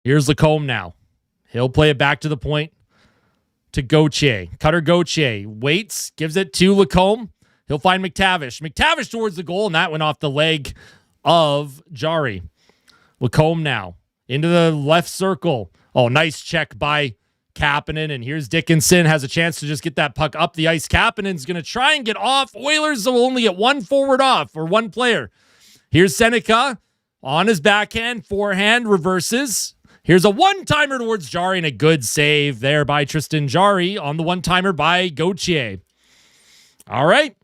S1: Here's Lacombe now. He'll play it back to the point to Gauthier. Cutter Gauthier waits, gives it to Lacombe. He'll find McTavish. McTavish towards the goal, and that went off the leg of Jari. Lacombe now into the left circle. Oh, nice check by Kapanen, and here's Dickinson. Has a chance to just get that puck up the ice. Kapanen's going to try and get off. Oilers will only get one forward off, or one player. Here's Seneca on his backhand, forehand, reverses. Here's a one-timer towards Jari, and a good save there by Tristan Jari on the one-timer by Gauthier. All right.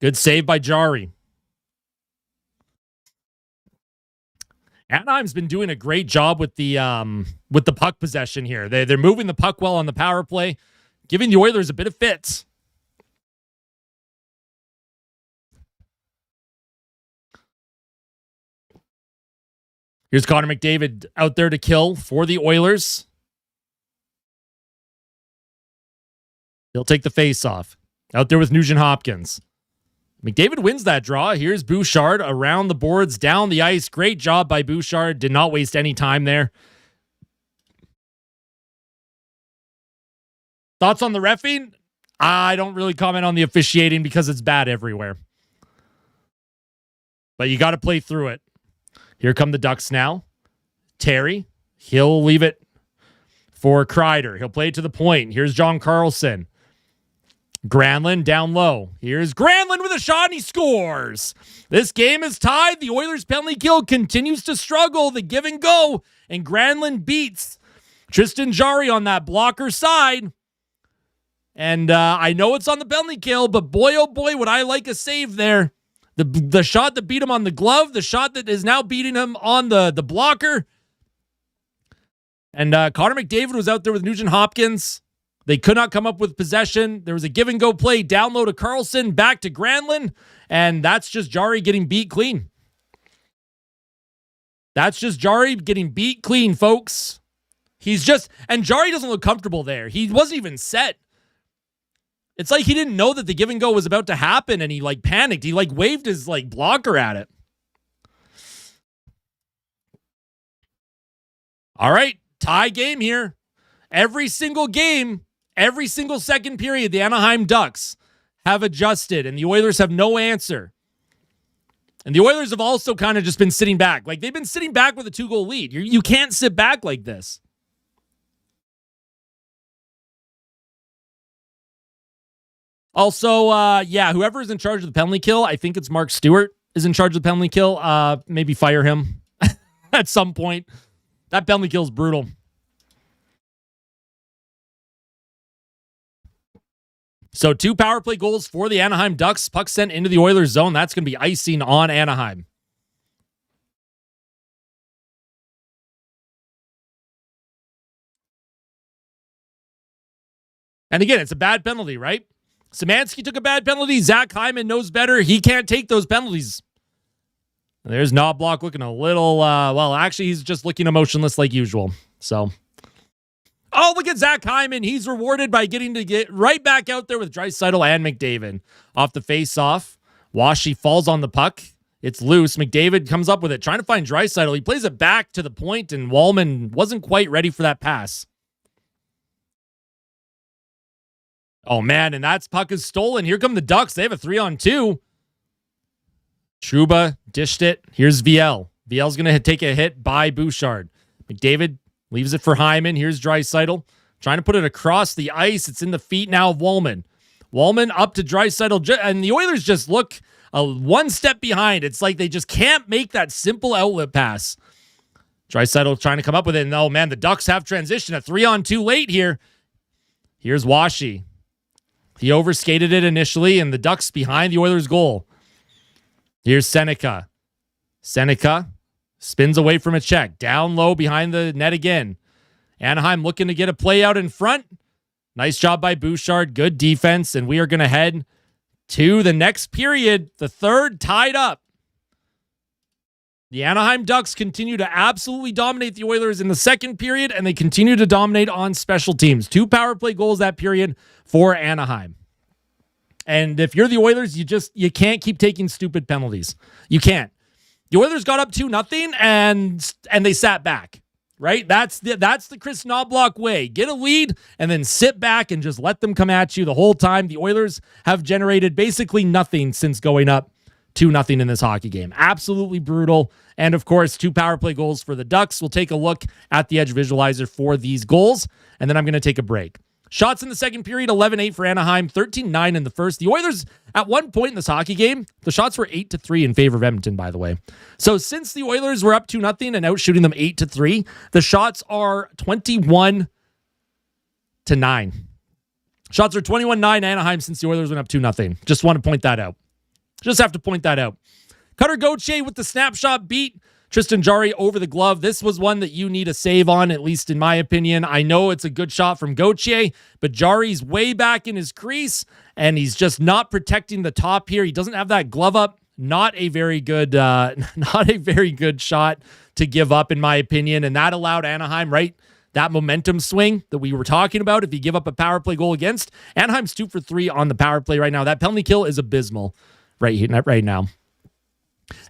S1: Good save by Jari. Anaheim's been doing a great job with the puck possession here. They're moving the puck well on the power play, giving the Oilers a bit of fits. Here's Connor McDavid out there to kill for the Oilers. He'll take the face-off. Out there with Nugent Hopkins. McDavid wins that draw. Here's Bouchard around the boards, down the ice. Great job by Bouchard. Did not waste any time there. Thoughts on the reffing? I don't really comment on the officiating because it's bad everywhere. But you got to play through it. Here come the Ducks now. Terry. He'll leave it for Kreider. He'll play it to the point. Here's John Carlson. Granlund down low. Here's Granlund with a shot, and he scores. This game is tied. The Oilers' penalty kill continues to struggle. The give and go, and Granlund beats Tristan Jari on that blocker side. And I know it's on the penalty kill, but boy, oh boy, would I like a save there. The shot that beat him on the glove, the shot that is now beating him on the blocker. And Connor McDavid was out there with Nugent Hopkins. They could not come up with possession. There was a give and go play down low to Carlson, back to Granlund, and that's just Jari getting beat clean. That's just Jari getting beat clean, folks. And Jari doesn't look comfortable there. He wasn't even set. It's like he didn't know that the give and go was about to happen, and he panicked. He waved his blocker at it. All right, tie game here. Every single game, every single second period, the Anaheim Ducks have adjusted, and the Oilers have no answer. And the Oilers have also kind of just been sitting back. They've been sitting back with a 2-goal lead. You can't sit back like this. Also, whoever is in charge of the penalty kill, I think it's Mark Stewart is in charge of the penalty kill. Maybe fire him at some point. That penalty kill is brutal. So 2 power play goals for the Anaheim Ducks. Puck sent into the Oilers zone. That's going to be icing on Anaheim. And again, it's a bad penalty, right? Szymanski took a bad penalty. Zach Hyman knows better. He can't take those penalties. There's Knobloch looking a little, actually, he's just looking emotionless like usual. So, oh, look at Zach Hyman. He's rewarded by getting to get right back out there with Draisaitl and McDavid. Off the face-off, Washi falls on the puck. It's loose. McDavid comes up with it, trying to find Draisaitl. He plays it back to the point, and Wallman wasn't quite ready for that pass. Oh, man, and that puck is stolen. Here come the Ducks. They have a 3-on-2. Trouba dished it. Here's VL. VL's going to take a hit by Bouchard. McDavid leaves it for Hyman. Here's Draisaitl. Trying to put it across the ice. It's in the feet now of Wallman. Wallman up to Draisaitl. And the Oilers just look one step behind. It's like they just can't make that simple outlet pass. Draisaitl trying to come up with it. And oh, man, the Ducks have transition. A 3-on-2 late here. Here's Washi. He overskated it initially, and the Ducks behind the Oilers' goal. Here's Seneca. Seneca spins away from a check. Down low behind the net again. Anaheim looking to get a play out in front. Nice job by Bouchard. Good defense, and we are going to head to the next period. The third tied up. The Anaheim Ducks continue to absolutely dominate the Oilers in the second period, and they continue to dominate on special teams. 2 power play goals that period for Anaheim. And if you're the Oilers, you can't keep taking stupid penalties. You can't. The Oilers got up 2-0 and they sat back. Right? That's the Chris Knobloch way. Get a lead and then sit back and just let them come at you the whole time. The Oilers have generated basically nothing since going up 2-0 in this hockey game. Absolutely brutal. And of course, 2 power play goals for the Ducks. We'll take a look at the Edge Visualizer for these goals, and then I'm going to take a break. Shots in the second period, 11-8 for Anaheim, 13-9 in the first. The Oilers, at one point in this hockey game, the shots were 8-3 in favor of Edmonton, by the way. So since the Oilers were up 2-0 and out shooting them 8-3, the shots are 21-9. Shots are 21-9 Anaheim since the Oilers went up 2-0. Just want to point that out. Just have to point that out. Cutter Gauthier with the snapshot beat. Tristan Jarry over the glove. This was one that you need a save on, at least in my opinion. I know it's a good shot from Gauthier, but Jarry's way back in his crease, and he's just not protecting the top here. He doesn't have that glove up. Not a very good shot to give up, in my opinion, and that allowed Anaheim, right? That momentum swing that we were talking about. If you give up a power play goal against, Anaheim's 2 for 3 on the power play right now. That penalty kill is abysmal right now.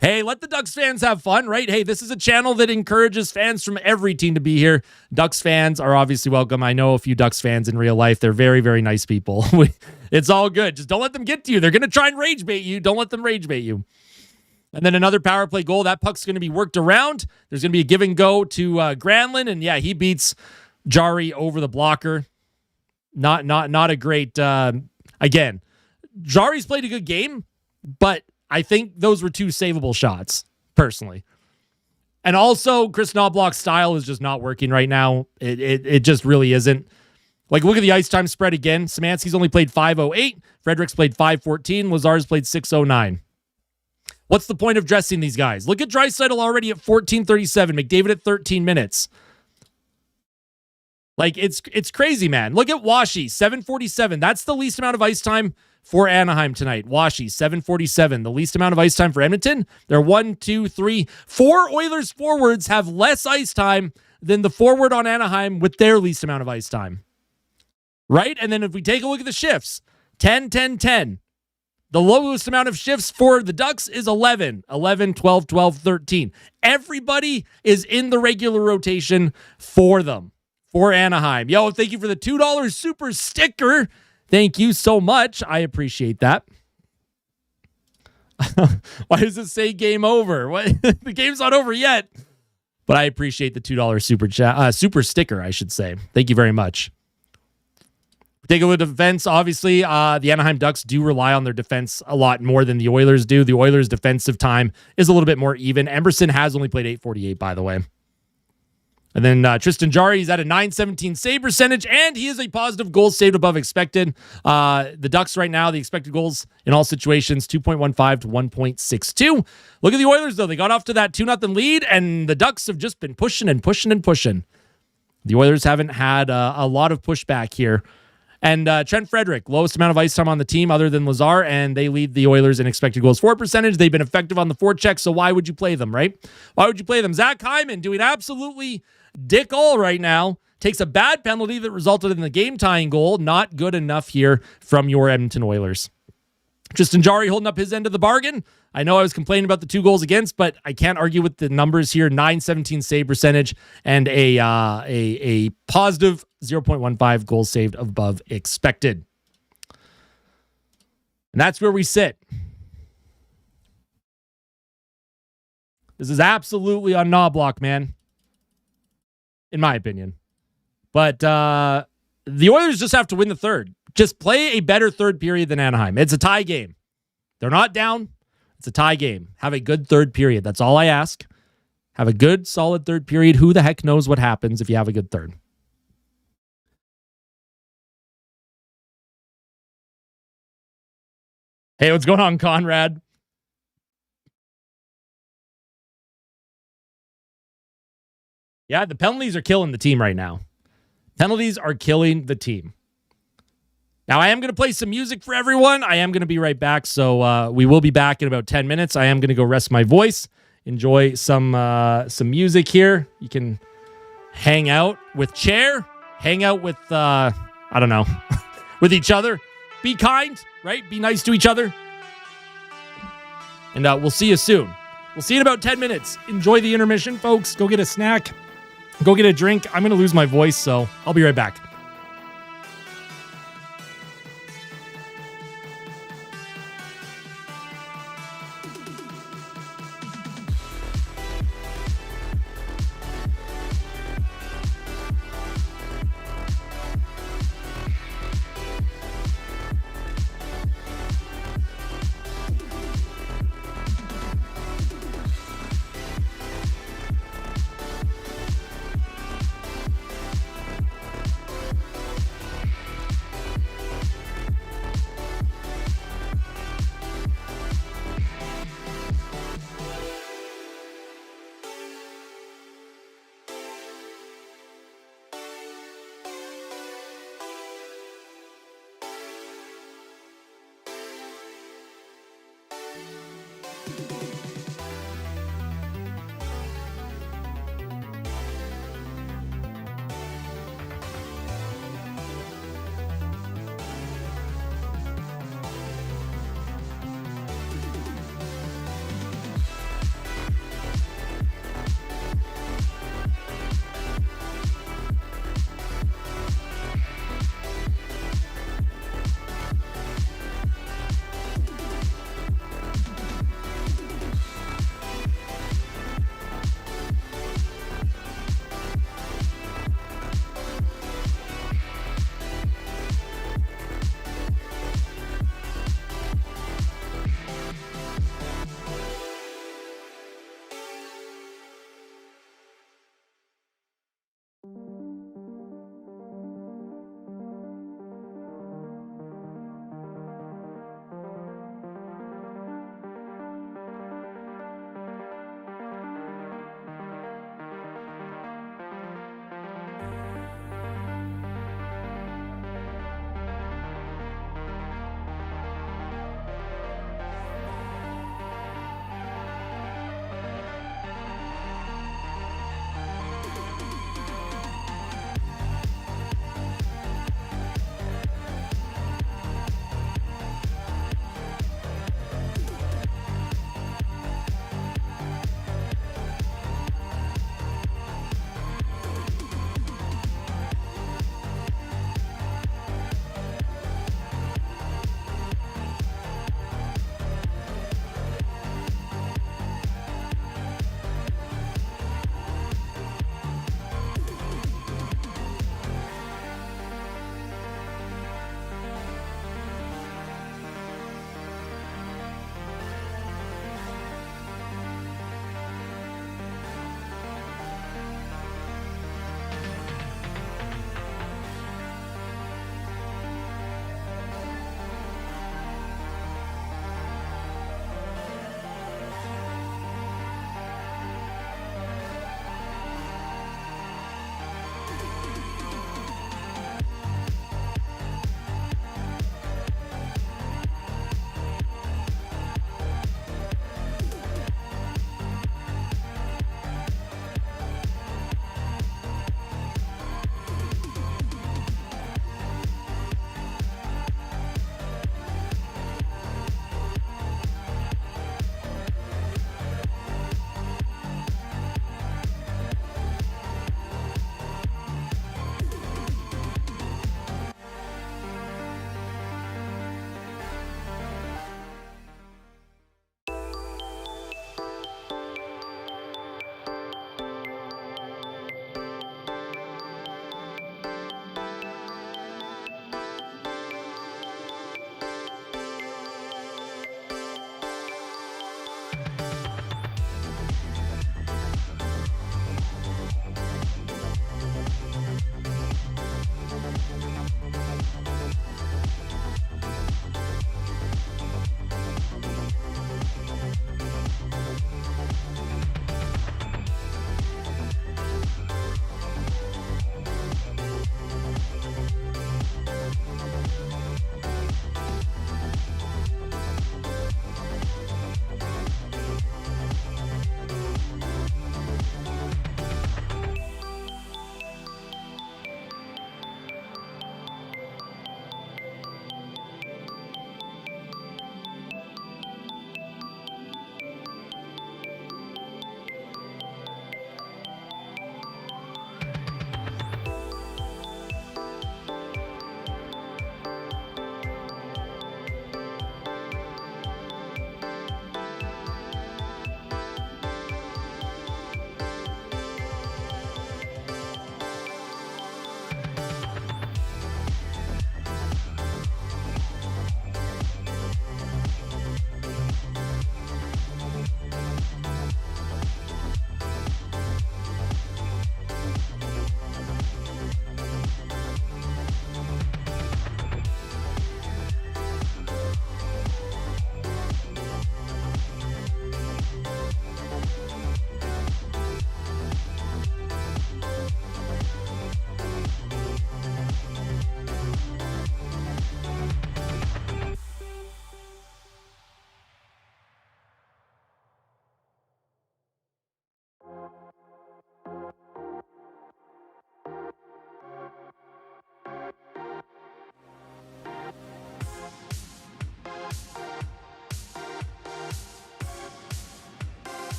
S1: Hey, let the Ducks fans have fun, right? Hey, this is a channel that encourages fans from every team to be here. Ducks fans are obviously welcome. I know a few Ducks fans in real life. They're very, very nice people. It's all good. Just don't let them get to you. They're going to try and rage bait you. Don't let them rage bait you. And then another power play goal. That puck's going to be worked around. There's going to be a give and go to Granlund. And yeah, he beats Jarry over the blocker. Not a great, again, Jarry's played a good game, but I think those were 2 savable shots, personally. And also, Chris Knobloch's style is just not working right now. It just really isn't. Like, look at the ice time spread again. Szymanski's only played 5:08. Fredericks played 5:14. Lazar's played 6:09. What's the point of dressing these guys? Look at Draisaitl already at 14:37. McDavid at 13 minutes. Like, it's crazy, man. Look at Washi, 7:47. That's the least amount of ice time for Anaheim tonight. Washi, 7:47. The least amount of ice time for Edmonton. They're 1, 2, 3, 4 Oilers forwards have less ice time than the forward on Anaheim with their least amount of ice time. Right? And then if we take a look at the shifts, 10, 10, 10. The lowest amount of shifts for the Ducks is 11, 11, 12, 12, 13. Everybody is in the regular rotation for them, for Anaheim. Yo, thank you for the $2 super sticker. Thank you so much. I appreciate that. Why does it say game over? What? The game's not over yet. But I appreciate the $2 super sticker, I should say. Thank you very much. Take a look at defense. Obviously, the Anaheim Ducks do rely on their defense a lot more than the Oilers do. The Oilers' defensive time is a little bit more even. Emerson has only played 8:48, by the way. And then Tristan Jarry, he's at a .917 save percentage, and he is a positive goal saved above expected. The Ducks right now, the expected goals in all situations, 2.15 to 1.62. Look at the Oilers, though. They got off to that 2-0 lead, and the Ducks have just been pushing and pushing and pushing. The Oilers haven't had a lot of pushback here. And Trent Frederick, lowest amount of ice time on the team other than Lazar, and they lead the Oilers in expected goals for percentage. They've been effective on the forecheck, so why would you play them, right? Why would you play them? Zach Hyman doing absolutely dick all right now. Takes a bad penalty that resulted in the game-tying goal. Not good enough here from your Edmonton Oilers. Tristan Jarry holding up his end of the bargain. I know I was complaining about the 2 goals against, but I can't argue with the numbers here. .917 save percentage and a positive 0.15 goals saved above expected. And that's where we sit. This is absolutely on Knobloch, man. In my opinion. But the Oilers just have to win the third. Just play a better third period than Anaheim. It's a tie game. They're not down. It's a tie game. Have a good third period. That's all I ask. Have a good, solid third period. Who the heck knows what happens if you have a good third? Hey, what's going on, Conrad? Yeah, the penalties are killing the team right now. Penalties are killing the team. Now, I am going to play some music for everyone. I am going to be right back, so we will be back in about 10 minutes. I am going to go rest my voice, enjoy some music here. You can hang out with Chair, hang out with, I don't know, with each other. Be kind, right? Be nice to each other. And we'll see you soon. We'll see you in about 10 minutes. Enjoy the intermission, folks. Go get a snack. Go get a drink. I'm going to lose my voice, so I'll be right back.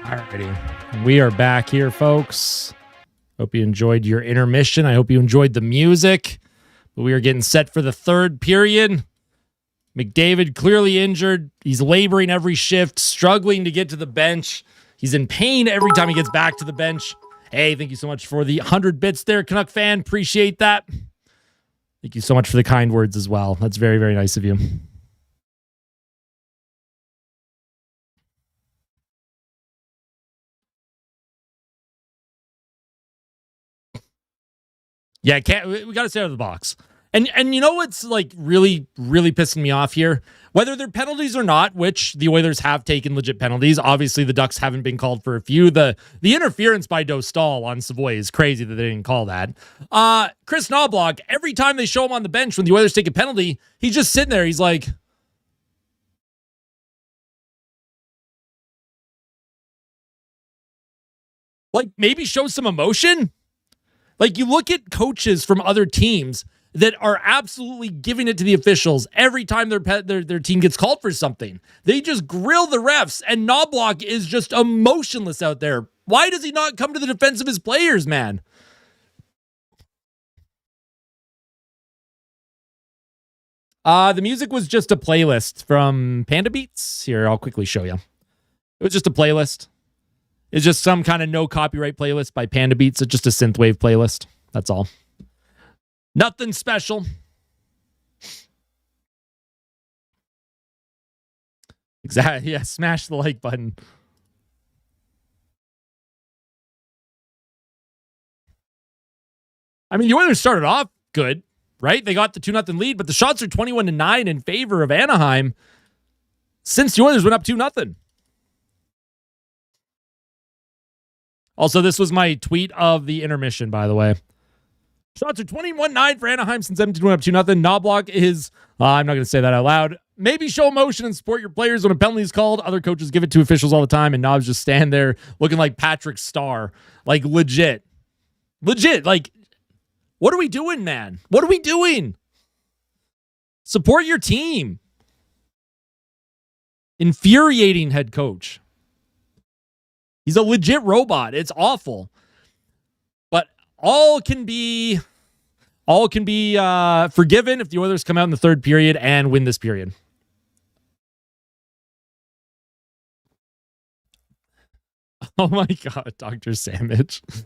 S1: Alrighty, we are back here, folks. Hope you enjoyed your intermission. I hope you enjoyed the music. But we are getting set for the third period. McDavid clearly injured. He's laboring every shift, struggling to get to the bench. He's in pain every time he gets back to the bench. Hey, thank you so much for the 100 bits there, Canuck fan. Appreciate that. Thank you so much for the kind words as well. That's very, very nice of you. Yeah, we got to stay out of the box. And you know what's like really, really pissing me off here? Whether they're penalties or not, which the Oilers have taken legit penalties. Obviously, the Ducks haven't been called for a few. The interference by Dostal on Savoy is crazy that they didn't call that. Chris Knobloch, every time they show him on the bench when the Oilers take a penalty, he's just sitting there. He's like, maybe show some emotion. Like, you look at coaches from other teams that are absolutely giving it to the officials every time their team gets called for something. They just grill the refs, and Knobloch is just emotionless out there. Why does he not come to the defense of his players, man? The music was just a playlist from Panda Beats. Here, I'll quickly show you. It was just a playlist. It's just some kind of no copyright playlist by Panda Beats. It's just a synthwave playlist. That's all. Nothing special. Exactly. Yeah, smash the like button. I mean, the Oilers started off good, right? They got the 2-0 lead, but the shots are 21-9 in favor of Anaheim since the Oilers went up 2-0. Also, this was my tweet of the intermission, by the way. Shots are 21-9 for Anaheim since Edmonton went up 2-0. Knobloch is, I'm not going to say that out loud. Maybe show emotion and support your players when a penalty is called. Other coaches give it to officials all the time, and Knobs just stand there looking like Patrick Starr. Like, legit. Legit. Like, what are we doing, man? What are we doing? Support your team. Infuriating head coach. He's a legit robot. It's awful. But all can be forgiven if the Oilers come out in the third period and win this period. Oh my God, Dr. Sandwich. I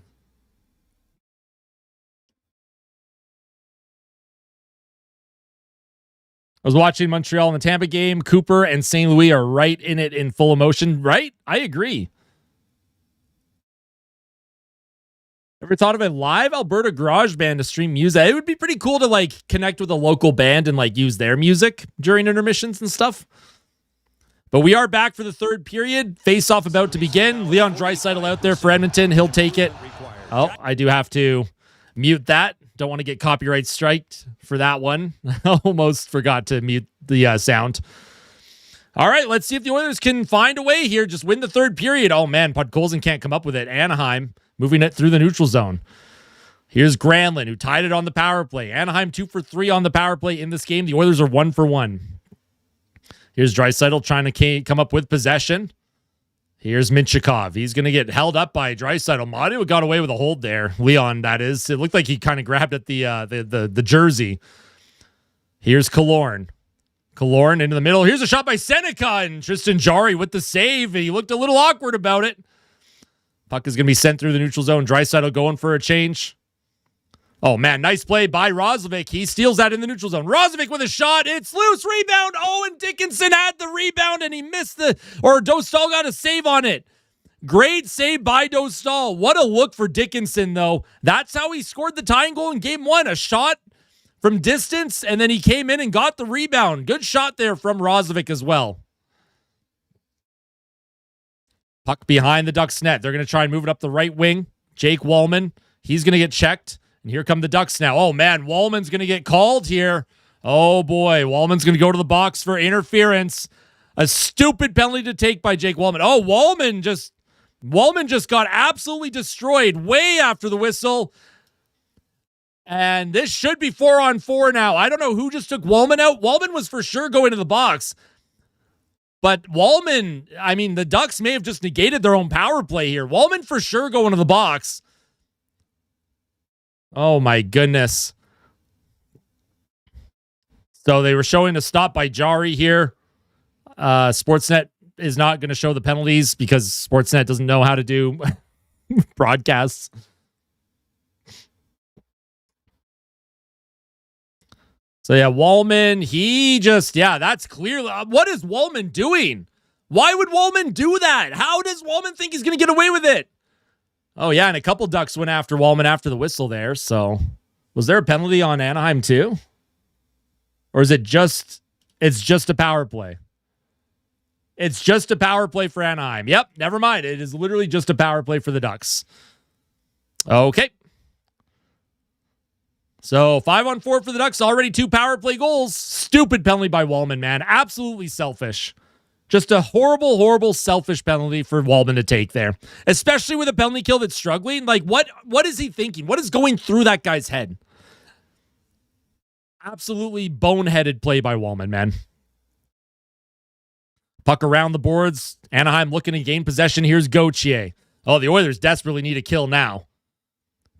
S1: was watching Montreal in the Tampa game. Cooper and St. Louis are right in it in full emotion, right? I agree. Ever thought of a live Alberta garage band to stream music? It would be pretty cool to like connect with a local band and like use their music during intermissions and stuff. But we are back for the third period. Face-off about to begin. Leon Draisaitl out there for Edmonton. He'll take it. Oh, I do have to mute that. Don't want to get copyright striked for that one. Almost forgot to mute the sound. All right, let's see if the Oilers can find a way here. Just win the third period. Oh, man, Podkolzin can't come up with it. Anaheim moving it through the neutral zone. Here's Granlund, who tied it on the power play. Anaheim 2 for 3 on the power play in this game. The Oilers are 1 for 1. Here's Draisaitl trying to come up with possession. Here's Minchikov. He's going to get held up by Draisaitl. Mario got away with a hold there. Leon, that is. It looked like he kind of grabbed at the jersey. Here's Killorn. Killorn into the middle. Here's a shot by Seneca, and Tristan Jarry with the save. He looked a little awkward about it. Puck is going to be sent through the neutral zone. Draisaitl going for a change. Oh, man, nice play by Roslovic. He steals that in the neutral zone. Roslovic with a shot. It's loose. Rebound. Owen Dickinson had the rebound, and he missed Dostal got a save on it. Great save by Dostal. What a look for Dickinson, though. That's how he scored the tying goal in Game 1. A shot from distance, and then he came in and got the rebound. Good shot there from Roslovic as well. Puck behind the Ducks net. They're going to try and move it up the right wing. Jake Wallman, he's going to get checked. And here come the Ducks now. Oh, man, Wallman's going to get called here. Oh, boy, Wallman's going to go to the box for interference. A stupid penalty to take by Jake Wallman. Oh, Wallman just got absolutely destroyed way after the whistle. And this should be 4-on-4 now. I don't know who just took Wallman out. Wallman was for sure going to the box. But Wallman, I mean, the Ducks may have just negated their own power play here. Wallman for sure going to the box. Oh, my goodness. So they were showing a stop by Jarry here. Sportsnet is not going to show the penalties because Sportsnet doesn't know how to do broadcasts. So, yeah, Wallman, that's clear. What is Wallman doing? Why would Wallman do that? How does Wallman think he's going to get away with it? Oh, yeah, and a couple Ducks went after Wallman after the whistle there. So, was there a penalty on Anaheim too? Or is it's just a power play? It's just a power play for Anaheim. Yep, never mind. It is literally just a power play for the Ducks. Okay. So 5-on-4 for the Ducks, already 2 power play goals. Stupid penalty by Wallman, man. Absolutely selfish. Just a horrible, horrible, selfish penalty for Wallman to take there. Especially with a penalty kill that's struggling. Like, what is he thinking? What is going through that guy's head? Absolutely boneheaded play by Wallman, man. Puck around the boards. Anaheim looking to gain possession. Here's Gauthier. Oh, the Oilers desperately need a kill now.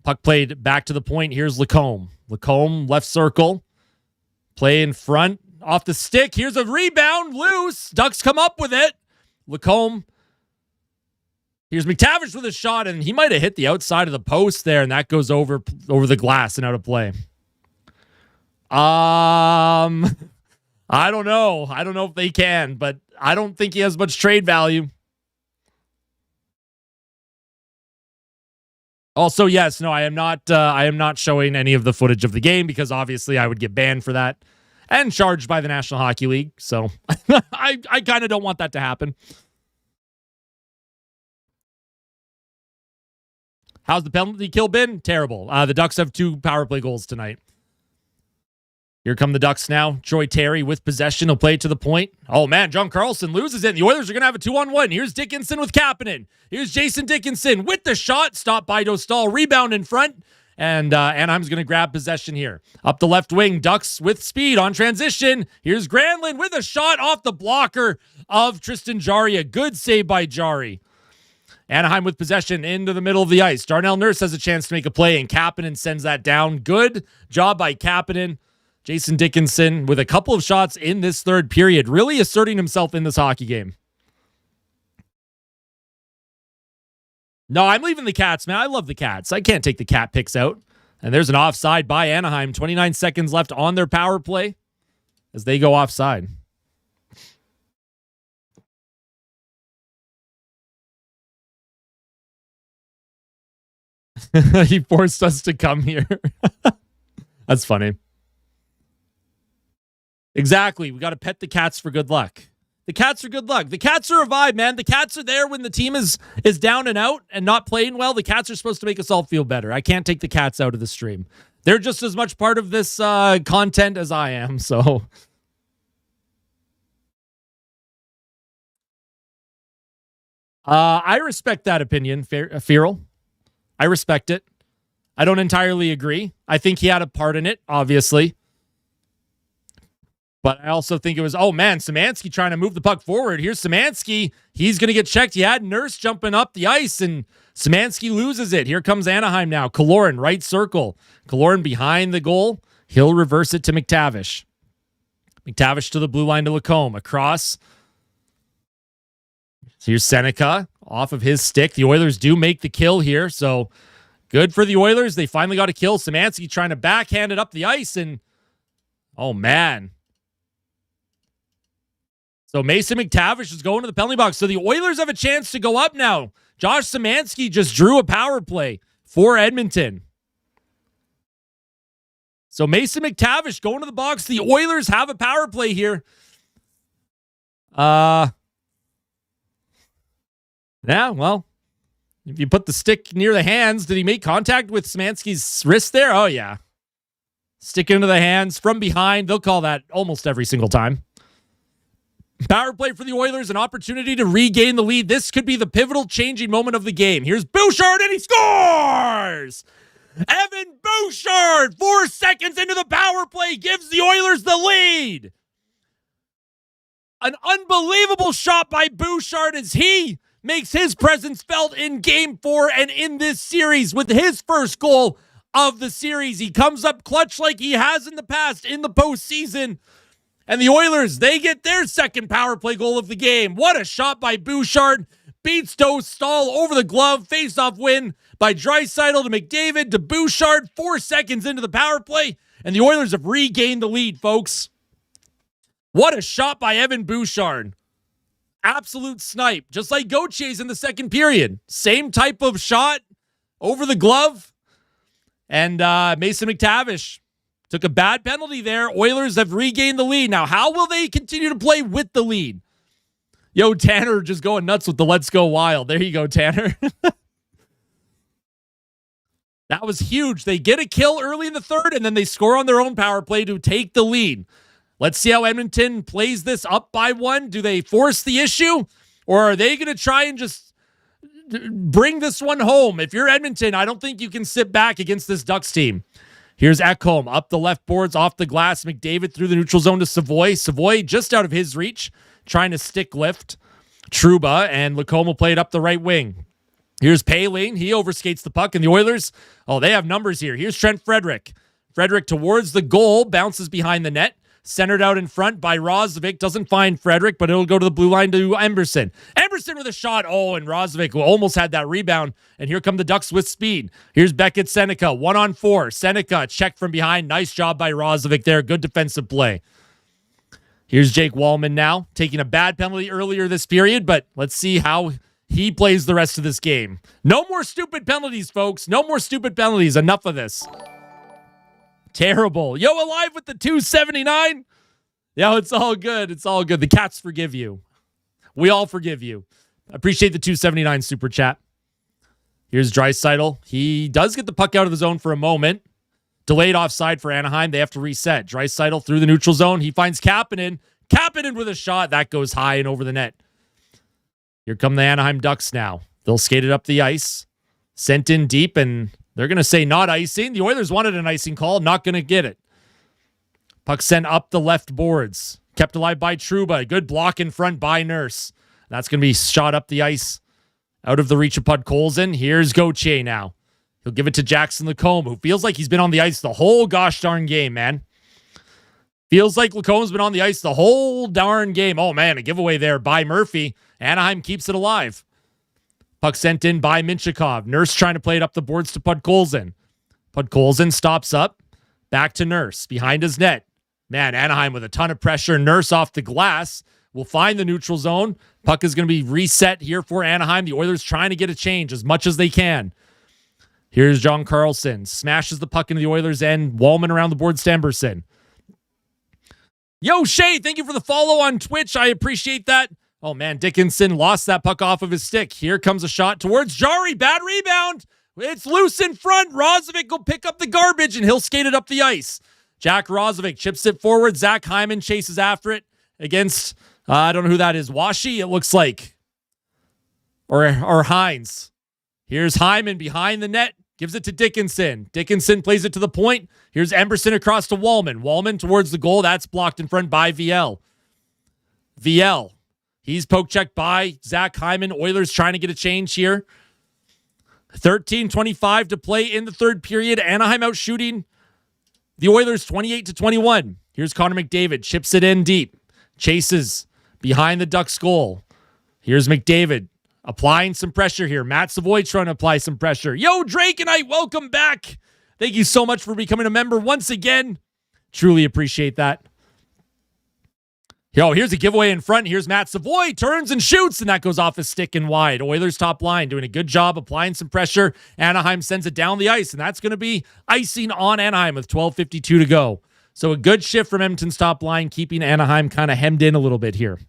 S1: Puck played back to the point. Here's Lacombe. Lacombe, left circle. Play in front. Off the stick. Here's a rebound. Loose. Ducks come up with it. Lacombe. Here's McTavish with a shot, and he might have hit the outside of the post there, and that goes over the glass and out of play. I don't know. I don't know if they can, but I don't think he has much trade value. Also, yes, no, I am not showing any of the footage of the game because obviously I would get banned for that and charged by the National Hockey League. So I kind of don't want that to happen. How's the penalty kill been? Terrible. The Ducks have 2 power play goals tonight. Here come the Ducks now. Troy Terry with possession. He'll play it to the point. Oh, man, John Carlson loses it. The Oilers are going to have a 2-on-1. Here's Dickinson with Kapanen. Here's Jason Dickinson with the shot. Stopped by Dostal. Rebound in front. And Anaheim's going to grab possession here. Up the left wing. Ducks with speed on transition. Here's Granlund with a shot off the blocker of Tristan Jarry. A good save by Jarry. Anaheim with possession into the middle of the ice. Darnell Nurse has a chance to make a play, and Kapanen sends that down. Good job by Kapanen. Jason Dickinson with a couple of shots in this third period, really asserting himself in this hockey game. No, I'm leaving the Cats, man. I love the Cats. I can't take the Cat picks out. And there's an offside by Anaheim. 29 seconds left on their power play as they go offside. He forced us to come here. That's funny. Exactly. We got to pet the Cats for good luck. The Cats are good luck. The Cats are a vibe, man. The Cats are there when the team is down and out and not playing well. The Cats are supposed to make us all feel better. I can't take the Cats out of the stream. They're just as much part of this content as I am, so... I respect that opinion, Feral. I respect it. I don't entirely agree. I think he had a part in it, obviously. But I also think it was, oh man, Szymanski trying to move the puck forward. Here's Szymanski. He's going to get checked. He had Nurse jumping up the ice, and Szymanski loses it. Here comes Anaheim now. Kaloran, right circle. Kaloran behind the goal. He'll reverse it to McTavish. McTavish to the blue line to Lacombe. Across. So here's Seneca off of his stick. The Oilers do make the kill here, so good for the Oilers. They finally got a kill. Szymanski trying to backhand it up the ice, and oh, man. So Mason McTavish is going to the penalty box. So the Oilers have a chance to go up now. Josh Szymanski just drew a power play for Edmonton. So Mason McTavish going to the box. The Oilers have a power play here. Yeah, well, if you put the stick near the hands, did he make contact with Szymanski's wrist there? Oh, yeah. Stick into the hands from behind. They'll call that almost every single time. Power play for the Oilers, an opportunity to regain the lead. This could be the pivotal changing moment of the game. Here's Bouchard, and he scores! Evan Bouchard, 4 seconds into the power play, gives the Oilers the lead. An unbelievable shot by Bouchard as he makes his presence felt in Game 4 and in this series with his first goal of the series. He comes up clutch like he has in the past in the postseason. And the Oilers, they get their second power play goal of the game. What a shot by Bouchard. Beats Dostal over the glove. Face-off win by Draisaitl to McDavid to Bouchard. 4 seconds into the power play. And the Oilers have regained the lead, folks. What a shot by Evan Bouchard. Absolute snipe, just like Gautier's in the second period. Same type of shot over the glove. And Mason McTavish took a bad penalty there. Oilers have regained the lead. Now, how will they continue to play with the lead? Yo, Tanner just going nuts with the Let's Go Wild. There you go, Tanner. That was huge. They get a kill early in the third, and then they score on their own power play to take the lead. Let's see how Edmonton plays this up by 1. Do they force the issue, or are they going to try and just bring this one home? If you're Edmonton, I don't think you can sit back against this Ducks team. Here's Ekholm up the left boards, off the glass. McDavid through the neutral zone to Savoy. Savoy just out of his reach, trying to stick lift. Trouba, and Lacombe will play it up the right wing. Here's Paline. He overskates the puck, and the Oilers, oh, they have numbers here. Here's Trent Frederick. Frederick towards the goal, bounces behind the net. Centered out in front by Roslovic. Doesn't find Frederick, but it'll go to the blue line to Emberson. Emberson with a shot. Oh, and Roslovic almost had that rebound. And here come the Ducks with speed. Here's Beckett Seneca. 1-on-4. Seneca checked from behind. Nice job by Roslovic there. Good defensive play. Here's Jake Wallman now, taking a bad penalty earlier this period, but let's see how he plays the rest of this game. No more stupid penalties, folks. No more stupid penalties. Enough of this. Terrible. Yo, alive with the 279. Yo, it's all good. It's all good. The Cats forgive you. We all forgive you. Appreciate the 279 super chat. Here's Draisaitl. He does get the puck out of the zone for a moment. Delayed offside for Anaheim. They have to reset. Draisaitl through the neutral zone. He finds Kapanen. Kapanen with a shot. That goes high and over the net. Here come the Anaheim Ducks now. They'll skate it up the ice. Sent in deep, and they're going to say not icing. The Oilers wanted an icing call. Not going to get it. Puck sent up the left boards. Kept alive by Trouba. Good block in front by Nurse. That's going to be shot up the ice. Out of the reach of Podkolzin. Here's Gauthier now. He'll give it to Jackson Lacombe, who feels like he's been on the ice the whole gosh darn game, man. Feels like Lacombe's been on the ice the whole darn game. Oh, man, a giveaway there by Murphy. Anaheim keeps it alive. Puck sent in by Minchikov. Nurse trying to play it up the boards to Podkolzin. Podkolzin stops up. Back to Nurse. Behind his net. Man, Anaheim with a ton of pressure. Nurse off the glass. Will find the neutral zone. Puck is going to be reset here for Anaheim. The Oilers trying to get a change as much as they can. Here's John Carlson. Smashes the puck into the Oilers' end. Wallman around the board. Stamberson. Yo, Shay, thank you for the follow on Twitch. I appreciate that. Oh, man, Dickinson lost that puck off of his stick. Here comes a shot towards Jari. Bad rebound. It's loose in front. Rozovic will pick up the garbage, and he'll skate it up the ice. Jack Rozovic chips it forward. Zach Hyman chases after it against, I don't know who that is. Washi, it looks like. Or Hines. Here's Hyman behind the net. Gives it to Dickinson. Dickinson plays it to the point. Here's Emberson across to Wallman. Wallman towards the goal. That's blocked in front by VL. VL. He's poke checked by Zach Hyman. Oilers trying to get a change here. 13:25 to play in the third period. Anaheim out shooting the Oilers 28-21. Here's Connor McDavid. Chips it in deep. Chases behind the Ducks goal. Here's McDavid applying some pressure here. Matt Savoy trying to apply some pressure. Yo, Drake and I, welcome back. Thank you so much for becoming a member once again. Truly appreciate that. Yo, here's a giveaway in front. Here's Matt Savoy, turns and shoots, and that goes off his stick and wide. Oilers top line doing a good job applying some pressure. Anaheim sends it down the ice, and that's going to be icing on Anaheim with 12:52 to go. So a good shift from Edmonton's top line, keeping Anaheim kind of hemmed in a little bit here.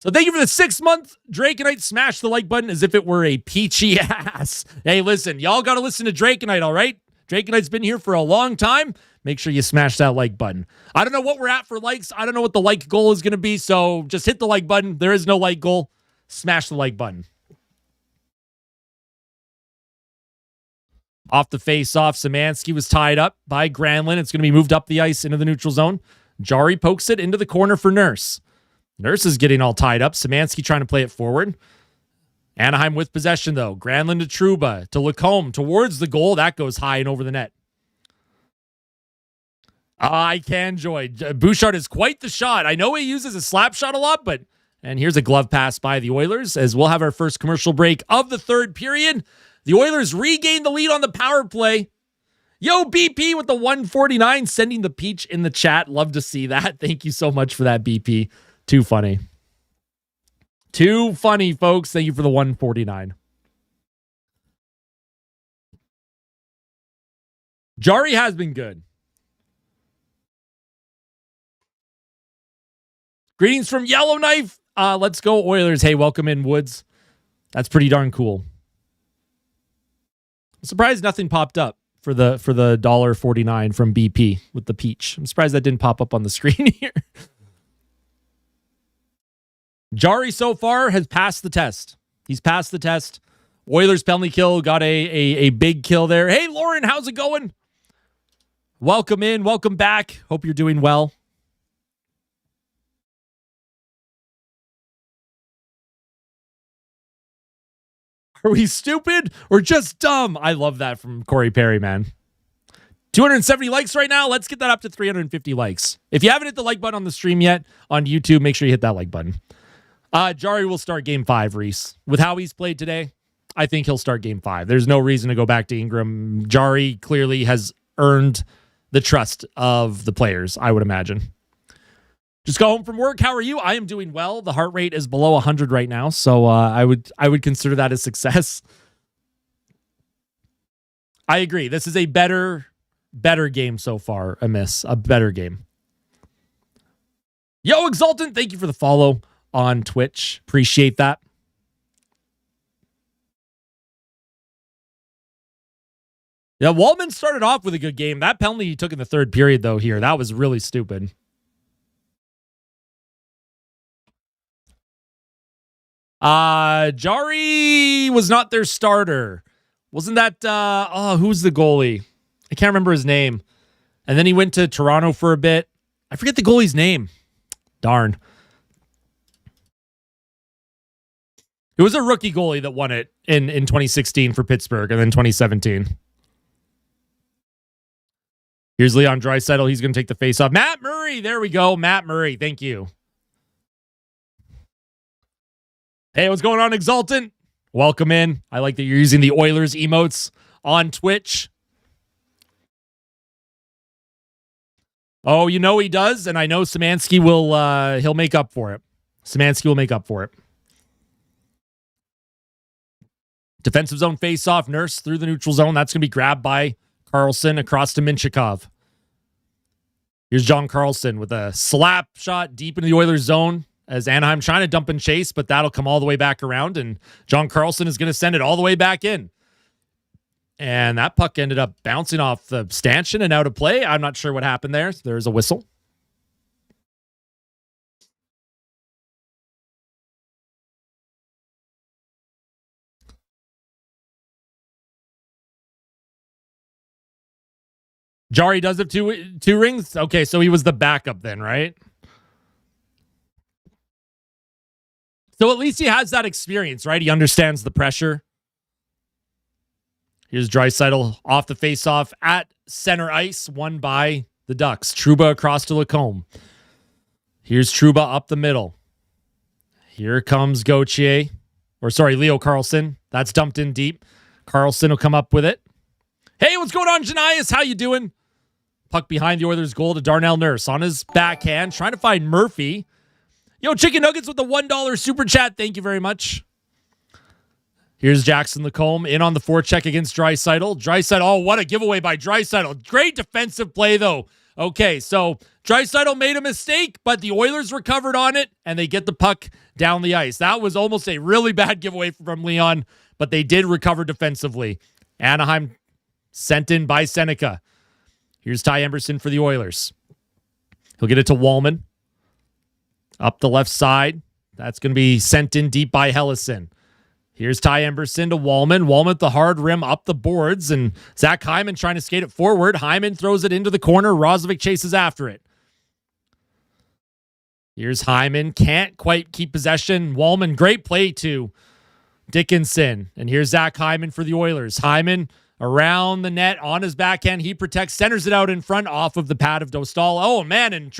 S1: So thank you for the 6-month. Drake and I, smash the like button as if it were a peachy ass. Hey, listen, y'all got to listen to Drake and I, all right? Drake and I's been here for a long time. Make sure you smash that like button. I don't know what we're at for likes. I don't know what the like goal is going to be, so just hit the like button. There is no like goal. Smash the like button. Off the face-off, Szymanski was tied up by Granlund. It's going to be moved up the ice into the neutral zone. Jari pokes it into the corner for Nurse. Nurse is getting all tied up. Szymanski trying to play it forward. Anaheim with possession, though. Granlund to Trouba, to Lacombe, towards the goal. That goes high and over the net. I can enjoy. Bouchard is quite the shot. I know he uses a slap shot a lot, but... And here's a glove pass by the Oilers as we'll have our first commercial break of the third period. The Oilers regain the lead on the power play. Yo, BP with the 149, sending the peach in the chat. Love to see that. Thank you so much for that, BP. Too funny. Too funny, folks. Thank you for the 149. Jari has been good. Greetings from Yellowknife. Let's go Oilers. Hey, welcome in, Woods. That's pretty darn cool. I'm surprised nothing popped up for the $1.49 from BP with the peach. I'm surprised that didn't pop up on the screen here. Jari so far has passed the test. He's passed the test. Oilers penalty kill, got a big kill there. Hey, Lauren, how's it going? Welcome in, welcome back. Hope you're doing well. Are we stupid or just dumb? I love that from Corey Perry, man. 270 likes right now. Let's get that up to 350 likes. If you haven't hit the like button on the stream yet on YouTube, make sure you hit that like button. Jari will start game 5, Reese. With how he's played today, I think he'll start game 5. There's no reason to go back to Ingram. Jari clearly has earned the trust of the players, I would imagine. Just got home from work. How are you? I am doing well. The heart rate is below 100 right now, so I would consider that a success. I agree. This is a better game so far, a better game. Yo, Exultant, thank you for the follow on Twitch. Appreciate that. Yeah, Wallman started off with a good game. That penalty he took in the third period, though, here, that was really stupid. Jari was not their starter. Wasn't that, who's the goalie? I can't remember his name. And then he went to Toronto for a bit. I forget the goalie's name. Darn. It was a rookie goalie that won it in 2016 for Pittsburgh and then 2017. Here's Leon Draisaitl. He's going to take the face off. Matt Murray. There we go. Matt Murray. Thank you. Hey, what's going on, Exultant? Welcome in. I like that you're using the Oilers emotes on Twitch. Oh, you know he does, and I know Szymanski will, he'll make up for it. Szymanski will make up for it. Defensive zone face-off. Nurse through the neutral zone. That's going to be grabbed by Carlson across to Minchikov. Here's John Carlson with a slap shot deep into the Oilers zone as Anaheim trying to dump and chase, but that'll come all the way back around, and John Carlson is going to send it all the way back in. And that puck ended up bouncing off the stanchion and out of play. I'm not sure what happened there. There's a whistle. Jari does have two rings? Okay, so he was the backup then, right? So at least he has that experience, right? He understands the pressure. Here's Draisaitl off the faceoff at center ice, won by the Ducks. Trouba across to Lacombe. Here's Trouba up the middle. Here comes Gauthier. Leo Carlson. That's dumped in deep. Carlson will come up with it. Hey, what's going on, Janias? How you doing? Puck behind the Oilers' goal to Darnell Nurse. On his backhand, trying to find Murphy. Yo, Chicken Nuggets with the $1 super chat. Thank you very much. Here's Jackson Lacombe in on the forecheck against Draisaitl. Draisaitl, oh, what a giveaway by Draisaitl. Great defensive play, though. Okay, so Draisaitl made a mistake, but the Oilers recovered on it, and they get the puck down the ice. That was almost a really bad giveaway from Leon, but they did recover defensively. Anaheim sent in by Seneca. Here's Ty Emberson for the Oilers. He'll get it to Wallman. Up the left side. That's going to be sent in deep by Hellison. Here's Ty Emberson to Wallman. Wallman with the hard rim up the boards, and Zach Hyman trying to skate it forward. Hyman throws it into the corner. Roslovic chases after it. Here's Hyman. Can't quite keep possession. Wallman, great play to Dickinson. And here's Zach Hyman for the Oilers. Hyman around the net on his backhand. He protects, centers it out in front off of the pad of Dostal. Oh, man, and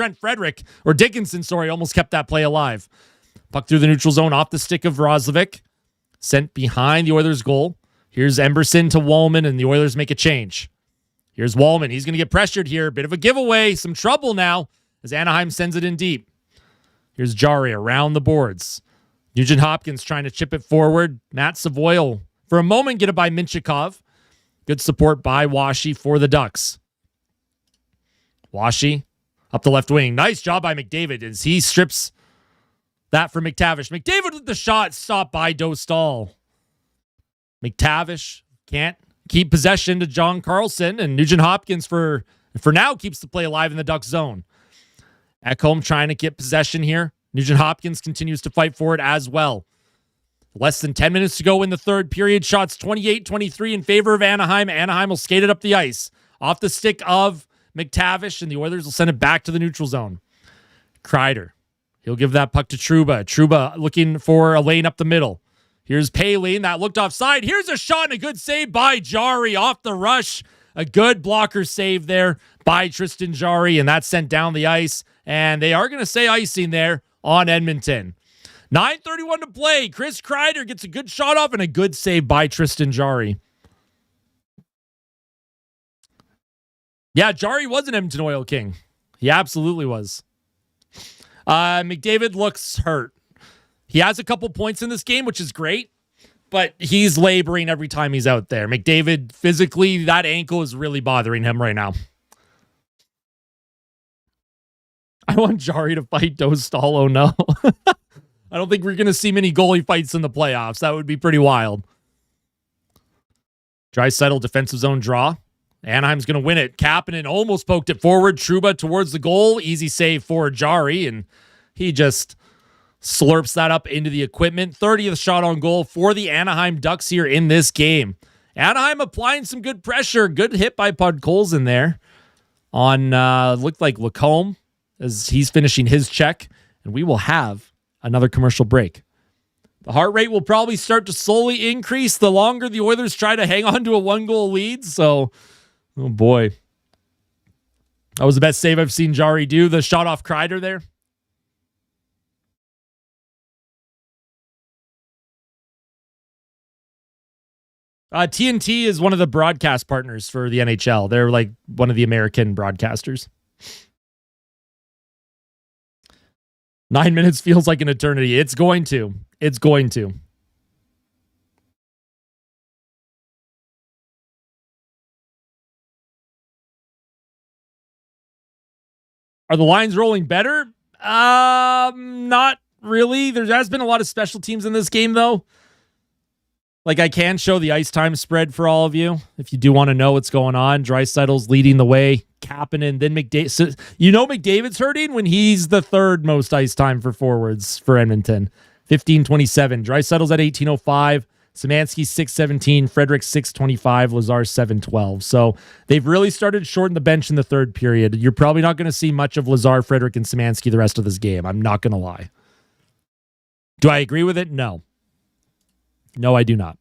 S1: Dickinson, almost kept that play alive. Puck through the neutral zone off the stick of Roslovic. Sent behind the Oilers' goal. Here's Emberson to Wallman, and the Oilers make a change. Here's Wallman. He's going to get pressured here. Bit of a giveaway. Some trouble now as Anaheim sends it in deep. Here's Jari around the boards. Nugent Hopkins trying to chip it forward. Matt Savoy for a moment get it by Minchikov. Good support by Washi for the Ducks. Washi up the left wing. Nice job by McDavid as he strips that for McTavish. McDavid with the shot stopped by Dostal. McTavish can't keep possession to John Carlson, and Nugent Hopkins for now keeps the play alive in the Ducks zone. Ekholm trying to get possession here. Nugent Hopkins continues to fight for it as well. Less than 10 minutes to go in the third period. Shots 28-23 in favor of Anaheim. Anaheim will skate it up the ice. Off the stick of McTavish, and the Oilers will send it back to the neutral zone. Kreider. He'll give that puck to Trouba. Trouba looking for a lane up the middle. Here's Paline. That looked offside. Here's a shot and a good save by Jari off the rush. A good blocker save there by Tristan Jari, and that's sent down the ice. And they are going to say icing there on Edmonton. 9:31 to play. Chris Kreider gets a good shot off and a good save by Tristan Jari. Yeah, Jari was an Edmonton Oil King. He absolutely was. McDavid looks hurt. He has a couple points in this game, which is great, but he's laboring every time he's out there. McDavid, physically, that ankle is really bothering him right now. I want Jari to fight Dostal. Oh, no. I don't think we're going to see many goalie fights in the playoffs. That would be pretty wild. Draisaitl defensive zone draw. Anaheim's going to win it. Kapanen almost poked it forward. Trouba towards the goal. Easy save for Jari, and he just slurps that up into the equipment. 30th shot on goal for the Anaheim Ducks here in this game. Anaheim applying some good pressure. Good hit by Podkolzin there on, looked like Lacombe as he's finishing his check, and we will have another commercial break. The heart rate will probably start to slowly increase the longer the Oilers try to hang on to a one-goal lead, so oh boy. That was the best save I've seen Jari do. The shot off Kreider there. TNT is one of the broadcast partners for the NHL. They're like one of the American broadcasters. 9 minutes feels like an eternity. It's going to. It's going to. Are the lines rolling better? Not really. There has been a lot of special teams in this game, though. Like, I can show the ice time spread for all of you if you do want to know what's going on. Draisaitl's leading the way, Kapanen, then McDavid. So, McDavid's hurting when he's the third most ice time for forwards for Edmonton. 15:27. Draisaitl's at 18:05. Szymanski 6:17. Frederick 6:25. Lazar 7:12. So they've really started to shorten the bench in the third period. You're probably not going to see much of Lazar, Frederick, and Szymanski the rest of this game. I'm not going to lie. Do I agree with it? No. No, I do not.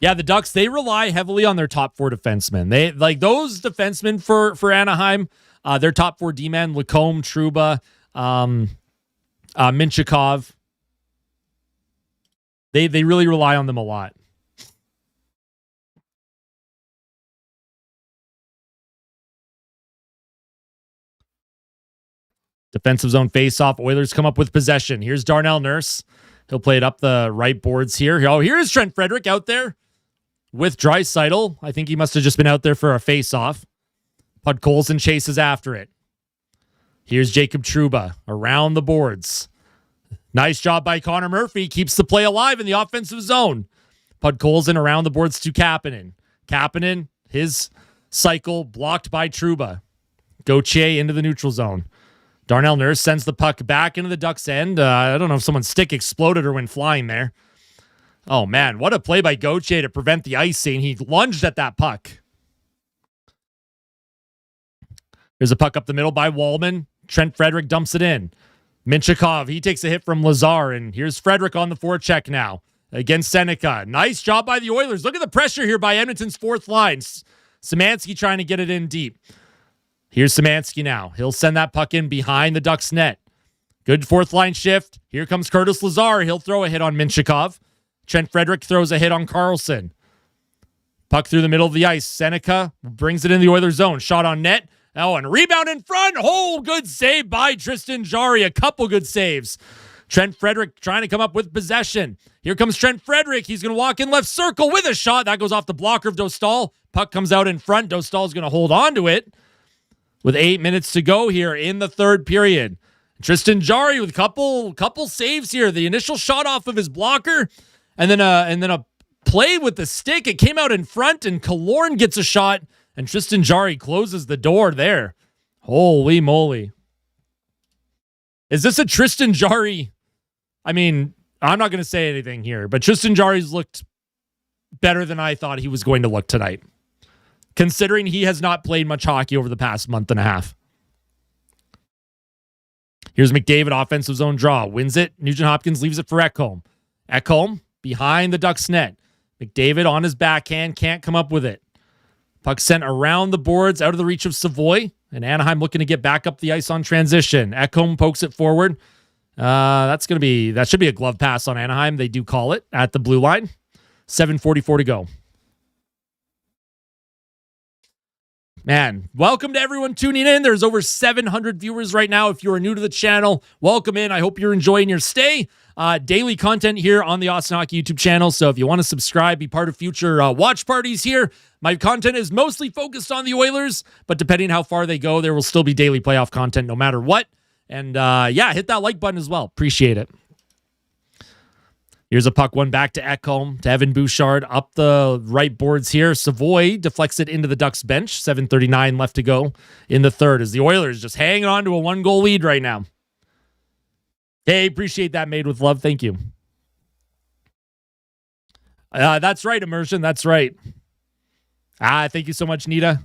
S1: Yeah, the Ducks, they rely heavily on their top four defensemen. They like those defensemen for Anaheim, their top four D-men, Lacombe, Trouba, Minchikov. They really rely on them a lot. Defensive zone faceoff. Oilers come up with possession. Here's Darnell Nurse. He'll play it up the right boards here. Oh, here's Trent Frederick out there with Draisaitl. I think he must have just been out there for a faceoff. Podkolzin chases after it. Here's Jacob Trouba around the boards. Nice job by Connor Murphy. Keeps the play alive in the offensive zone. Podkolzin around the boards to Kapanen. Kapanen, his cycle blocked by Trouba. Gauthier into the neutral zone. Darnell Nurse sends the puck back into the Ducks' end. I don't know if someone's stick exploded or went flying there. Oh, man, what a play by Gauthier to prevent the icing. He lunged at that puck. There's a puck up the middle by Wallman. Trent Frederick dumps it in. Minchikov, he takes a hit from Lazar, and here's Frederick on the forecheck now against Seneca. Nice job by the Oilers. Look at the pressure here by Edmonton's fourth line. Szymanski trying to get it in deep. Here's Szymanski now. He'll send that puck in behind the Ducks' net. Good fourth line shift. Here comes Curtis Lazar. He'll throw a hit on Minchikov. Trent Frederick throws a hit on Carlson. Puck through the middle of the ice. Seneca brings it in the Oilers' zone. Shot on net. Oh, and rebound in front. Oh, good save by Tristan Jarry. A couple good saves. Trent Frederick trying to come up with possession. Here comes Trent Frederick. He's going to walk in left circle with a shot. That goes off the blocker of Dostal. Puck comes out in front. Dostal's going to hold on to it. With 8 minutes to go here in the third period. Tristan Jarry with a couple saves here. The initial shot off of his blocker, and then a play with the stick. It came out in front, and Killorn gets a shot, and Tristan Jarry closes the door there. Holy moly. Is this a Tristan Jarry? I mean, I'm not going to say anything here, but Tristan Jarry's looked better than I thought he was going to look tonight, considering he has not played much hockey over the past month and a half. Here's McDavid, offensive zone draw. Wins it. Nugent-Hopkins leaves it for Ekholm. Ekholm behind the Ducks' net. McDavid on his backhand, can't come up with it. Puck sent around the boards, out of the reach of Savoy. And Anaheim looking to get back up the ice on transition. Ekholm pokes it forward. That should be a glove pass on Anaheim. They do call it at the blue line. 7:44 to go. Man, welcome to everyone tuning in. There's over 700 viewers right now. If you are new to the channel, welcome in. I hope you're enjoying your stay. Daily content here on the Austin Hockey YouTube channel. So if you want to subscribe, be part of future watch parties here. My content is mostly focused on the Oilers, but depending how far they go, there will still be daily playoff content no matter what. And hit that like button as well. Appreciate it. Here's a puck, one back to Ekholm, to Evan Bouchard, up the right boards here. Savoy deflects it into the Ducks bench. 7:39 left to go in the third as the Oilers just hanging on to a 1-goal lead right now. Hey, appreciate that, made with love. Thank you. That's right, Immersion. That's right. Thank you so much, Nita.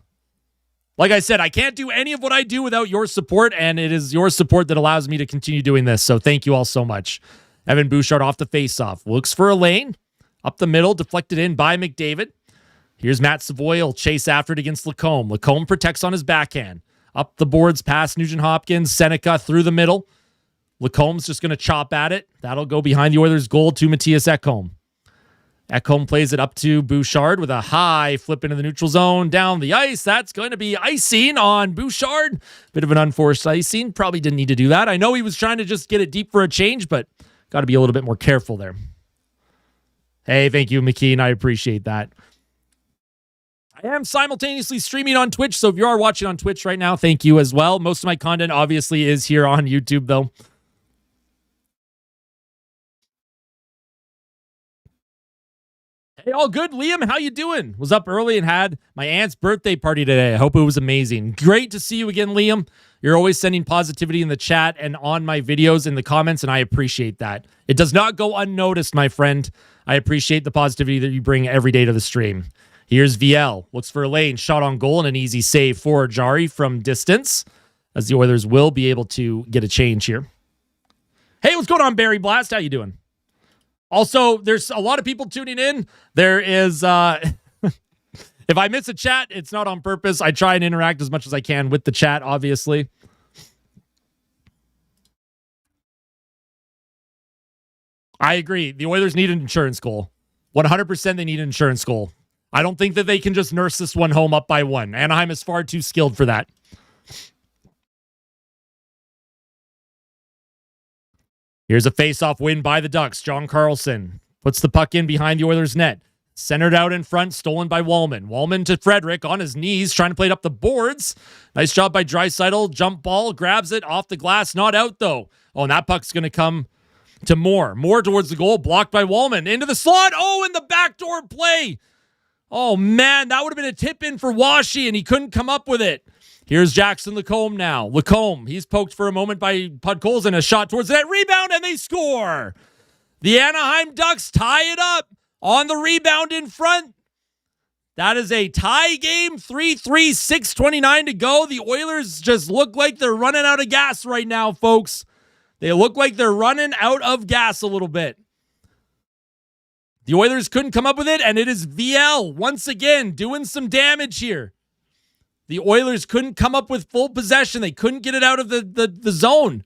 S1: Like I said, I can't do any of what I do without your support, and it is your support that allows me to continue doing this. So thank you all so much. Evan Bouchard off the faceoff. Looks for a lane. Up the middle, deflected in by McDavid. Here's Matt Savoy. He'll chase after it against Lacombe. Lacombe protects on his backhand. Up the boards past Nugent-Hopkins. Seneca through the middle. Lacombe's just going to chop at it. That'll go behind the Oilers' goal to Matthias Ekholm. Ekholm plays it up to Bouchard with a high flip into the neutral zone. Down the ice. That's going to be icing on Bouchard. Bit of an unforced icing. Probably didn't need to do that. I know he was trying to just get it deep for a change, but got to be a little bit more careful there. Hey, thank you, McKean. I appreciate that. I am simultaneously streaming on Twitch, so if you are watching on Twitch right now, thank you as well. Most of my content obviously is here on YouTube, though. Hey, all good, Liam. How you doing? Was up early and had my aunt's birthday party today. I hope it was amazing. Great to see you again, Liam. You're always sending positivity in the chat and on my videos in the comments, and I appreciate that. It does not go unnoticed, my friend. I appreciate the positivity that you bring every day to the stream. Here's VL. Looks for a lane. Shot on goal and an easy save for Jari from distance, as the Oilers will be able to get a change here. Hey, what's going on, Barry Blast? How you doing? Also, there's a lot of people tuning in. There is, if I miss a chat, it's not on purpose. I try and interact as much as I can with the chat, obviously. I agree. The Oilers need an insurance goal. 100% they need an insurance goal. I don't think that they can just nurse this one home up by one. Anaheim is far too skilled for that. Here's a face-off win by the Ducks. John Carlson puts the puck in behind the Oilers' net. Centered out in front, stolen by Wallman. Wallman to Frederick on his knees, trying to play it up the boards. Nice job by Draisaitl. Jump ball, grabs it off the glass. Not out, though. Oh, and that puck's going to come to Moore. Moore towards the goal, blocked by Wallman. Into the slot. Oh, and the backdoor play. Oh, man, that would have been a tip-in for Washi, and he couldn't come up with it. Here's Jackson Lacombe now. Lacombe, he's poked for a moment by Podkolzin, a shot towards that rebound, and they score. The Anaheim Ducks tie it up on the rebound in front. That is a tie game, 3-3, 6:29 to go. The Oilers just look like they're running out of gas right now, folks. They look like they're running out of gas a little bit. The Oilers couldn't come up with it, and it is VL once again doing some damage here. The Oilers couldn't come up with full possession. They couldn't get it out of the zone.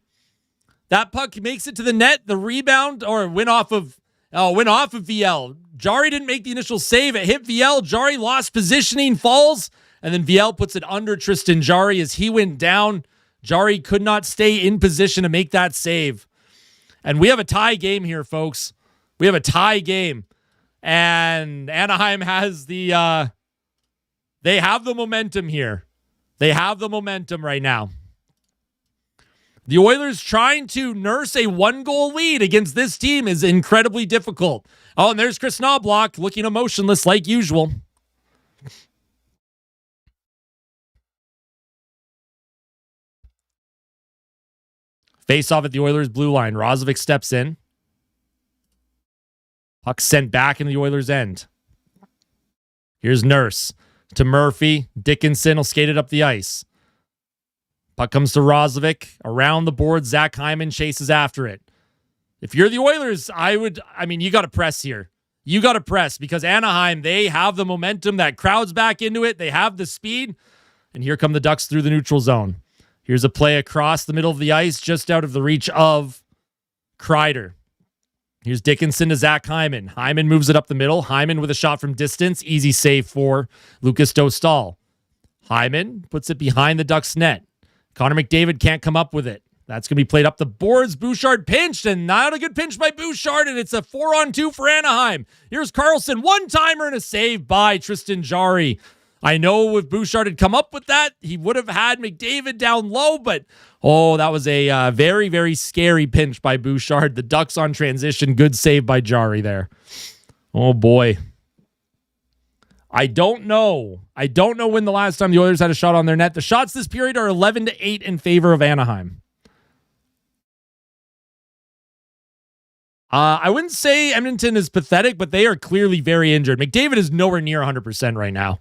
S1: That puck makes it to the net. The rebound, or went off of VL. Jari didn't make the initial save. It hit VL. Jari lost positioning, falls, and then VL puts it under Tristan Jari as he went down. Jari could not stay in position to make that save. And we have a tie game here, folks. We have a tie game. And Anaheim has the... They have the momentum here. They have the momentum right now. The Oilers trying to nurse a one-goal lead against this team is incredibly difficult. Oh, and there's Chris Knobloch looking emotionless like usual. Face off at the Oilers' blue line. Rozovic steps in. Puck sent back in the Oilers' end. Here's Nurse. To Murphy. Dickinson will skate it up the ice. Puck comes to Rozovic. Around the board, Zach Hyman chases after it. If you're the Oilers, you got to press here. You got to press because Anaheim, they have the momentum. That crowd's back into it. They have the speed. And here come the Ducks through the neutral zone. Here's a play across the middle of the ice, just out of the reach of Kreider. Here's Dickinson to Zach Hyman. Hyman moves it up the middle. Hyman with a shot from distance. Easy save for Lucas Dostal. Hyman puts it behind the Ducks net. Connor McDavid can't come up with it. That's going to be played up the boards. Bouchard pinched, and not a good pinch by Bouchard, and it's a 4-on-2 for Anaheim. Here's Carlson. One-timer and a save by Tristan Jari. I know if Bouchard had come up with that, he would have had McDavid down low, but that was a very, very scary pinch by Bouchard. The Ducks on transition. Good save by Jari there. Oh, boy. I don't know when the last time the Oilers had a shot on their net. The shots this period are 11-8 in favor of Anaheim. I wouldn't say Edmonton is pathetic, but they are clearly very injured. McDavid is nowhere near 100% right now.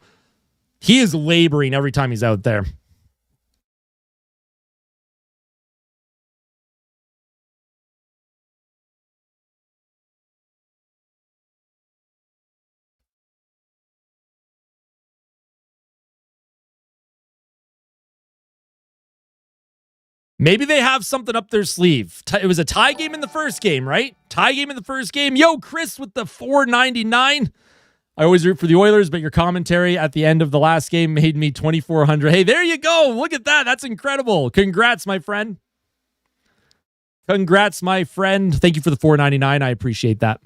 S1: He is laboring every time he's out there. Maybe they have something up their sleeve. It was a tie game in the first game, right? Tie game in the first game. Yo, Chris with the $4.99. I always root for the Oilers, but your commentary at the end of the last game made me 2,400. Hey, there you go. Look at that. That's incredible. Congrats, my friend. Congrats, my friend. Thank you for the $4.99. I appreciate that.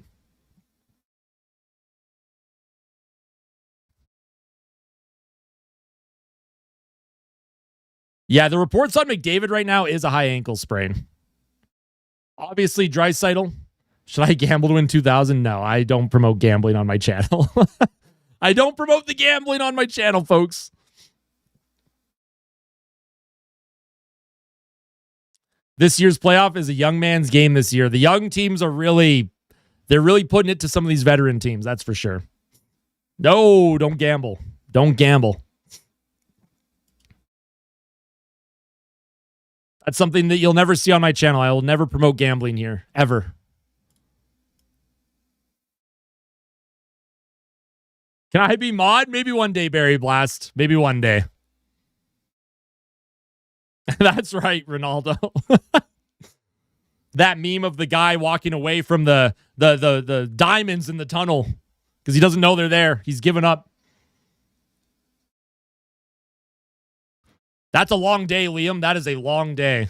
S1: Yeah, the reports on McDavid right now is a high ankle sprain. Obviously, Draisaitl. Should I gamble to win 2,000? No, I don't promote gambling on my channel. I don't promote the gambling on my channel, folks. This year's playoff is a young man's game this year. The young teams are they're really putting it to some of these veteran teams, that's for sure. No, don't gamble. Don't gamble. That's something that you'll never see on my channel. I will never promote gambling here, ever. Can I be mod? Maybe one day, Barry Blast. Maybe one day. That's right, Ronaldo. That meme of the guy walking away from the diamonds in the tunnel because he doesn't know they're there. He's given up. That's a long day, Liam. That is a long day.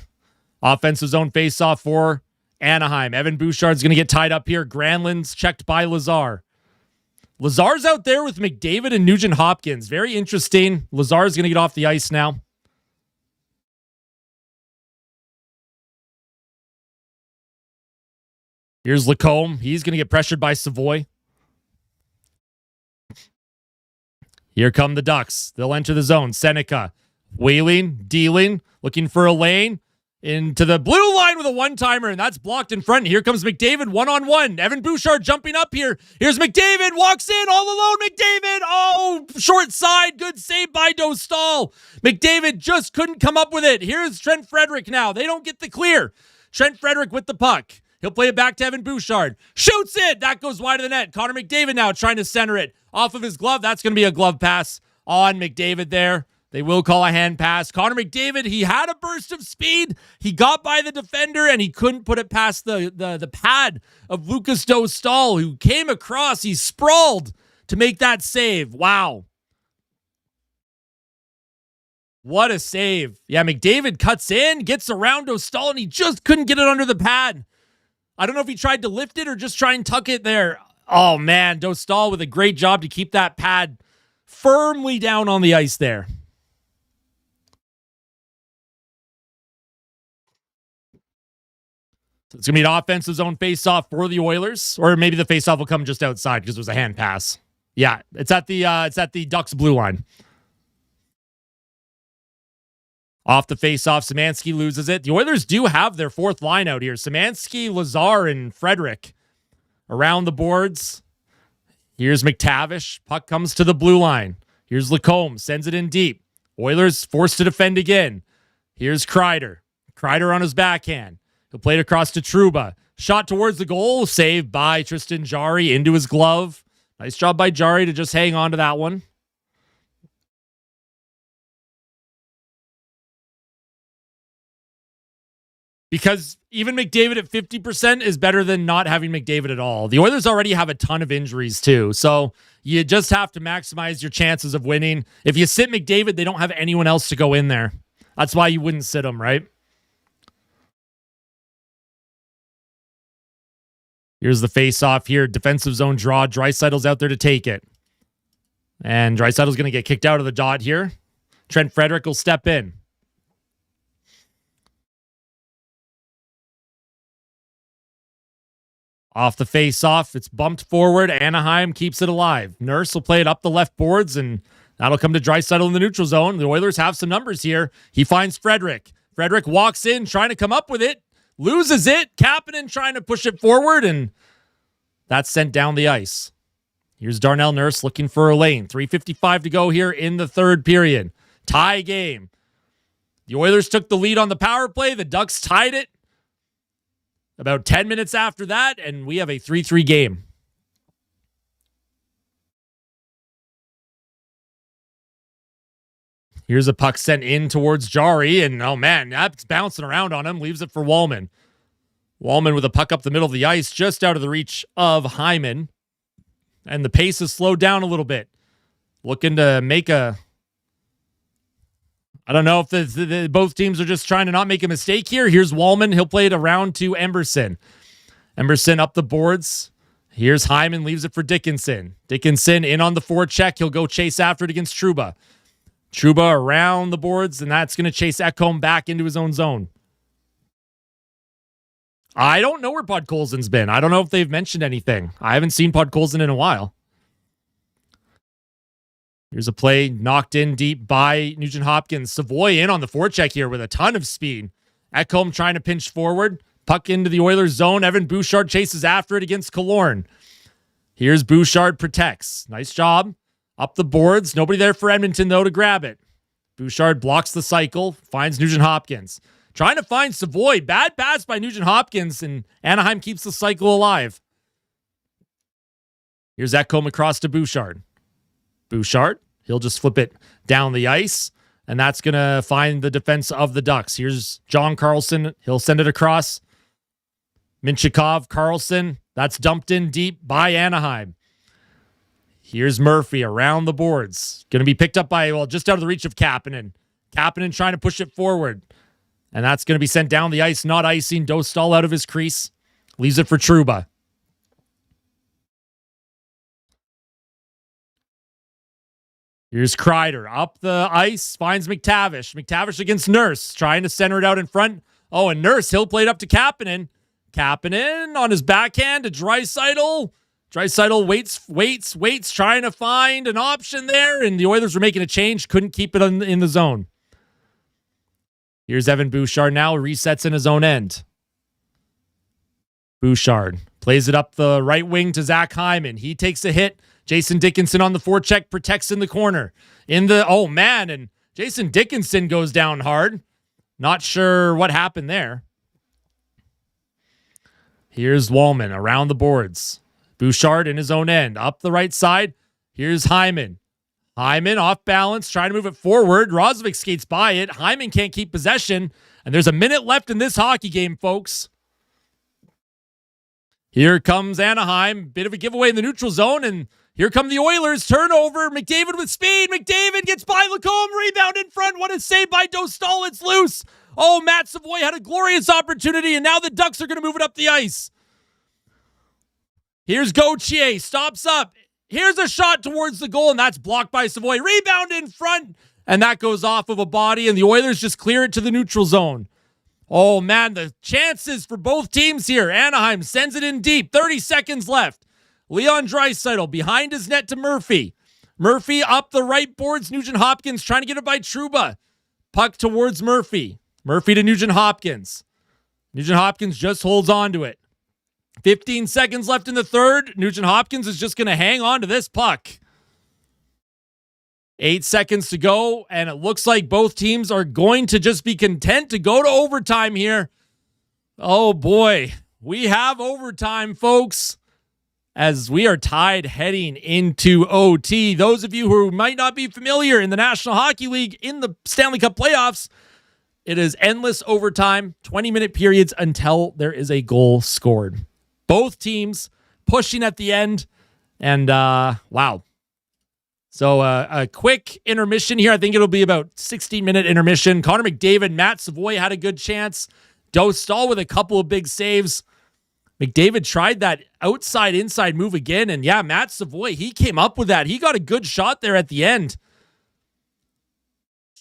S1: Offensive zone faceoff for Anaheim. Evan Bouchard's going to get tied up here. Granlund's checked by Lazar. Lazar's out there with McDavid and Nugent Hopkins. Very interesting. Lazar's going to get off the ice now. Here's Lacombe. He's going to get pressured by Savoy. Here come the Ducks. They'll enter the zone. Seneca wheeling, dealing, looking for a lane into the blue line with a one-timer, and that's blocked in front. Here comes McDavid one-on-one. Evan Bouchard jumping up here. Here's McDavid. Walks in all alone. McDavid. Oh, short side. Good save by Dostal. McDavid just couldn't come up with it. Here's Trent Frederick now. They don't get the clear. Trent Frederick with the puck. He'll play it back to Evan Bouchard. Shoots it. That goes wide of the net. Connor McDavid now trying to center it off of his glove. That's going to be a glove pass on McDavid there. They will call a hand pass. Connor McDavid, he had a burst of speed. He got by the defender, and he couldn't put it past the pad of Lucas Dostal, who came across. He sprawled to make that save. Wow. What a save. Yeah, McDavid cuts in, gets around Dostal, and he just couldn't get it under the pad. I don't know if he tried to lift it or just try and tuck it there. Oh, man, Dostal with a great job to keep that pad firmly down on the ice there. So it's going to be an offensive zone face-off for the Oilers, or maybe the face-off will come just outside because it was a hand pass. Yeah, it's at the Ducks blue line. Off the face-off, Szymanski loses it. The Oilers do have their fourth line out here. Szymanski, Lazar, and Frederick around the boards. Here's McTavish. Puck comes to the blue line. Here's Lacombe. Sends it in deep. Oilers forced to defend again. Here's Kreider. Kreider on his backhand. He'll play it across to Trouba. Shot towards the goal. Saved by Tristan Jarry into his glove. Nice job by Jarry to just hang on to that one. Because even McDavid at 50% is better than not having McDavid at all. The Oilers already have a ton of injuries too, so you just have to maximize your chances of winning. If you sit McDavid, they don't have anyone else to go in there. That's why you wouldn't sit him, right? Here's the face-off here. Defensive zone draw. Draisaitl's out there to take it. And Draisaitl's going to get kicked out of the dot here. Trent Frederick will step in. Off the face-off, it's bumped forward. Anaheim keeps it alive. Nurse will play it up the left boards, and that'll come to Draisaitl in the neutral zone. The Oilers have some numbers here. He finds Frederick. Frederick walks in, trying to come up with it. Loses it. Kapanen trying to push it forward, and that's sent down the ice. Here's Darnell Nurse looking for a lane. 3:55 to go here in the third period. Tie game. The Oilers took the lead on the power play. The Ducks tied it about 10 minutes after that, and we have a 3-3 game. Here's a puck sent in towards Jarry, and oh man, that's bouncing around on him. Leaves it for Wallman. Wallman with a puck up the middle of the ice, just out of the reach of Hyman. And the pace has slowed down a little bit. Looking to make a... I don't know if both teams are just trying to not make a mistake here. Here's Wallman. He'll play it around to Emberson. Emberson up the boards. Here's Hyman. Leaves it for Dickinson. Dickinson in on the forecheck. He'll go chase after it against Trouba. Trouba around the boards, and that's going to chase Ekholm back into his own zone. I don't know where Podkolzin's been. I don't know if they've mentioned anything. I haven't seen Podkolzin in a while. Here's a play knocked in deep by Nugent Hopkins. Savoy in on the forecheck here with a ton of speed. Ekholm trying to pinch forward. Puck into the Oilers zone. Evan Bouchard chases after it against Killorn. Here's Bouchard, protects. Nice job. Up the boards. Nobody there for Edmonton, though, to grab it. Bouchard blocks the cycle. Finds Nugent Hopkins. Trying to find Savoy. Bad pass by Nugent Hopkins, and Anaheim keeps the cycle alive. Here's Ekholm across to Bouchard. Bouchard, he'll just flip it down the ice, and that's going to find the defense of the Ducks. Here's John Carlson. He'll send it across. Minchikov, Carlson. That's dumped in deep by Anaheim. Here's Murphy around the boards. Going to be picked up by, just out of the reach of Kapanen. Kapanen trying to push it forward. And that's going to be sent down the ice, not icing. Dostal out of his crease. Leaves it for Trouba. Here's Kreider up the ice, finds McTavish. McTavish against Nurse, trying to center it out in front. Oh, and Nurse, he'll play it up to Kapanen. Kapanen on his backhand to Draisaitl. Draisaitl waits, trying to find an option there, and the Oilers were making a change, couldn't keep it in the zone. Here's Evan Bouchard now, resets in his own end. Bouchard plays it up the right wing to Zach Hyman. He takes a hit. Jason Dickinson on the forecheck, protects in the corner. And Jason Dickinson goes down hard. Not sure what happened there. Here's Wallman around the boards. Bouchard in his own end. Up the right side. Here's Hyman. Hyman off balance, trying to move it forward. Roslovic skates by it. Hyman can't keep possession. And there's a minute left in this hockey game, folks. Here comes Anaheim. Bit of a giveaway in the neutral zone. And here come the Oilers. Turnover. McDavid with speed. McDavid gets by Lacombe. Rebound in front. What a save by Dostal. It's loose. Oh, Matt Savoy had a glorious opportunity. And now the Ducks are going to move it up the ice. Here's Gauthier. Stops up. Here's a shot towards the goal, and that's blocked by Savoy. Rebound in front, and that goes off of a body, and the Oilers just clear it to the neutral zone. Oh, man, the chances for both teams here. Anaheim sends it in deep. 30 seconds left. Leon Draisaitl behind his net to Murphy. Murphy up the right boards. Nugent Hopkins trying to get it by Trouba. Puck towards Murphy. Murphy to Nugent Hopkins. Nugent Hopkins just holds on to it. 15 seconds left in the third. Nugent Hopkins is just going to hang on to this puck. 8 seconds to go, and it looks like both teams are going to just be content to go to overtime here. Oh, boy. We have overtime, folks, as we are tied heading into OT. Those of you who might not be familiar in the National Hockey League in the Stanley Cup playoffs, it is endless overtime, 20-minute periods until there is a goal scored. Both teams pushing at the end, and wow. So a quick intermission here. I think it'll be about 16-minute intermission. Connor McDavid, Matt Savoy had a good chance. Dostal with a couple of big saves. McDavid tried that outside-inside move again, and yeah, Matt Savoy, he came up with that. He got a good shot there at the end.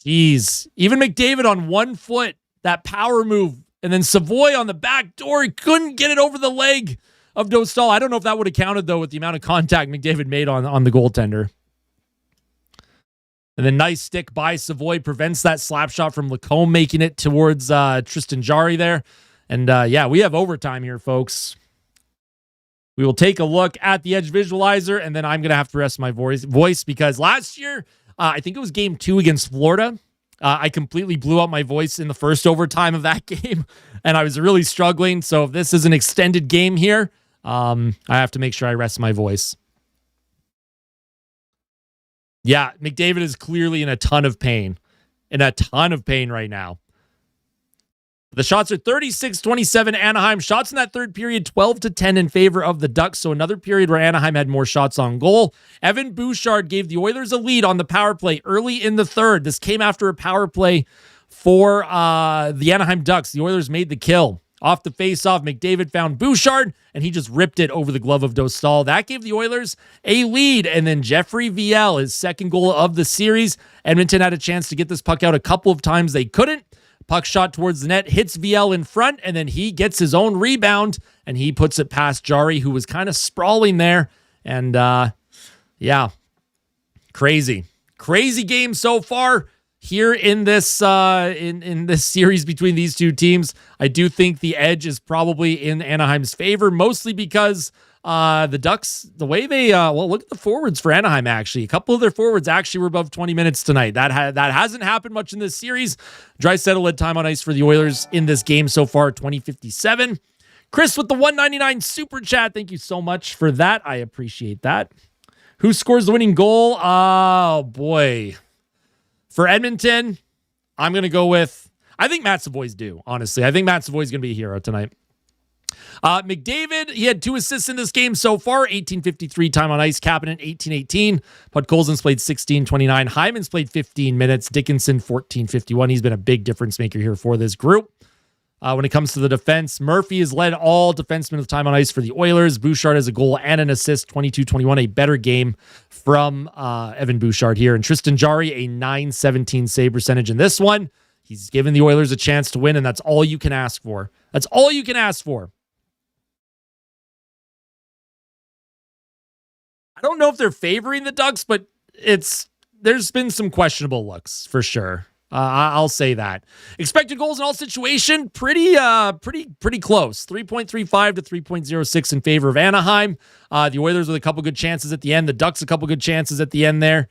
S1: Jeez. Even McDavid on 1 foot, that power move. And then Savoy on the back door, he couldn't get it over the leg of Dostal. I don't know if that would have counted, though, with the amount of contact McDavid made on the goaltender. And then nice stick by Savoy prevents that slap shot from Lacombe, making it towards Tristan Jarry there. And yeah, we have overtime here, folks. We will take a look at the Edge Visualizer, and then I'm going to have to rest my voice because last year, I think it was game 2 against Florida. I completely blew out my voice in the first overtime of that game, and I was really struggling. So if this is an extended game here, I have to make sure I rest my voice. Yeah, McDavid is clearly in a ton of pain right now. The shots are 36-27 Anaheim. Shots in that third period, 12-10 in favor of the Ducks. So another period where Anaheim had more shots on goal. Evan Bouchard gave the Oilers a lead on the power play early in the third. This came after a power play for the Anaheim Ducks. The Oilers made the kill. Off the faceoff, McDavid found Bouchard, and he just ripped it over the glove of Dostal. That gave the Oilers a lead, and then Jeffrey Viel, his second goal of the series. Edmonton had a chance to get this puck out a couple of times. They couldn't. Puck shot towards the net, hits Viel in front, and then he gets his own rebound, and he puts it past Jari, who was kind of sprawling there. And, yeah, crazy game so far here in this in this series between these two teams. I do think the edge is probably in Anaheim's favor, mostly because the Ducks, the way they look at the forwards for Anaheim. Actually, a couple of their forwards actually were above 20 minutes tonight. That hasn't happened much in this series. Draisaitl led time on ice for the Oilers in this game so far, 20:57. Chris with the 199 super chat. Thank you so much for that. I appreciate that. Who scores the winning goal? Oh boy. For Edmonton, I'm going to go with, I think Matt Savoy's due, honestly. I think Matt Savoy's going to be a hero tonight. McDavid, he had 2 assists in this game so far, 18:53 time on ice, Kapanen 18:18. Podkolzin's played 16:29. Hyman's played 15 minutes. Dickinson 14:51. He's been a big difference maker here for this group. When it comes to the defense, Murphy has led all defensemen with time on ice for the Oilers. Bouchard has a goal and an assist, 22-21, a better game from Evan Bouchard here. And Tristan Jarry, a .917 save percentage in this one. He's given the Oilers a chance to win, and that's all you can ask for. That's all you can ask for. I don't know if they're favoring the Ducks, but there's been some questionable looks for sure. I'll say that. Expected goals in all situation, pretty close. 3.35 to 3.06 in favor of Anaheim. The Oilers with a couple good chances at the end. The Ducks a couple good chances at the end there.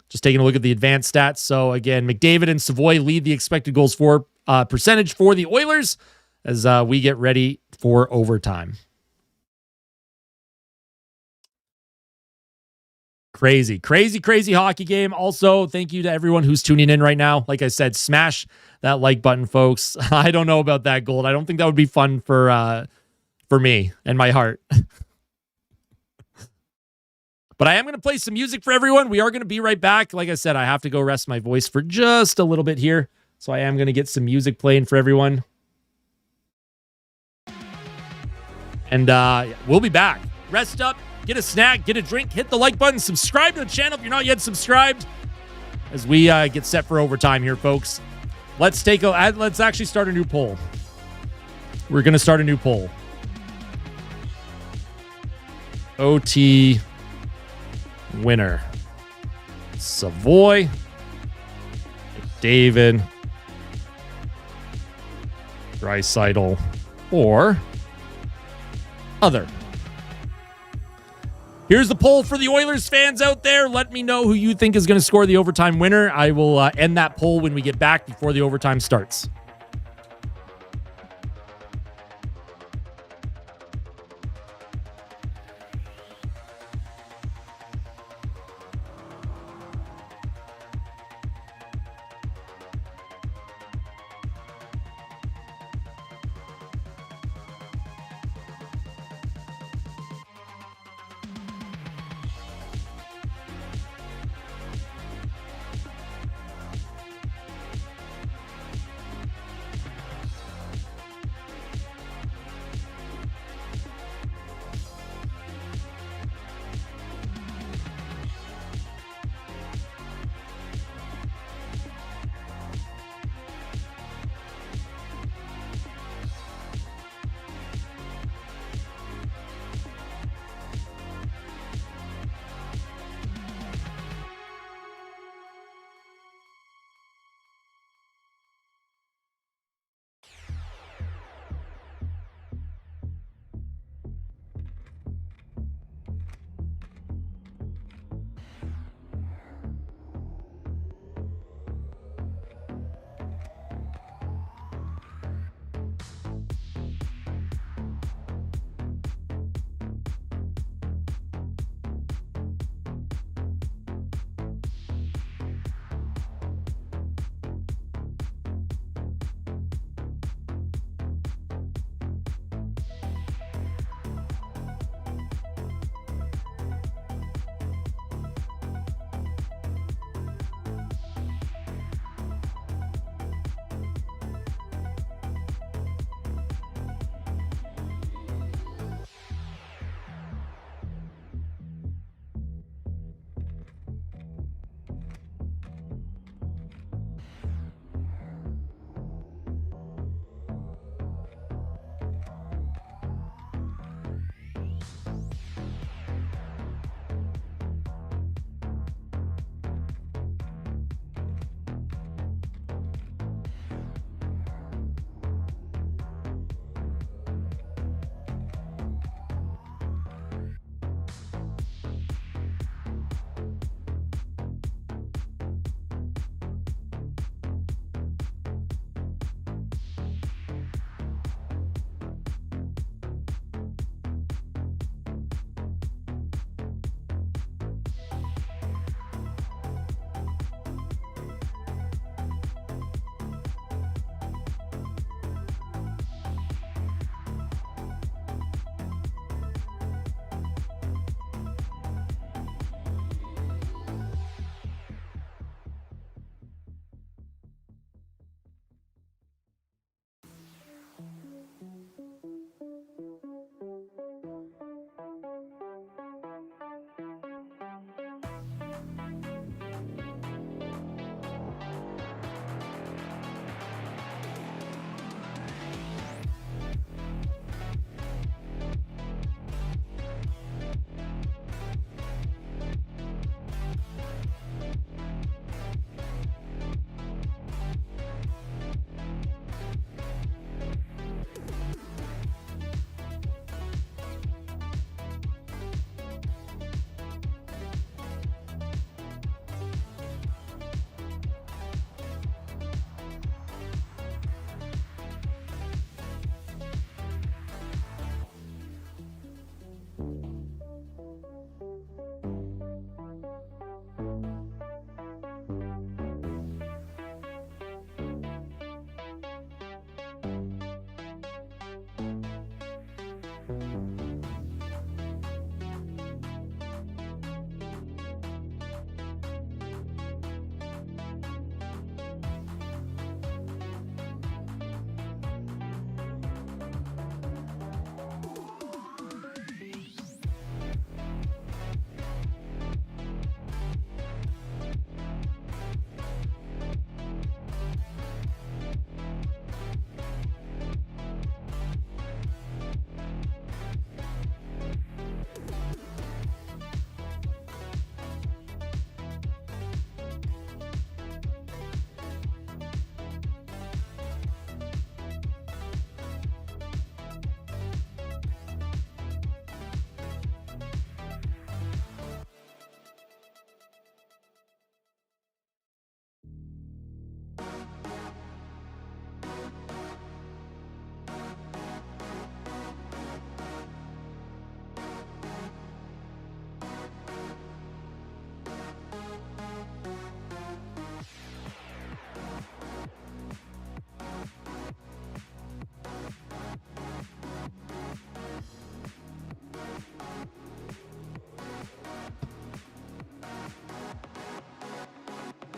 S1: Just taking a look at the advanced stats. So again, McDavid and Savoy lead the expected goals for percentage for the Oilers as we get ready for overtime. Crazy hockey game. Also, thank you to everyone who's tuning in right now. Like I said, smash that like button, folks. I don't know about that, Gold. I don't think that would be fun for me and my heart. But I am going to play some music for everyone. We are going to be right back. Like I said, I have to go rest my voice for just a little bit here. So I am going to get some music playing for everyone. And we'll be back. Rest up. Get a snack, get a drink, hit the like button, subscribe to the channel if you're not yet subscribed as we get set for overtime here, folks. Let's actually start a new poll. We're going to start a new poll. OT winner. Savoy, David, Draisaitl, or other. Here's the poll for the Oilers fans out there. Let me know who you think is going to score the overtime winner. I will end that poll when we get back before the overtime starts.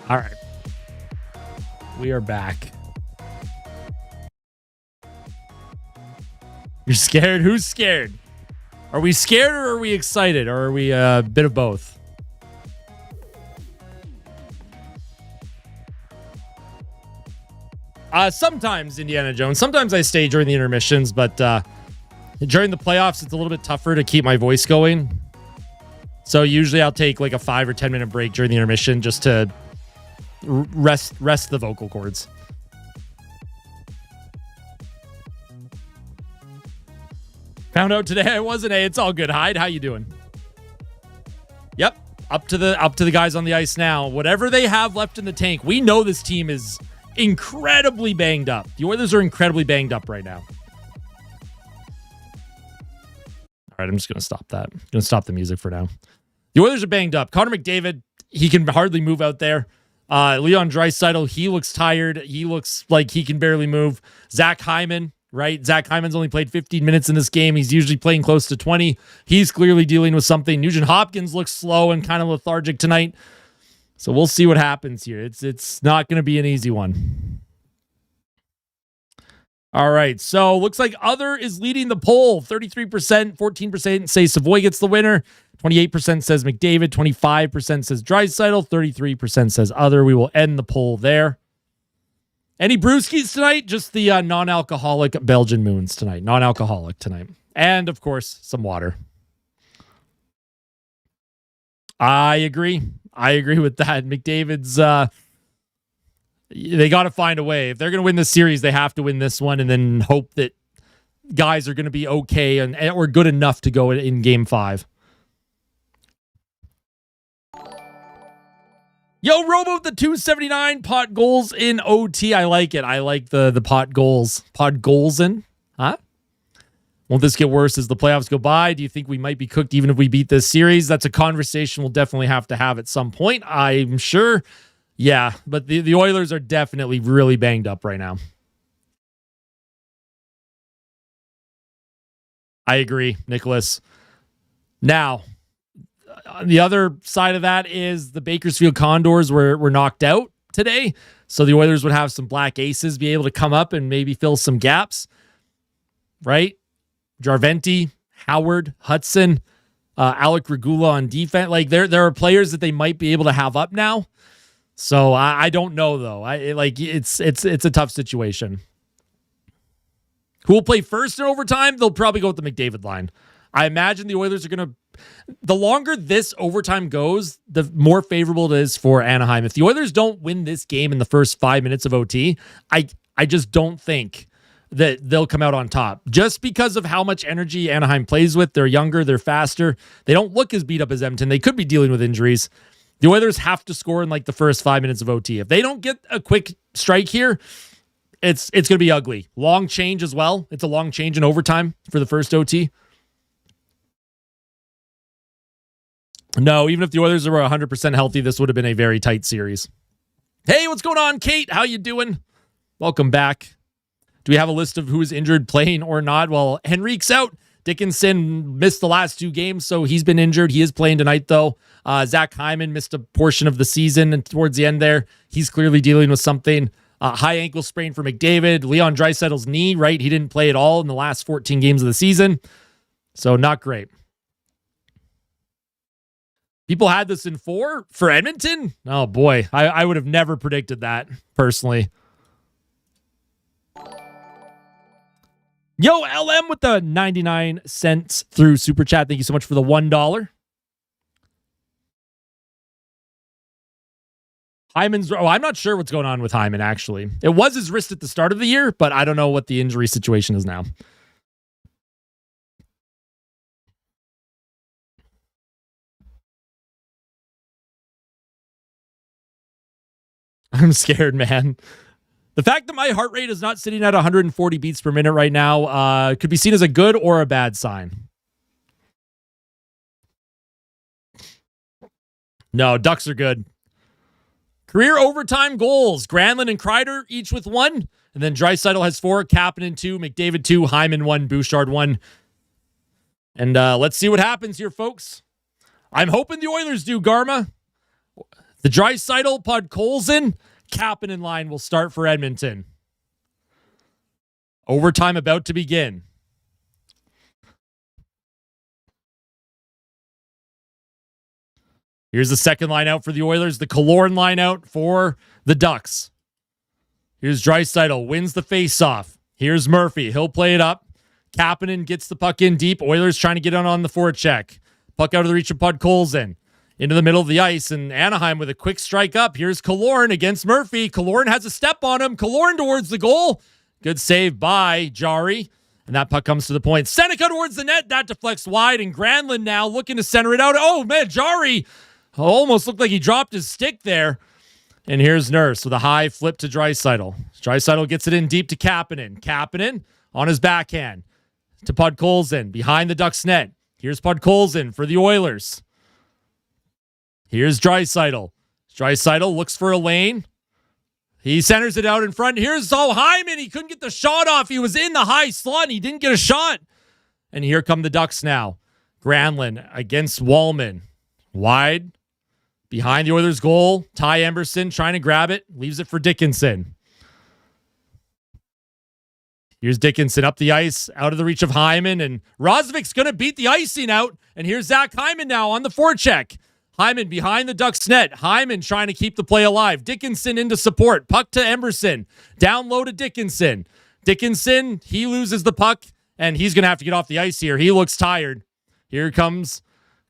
S1: All right. We are back. You're scared? Who's scared? Are we scared or are we excited? Or are we a bit of both? Sometimes, Indiana Jones. Sometimes I stay during the intermissions, but during the playoffs, it's a little bit tougher to keep my voice going. So usually I'll take like a 5 or 10 minute break during the intermission just to rest the vocal cords. Found out today I wasn't. Hey, it's all good. Hyde, how you doing? Yep, up to the guys on the ice now. Whatever they have left in the tank, we know this team is incredibly banged up. The Oilers are incredibly banged up right now. All right, I'm just going to stop that. I'm going to stop the music for now. The Oilers are banged up. Connor McDavid, he can hardly move out there. Leon Draisaitl, he looks tired. He looks like he can barely move. Zach Hyman, right? Zach Hyman's only played 15 minutes in this game. He's usually playing close to 20. He's clearly dealing with something. Nugent Hopkins looks slow and kind of lethargic tonight. So we'll see what happens here. It's not going to be an easy one. All right, so looks like Other is leading the poll. 33%, 14% say Savoy gets the winner. 28% says McDavid. 25% says Draisaitl. 33% says Other. We will end the poll there. Any brewskis tonight? Just the non-alcoholic Belgian Moons tonight. Non-alcoholic tonight. And, of course, some water. I agree. I agree with that. McDavid's... they got to find a way. If they're going to win this series, they have to win this one and then hope that guys are going to be okay or good enough to go in game 5. Yo, Robo, the 279 pot goals in OT. I like it. I like the pot goals. Pot goals in. Huh? Won't this get worse as the playoffs go by? Do you think we might be cooked even if we beat this series? That's a conversation we'll definitely have to have at some point, I'm sure. Yeah, but the Oilers are definitely really banged up right now. I agree, Nicholas. Now, on the other side of that is the Bakersfield Condors were knocked out today. So the Oilers would have some black aces be able to come up and maybe fill some gaps. Right? Jarventi, Howard, Hudson, Alec Regula on defense. Like there are players that they might be able to have up now. So I don't know though. It's a tough situation. Who will play first in overtime? They'll probably go with the McDavid line. I imagine the Oilers are going to... The longer this overtime goes, the more favorable it is for Anaheim. If the Oilers don't win this game in the first 5 minutes of OT, I just don't think that they'll come out on top. Just because of how much energy Anaheim plays with. They're younger, they're faster. They don't look as beat up as Edmonton. They could be dealing with injuries. The Oilers have to score in like the first 5 minutes of OT. If they don't get a quick strike here, it's going to be ugly. Long change as well. It's a long change in overtime for the first OT. No, even if the Oilers were 100% healthy, this would have been a very tight series. Hey, what's going on, Kate? How you doing? Welcome back. Do we have a list of who is injured, playing or not? Well, Henrique's out. Dickinson missed the last 2 games, so he's been injured. He is playing tonight, though. Zach Hyman missed a portion of the season, and towards the end there, he's clearly dealing with something. High ankle sprain for McDavid. Leon Draisaitl's knee, right? He didn't play at all in the last 14 games of the season, so not great. People had this in 4 for Edmonton? Oh, boy. I would have never predicted that, personally. Yo, LM with the 99 cents through Super Chat. Thank you so much for the $1. Hyman's... Oh, I'm not sure what's going on with Hyman, actually. It was his wrist at the start of the year, but I don't know what the injury situation is now. I'm scared, man. The fact that my heart rate is not sitting at 140 beats per minute right now could be seen as a good or a bad sign. No, Ducks are good. Career overtime goals. Granlund and Kreider each with 1. And then Draisaitl has 4. Kapanen 2. McDavid 2. Hyman 1. Bouchard 1. And let's see what happens here, folks. I'm hoping the Oilers do, Garma. The Draisaitl, Podkolzin, Kapanen line will start for Edmonton. Overtime about to begin. Here's the second line out for the Oilers. The Killorn line out for the Ducks. Here's Draisaitl, wins the faceoff. Here's Murphy. He'll play it up. Kapanen gets the puck in deep. Oilers trying to get on the forecheck. Puck out of the reach of Podkolzin. Into the middle of the ice, and Anaheim with a quick strike up. Here's Killorn against Murphy. Killorn has a step on him. Killorn towards the goal. Good save by Jari. And that puck comes to the point. Seneca towards the net. That deflects wide, and Granlund now looking to center it out. Oh, man, Jari almost looked like he dropped his stick there. And here's Nurse with a high flip to Draisaitl. Draisaitl gets it in deep to Kapanen. Kapanen on his backhand to Podkolzin behind the Ducks net. Here's Podkolzin for the Oilers. Here's Draisaitl. Draisaitl looks for a lane. He centers it out in front. Here's Hyman. He couldn't get the shot off. He was in the high slot, and he didn't get a shot. And here come the Ducks now. Granlund against Wallman. Wide. Behind the Oilers' goal. Ty Emberson trying to grab it. Leaves it for Dickinson. Here's Dickinson up the ice, out of the reach of Hyman. And Rosovic's going to beat the icing out. And here's Zach Hyman now on the forecheck. Hyman behind the Ducks net. Hyman trying to keep the play alive. Dickinson into support. Puck to Emberson. Down low to Dickinson. Dickinson, he loses the puck, and he's going to have to get off the ice here. He looks tired. Here comes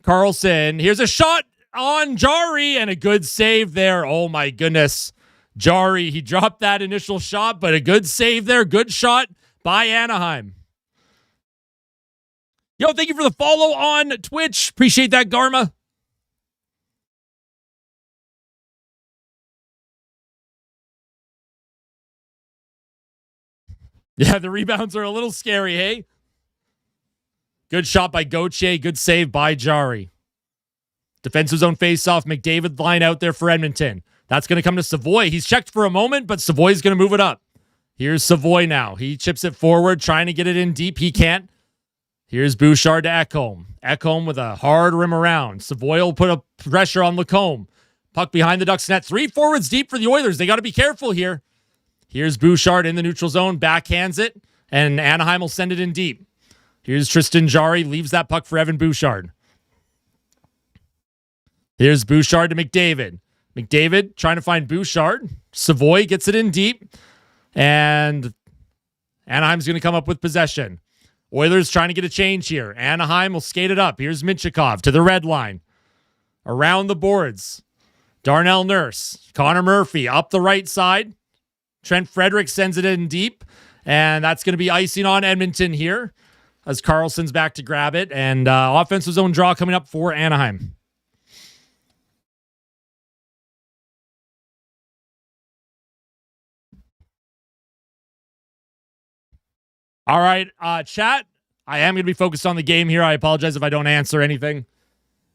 S1: Carlson. Here's a shot on Jari, and a good save there. Oh, my goodness. Jari, he dropped that initial shot, but a good save there. Good shot by Anaheim. Yo, thank you for the follow on Twitch. Appreciate that, Garma. Yeah, the rebounds are a little scary, hey? Good shot by Gauthier. Good save by Jari. Defensive zone faceoff. McDavid line out there for Edmonton. That's going to come to Savoy. He's checked for a moment, but Savoy's going to move it up. Here's Savoy now. He chips it forward, trying to get it in deep. He can't. Here's Bouchard to Ekholm. Ekholm with a hard rim around. Savoy will put a pressure on Lacombe. Puck behind the Ducks net. 3 forwards deep for the Oilers. They got to be careful here. Here's Bouchard in the neutral zone, backhands it, and Anaheim will send it in deep. Here's Tristan Jari, leaves that puck for Evan Bouchard. Here's Bouchard to McDavid. McDavid trying to find Bouchard. Savoy gets it in deep, and Anaheim's going to come up with possession. Oilers trying to get a change here. Anaheim will skate it up. Here's Minchikov to the red line. Around the boards. Darnell Nurse. Connor Murphy up the right side. Trent Frederick sends it in deep, and that's going to be icing on Edmonton here as Carlson's back to grab it, and offensive zone draw coming up for Anaheim. All right, chat, I am going to be focused on the game here. I apologize if I don't answer anything.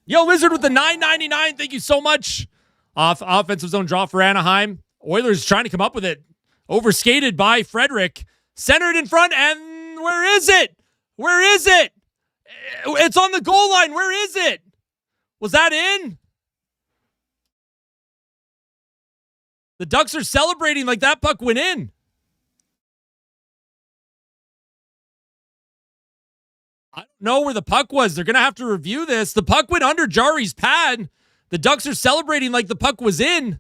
S1: Yo, Lizard with the $9.99. Thank you so much. Offensive zone draw for Anaheim. Oilers trying to come up with it. Overskated by Frederick. Centered in front, and where is it? Where is it? It's on the goal line. Where is it? Was that in? The Ducks are celebrating like that puck went in. I don't know where the puck was. They're going to have to review this. The puck went under Jari's pad. The Ducks are celebrating like the puck was in.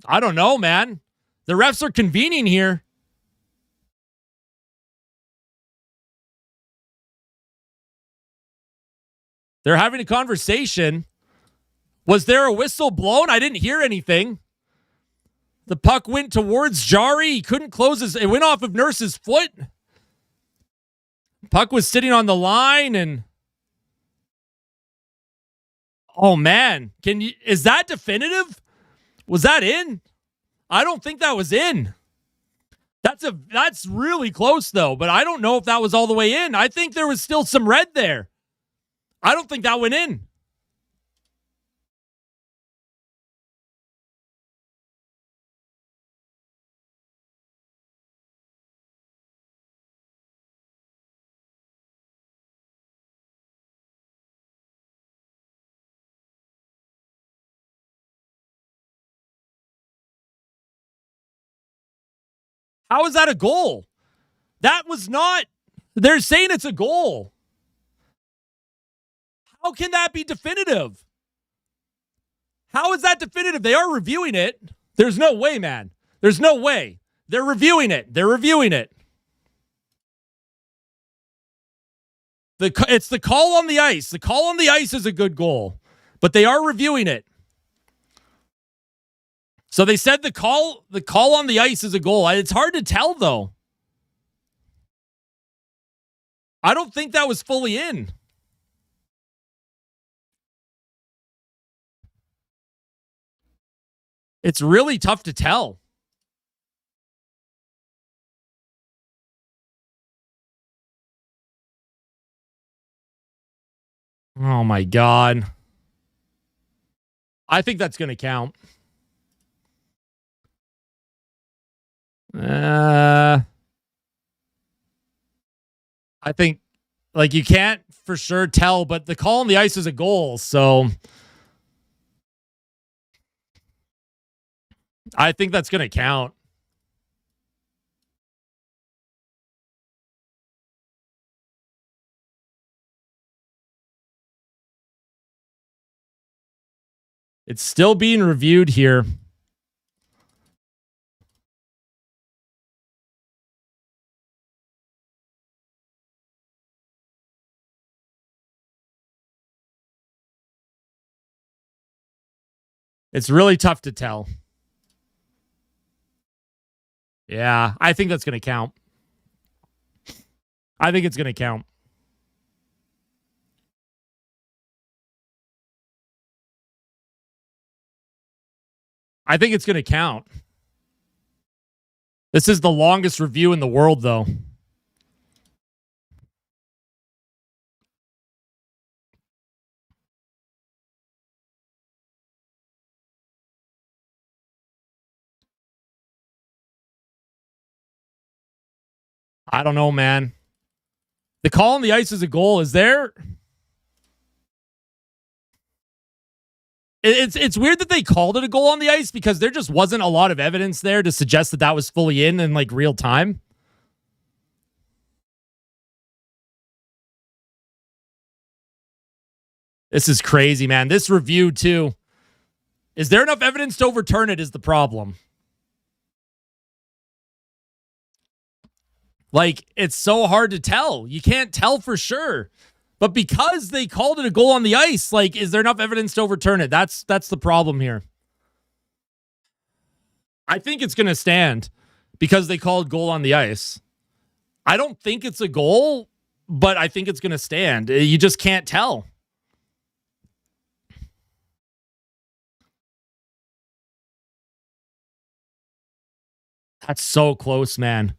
S1: I don't know, man. The refs are convening here. They're having a conversation. Was there a whistle blown? I didn't hear anything. The puck went towards Jari. He couldn't close his... It went off of Nurse's foot. Puck was sitting on the line, and... Oh, man. Is that definitive? Was that in? I don't think that was in. That's really close, though, but I don't know if that was all the way in. I think there was still some red there. I don't think that went in. How is that a goal? That was not. They're saying it's a goal. How can that be definitive? How is that definitive? They are reviewing it. There's no way, man. There's no way. They're reviewing it. They're reviewing it. It's the call on the ice. The call on the ice is a good goal, but they are reviewing it. So they said the call on the ice is a goal. It's hard to tell, though. I don't think that was fully in. It's really tough to tell. Oh, my God. I think that's going to count. I think, like, you can't for sure tell, but the call on the ice is a goal, so I think that's going to count. It's still being reviewed here. It's really tough to tell. Yeah, I think that's going to count. I think it's going to count. I think it's going to count. This is the longest review in the world, though. I don't know, man. The call on the ice is a goal. Is there? It's weird that they called it a goal on the ice because there just wasn't a lot of evidence there to suggest that that was fully in like real time. This is crazy, man. This review too. Is there enough evidence to overturn it is the problem. Like, it's so hard to tell. You can't tell for sure. But because they called it a goal on the ice, like, is there enough evidence to overturn it? That's the problem here. I think it's going to stand because they called goal on the ice. I don't think it's a goal, but I think it's going to stand. You just can't tell. That's so close, man.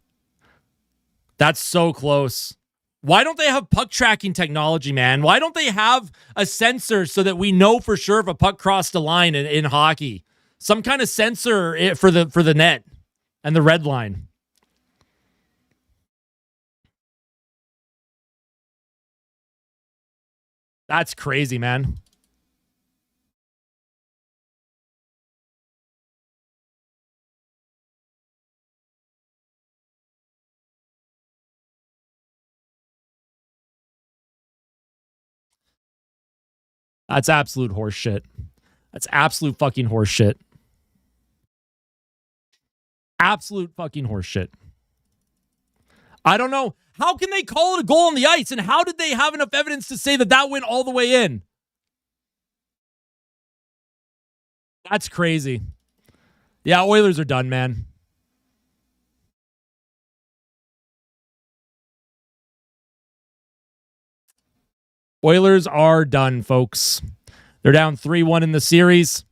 S1: That's so close. Why don't they have puck tracking technology, man? Why don't they have a sensor so that we know for sure if a puck crossed a line in hockey? Some kind of sensor for the net and the red line. That's crazy, man. That's absolute horseshit. That's absolute fucking horseshit. Absolute fucking horseshit. I don't know. How can they call it a goal on the ice? And how did they have enough evidence to say that that went all the way in? That's crazy. Yeah, Oilers are done, man. Oilers are done, folks. They're down 3-1 in the series.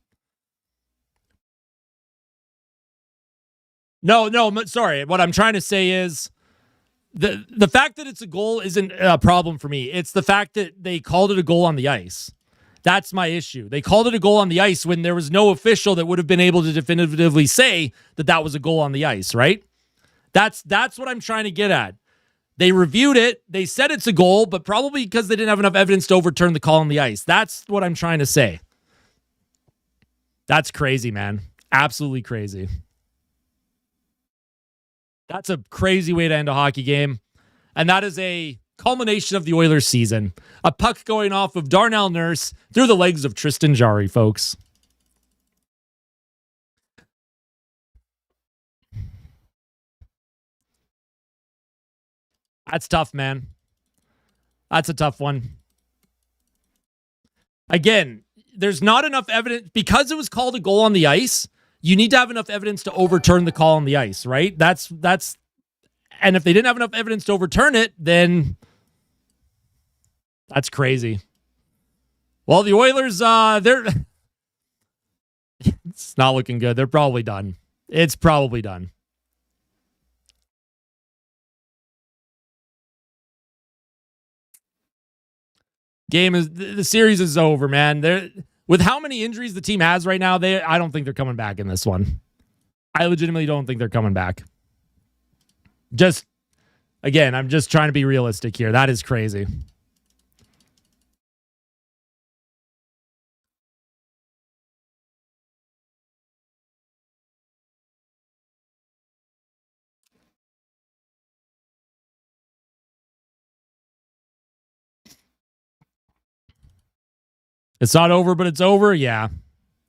S1: No, sorry. What I'm trying to say is the fact that it's a goal isn't a problem for me. It's the fact that they called it a goal on the ice. That's my issue. They called it a goal on the ice when there was no official that would have been able to definitively say that that was a goal on the ice, right? That's what I'm trying to get at. They reviewed it. They said it's a goal, but probably because they didn't have enough evidence to overturn the call on the ice. That's what I'm trying to say. That's crazy, man. Absolutely crazy. That's a crazy way to end a hockey game. And that is a culmination of the Oilers season. A puck going off of Darnell Nurse through the legs of Tristan Jarry, folks. That's tough, man. That's a tough one. Again, there's not enough evidence. Because it was called a goal on the ice, you need to have enough evidence to overturn the call on the ice, right? That's and if they didn't have enough evidence to overturn it, then that's crazy. Well, the Oilers, they're it's not looking good. They're probably done. It's probably done. The series is over, man. With how many injuries the team has right now, I don't think they're coming back in this one. I legitimately don't think they're coming back. Again, I'm just trying to be realistic here. That is crazy. It's not over, but it's over. Yeah,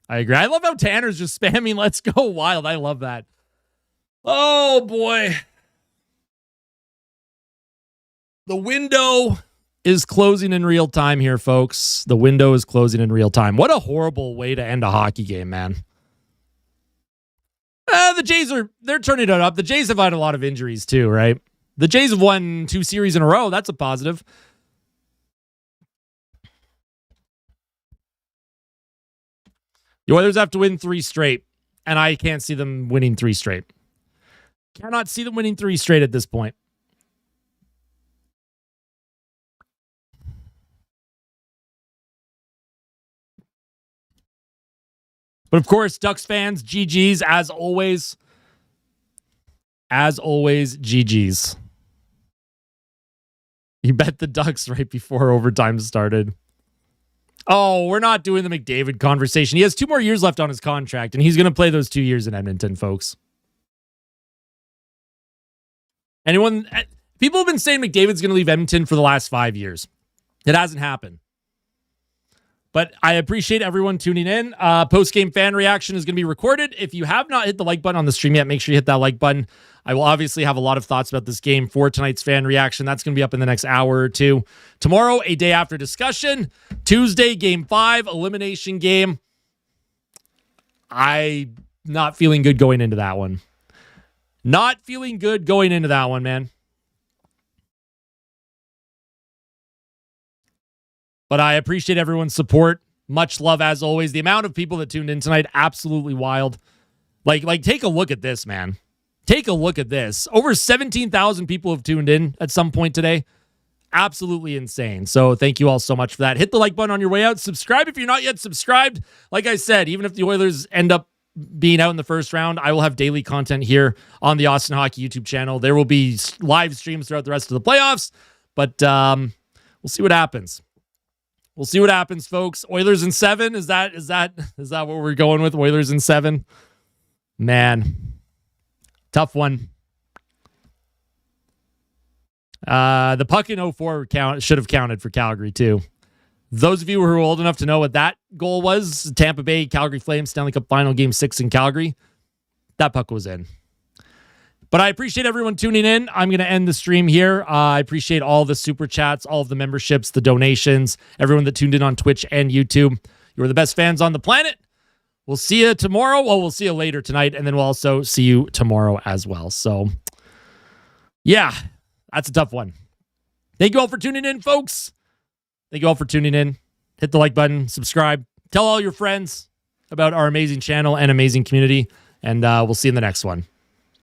S1: I agree. I love how Tanner's just spamming "Let's go wild." I love that. Oh, boy. The window is closing in real time here, folks. The window is closing in real time. What a horrible way to end a hockey game, man. The Jays they're turning it up. The Jays have had a lot of injuries too, right? The Jays have won 2 series in a row. That's a positive. The Oilers have to win 3 straight, and I can't see them winning 3 straight. Cannot see them winning 3 straight at this point. But of course, Ducks fans, GG's as always. As always, GG's. You bet the Ducks right before overtime started. Oh, we're not doing the McDavid conversation. He has 2 more years left on his contract, and he's going to play those 2 years in Edmonton, folks. People have been saying McDavid's going to leave Edmonton for the last 5 years. It hasn't happened. But I appreciate everyone tuning in. Post-game fan reaction is going to be recorded. If you have not hit the like button on the stream yet, make sure you hit that like button. I will obviously have a lot of thoughts about this game for tonight's fan reaction. That's going to be up in the next hour or two. Tomorrow, a day after discussion. Tuesday, game 5, elimination game. I'm not feeling good going into that one. Not feeling good going into that one, man. But I appreciate everyone's support. Much love as always. The amount of people that tuned in tonight, absolutely wild. Like take a look at this, man. Take a look at this. Over 17,000 people have tuned in at some point today. Absolutely insane. So thank you all so much for that. Hit the like button on your way out. Subscribe if you're not yet subscribed. Like I said, even if the Oilers end up being out in the first round, I will have daily content here on the Austin Hockey YouTube channel. There will be live streams throughout the rest of the playoffs, but we'll see what happens. We'll see what happens, folks. Oilers in 7. Is that what we're going with? Oilers in 7. Man, tough one. The puck in 04 should have counted for Calgary too. Those of you who are old enough to know what that goal was, Tampa Bay, Calgary Flames, Stanley Cup Final Game 6 in Calgary, that puck was in. But I appreciate everyone tuning in. I'm going to end the stream here. I appreciate all the super chats, all of the memberships, the donations, everyone that tuned in on Twitch and YouTube. You are the best fans on the planet. We'll see you tomorrow. Well, we'll see you later tonight, and then we'll also see you tomorrow as well. So, yeah, that's a tough one. Thank you all for tuning in, folks. Thank you all for tuning in. Hit the like button, subscribe, tell all your friends about our amazing channel and amazing community, and we'll see you in the next one.